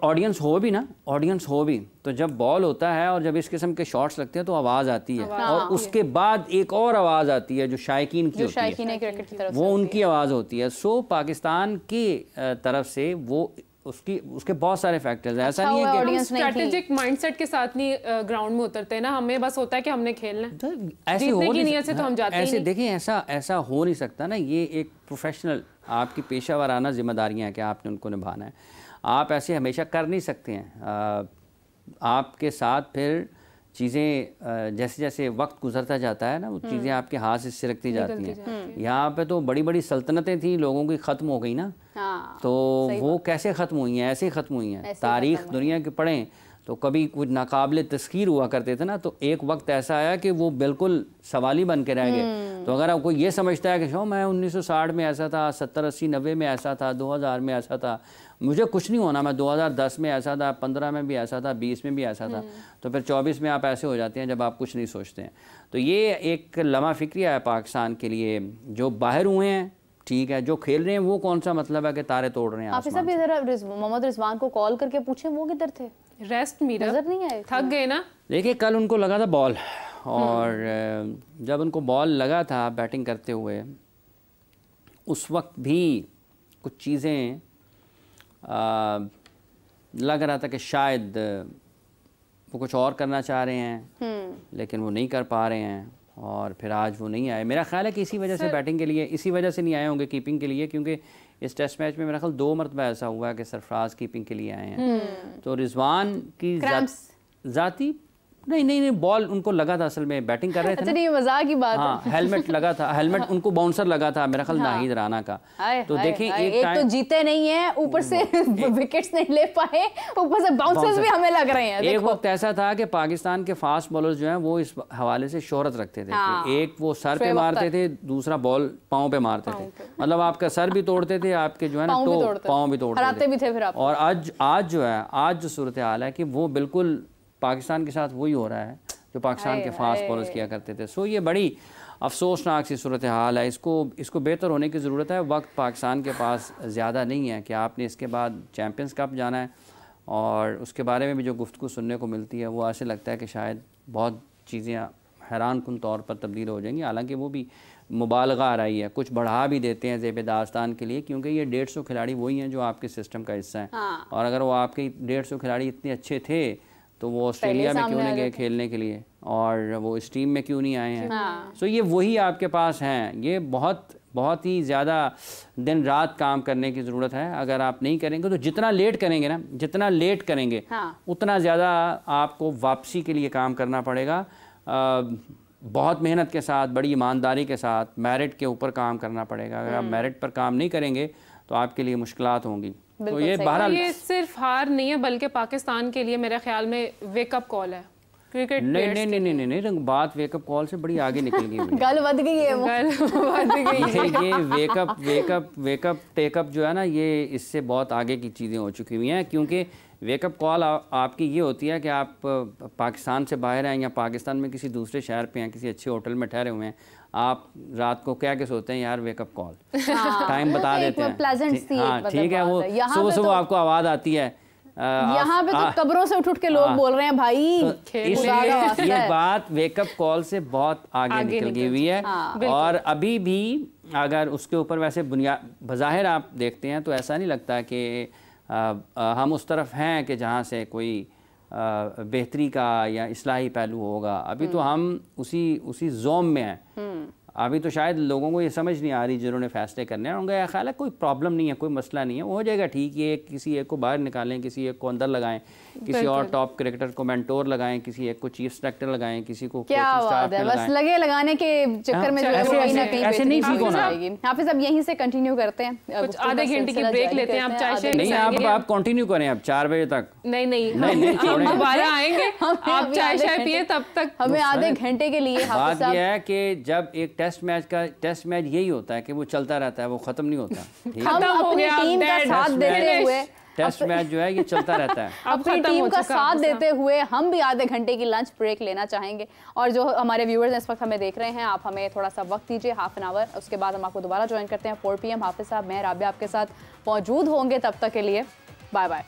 ऑडियंस हो भी तो जब बॉल होता है और जब इस किस्म के शॉट्स लगते हैं तो आवाज़ आती है। और उसके बाद एक और आवाज़ आती है जो शायकीन की होती है, क्रिकेट की तरफ वो उनकी आवाज़ होती है। सो पाकिस्तान की तरफ से वो उसके बहुत सारे फैक्टर्स हैं। ऐसा नहीं है कि स्ट्रेटेजिक माइंडसेट के साथ नहीं ग्राउंड में उतरते हैं ना, हमें बस होता है कि हमने खेलना है, ऐसे हो की नियत से तो हम जाते ऐसे। देखिए, ऐसा हो नहीं सकता ना। ये एक प्रोफेशनल आपकी पेशा वाराना जिम्मेदारियाँ हैं कि आपने उनको निभाना है। आप ऐसे हमेशा कर नहीं सकते हैं। आपके साथ फिर चीज़ें जैसे जैसे वक्त गुजरता जाता है ना, वो चीज़ें आपके हाथ से सिरकती जाती हैं। यहाँ पे तो बड़ी बड़ी सल्तनतें थी, लोगों की ख़त्म हो गई ना। तो वो कैसे ख़त्म हुई हैं? ऐसे ख़त्म हुई हैं। तारीख़ दुनिया की पढ़ें तो कभी कुछ नाकाबिल तस्खीर हुआ करते थे ना, तो एक वक्त ऐसा आया कि वो बिल्कुल सवाली बन के रह गए। तो अगर आप कोई ये समझता है कि मैं 1960 में ऐसा था, 70, 80, 90 में ऐसा था, 2000 में ऐसा था, मुझे कुछ नहीं होना, मैं 2010 में ऐसा था, 15 में भी ऐसा था, 20 में भी ऐसा था, तो फिर 24 में आप ऐसे हो जाते हैं जब आप कुछ नहीं सोचते हैं। तो ये एक लम्हा फ़िक्रिया है पाकिस्तान के लिए। जो बाहर हुए हैं ठीक है, जो खेल रहे हैं वो कौन सा मतलब है कि तारे तोड़ रहे हैं। आप सब मोहम्मद रिजवान को कॉल करके पूछे वो किधर थे? रेस्ट मीरा नजर नहीं आए, थक गए ना। देखिए कल उनको लगा था बॉल, और जब उनको बॉल लगा था बैटिंग करते हुए, उस वक्त भी कुछ चीज़ें लग रहा था कि शायद वो कुछ और करना चाह रहे हैं, लेकिन वो नहीं कर पा रहे हैं, और फिर आज वो नहीं आए। मेरा ख्याल है कि इसी वजह से बैटिंग के लिए, इसी वजह से नहीं आए होंगे कीपिंग के लिए, क्योंकि इस टेस्ट मैच में मेरा ख्याल 2 मरतबा ऐसा हुआ है कि सरफराज कीपिंग के लिए आए हैं। तो रिजवान की जाती नहीं बॉल उनको लगा था, असल में बैटिंग कर रहे थे। अच्छा नहीं, मजाक की बात है। हेलमेट लगा था, हेलमेट उनको बाउंसर लगा था मेरा ख्याल नाहिद राना का। तो देखिए एक तो जीते नहीं है, ऊपर से विकेट्स नहीं ले पाए, ऊपर से बाउंसर्स भी हमें लग रहे हैं। एक वक्त ऐसा था कि पाकिस्तान के फास्ट बॉलर्स जो हैं वो इस हवाले से शोहरत रखते थे कि एक वो सर पे मारते थे, दूसरा बॉल पाँव पे मारते थे, मतलब आपका सर भी तोड़ते थे, आपके जो है ना पाँव भी तोड़ते थे। और आज जो है, आज जो सूरत हाल है कि वो बिल्कुल पाकिस्तान के साथ वही हो रहा है जो पाकिस्तान के फास्ट बॉलर्स किया करते थे। सो ये बड़ी अफसोसनाक सी सूरत हाल है। इसको बेहतर होने की ज़रूरत है। वक्त पाकिस्तान के पास ज़्यादा नहीं है कि आपने इसके बाद चैम्पियंस कप जाना है, और उसके बारे में भी जो गुफ्तगू सुनने को मिलती है वो ऐसे लगता है कि शायद बहुत चीज़ें हैरान कुन तौर पर तब्दील हो जाएंगी। हालांकि वो भी मुबालगा आ रही है, कुछ बढ़ा भी देते हैं ज़ेब दास्तान के लिए, क्योंकि ये 150 खिलाड़ी वही हैं जो आपके सिस्टम का हिस्सा हैं। और अगर वो आपके 150 खिलाड़ी इतने अच्छे थे तो वो ऑस्ट्रेलिया में क्यों नहीं गए खेलने के लिए, और वो इस टीम में क्यों नहीं आए हैं। सो ये वही आपके पास हैं। ये बहुत ही ज़्यादा दिन रात काम करने की ज़रूरत है। अगर आप नहीं करेंगे तो जितना लेट करेंगे ना, जितना लेट करेंगे उतना ज़्यादा आपको वापसी के लिए काम करना पड़ेगा। बहुत मेहनत के साथ, बड़ी ईमानदारी के साथ, मेरिट के ऊपर काम करना पड़ेगा। अगर आप मेरिट पर काम नहीं करेंगे तो आपके लिए मुश्किलात होंगी। तो ये बहरहाल ये सिर्फ हार नहीं है, बल्कि पाकिस्तान के लिए मेरे ख्याल में वेकअप कॉल है क्रिकेट। नहीं, बात वेकअप कॉल से बड़ी आगे निकल गई। गल बद गई है वो। ये वेकअप टेकअप जो है ना, ये इससे बहुत आगे की चीज़ें हो चुकी हुई हैं। क्योंकि वेकअप कॉल आपकी ये होती है कि आप पाकिस्तान से बाहर हैं या पाकिस्तान में किसी दूसरे शहर पे हैं, किसी अच्छे होटल में ठहरे हुए हैं, आप रात को क्या के सोते हैं, यार वेकअप कॉल, टाइम बता देते हैं। हाँ ठीक है, वो सुबह आपको आवाज़ आती है। यहाँ पे तो कब्रों से उठ के लोग बोल रहे हैं भाई। तो इसलिए ये बात वेकअप कॉल से बहुत आगे निकल गई हुई है। और अभी भी अगर उसके ऊपर वैसे बज़ाहिर आप देखते हैं तो ऐसा नहीं लगता कि हम उस तरफ हैं कि जहाँ से कोई बेहतरी का या इस्लाही पहलू होगा। अभी तो हम उसी जोम में हैं। अभी तो शायद लोगों को ये समझ नहीं आ रही जिन्होंने फैसले करने हैं, उनका ख्याल है कोई प्रॉब्लम नहीं है, कोई मसला नहीं है, वो हो जाएगा ठीक। ये किसी एक को बाहर निकालें, किसी एक को अंदर लगाएं, किसी और टॉप क्रिकेटर को मेंटोर लगाएं, किसी एक को चीफ सेलेक्टर लगाएं, किसी को क्या बात है, बस लगे लगाने के चक्कर में जो है वो कहीं ना कहीं ऐसे नहीं ठीक होना। हाफिज अब यहीं से कंटिन्यू करते हैं, कुछ आधे घंटे की ब्रेक लेते हैं। आप चाय नहीं, आप कंटिन्यू करें अब 4 बजे तक। नहीं दोबारा आएंगे, आप चाय पिए तब तक। हमें आधे घंटे के लिए बात यह है कि जब एक टेस्ट मैच यही होता है कि वो चलता रहता है, वो खत्म नहीं होता। हम अपनी टीम का साथ देते हुए टेस्ट मैच जो है ये चलता रहता है। अपनी टीम का साथ देते हुए हम भी आधे घंटे की लंच ब्रेक लेना चाहेंगे। और जो हमारे व्यूअर्स इस वक्त हमें देख रहे हैं, आप हमें थोड़ा सा वक्त दीजिए, हाफ एन आवर, उसके बाद हम आपको दोबारा ज्वाइन करते हैं 4 PM। हाफिज साहब, मैं राबिया आपके साथ मौजूद होंगे, तब तक के लिए बाय बाय।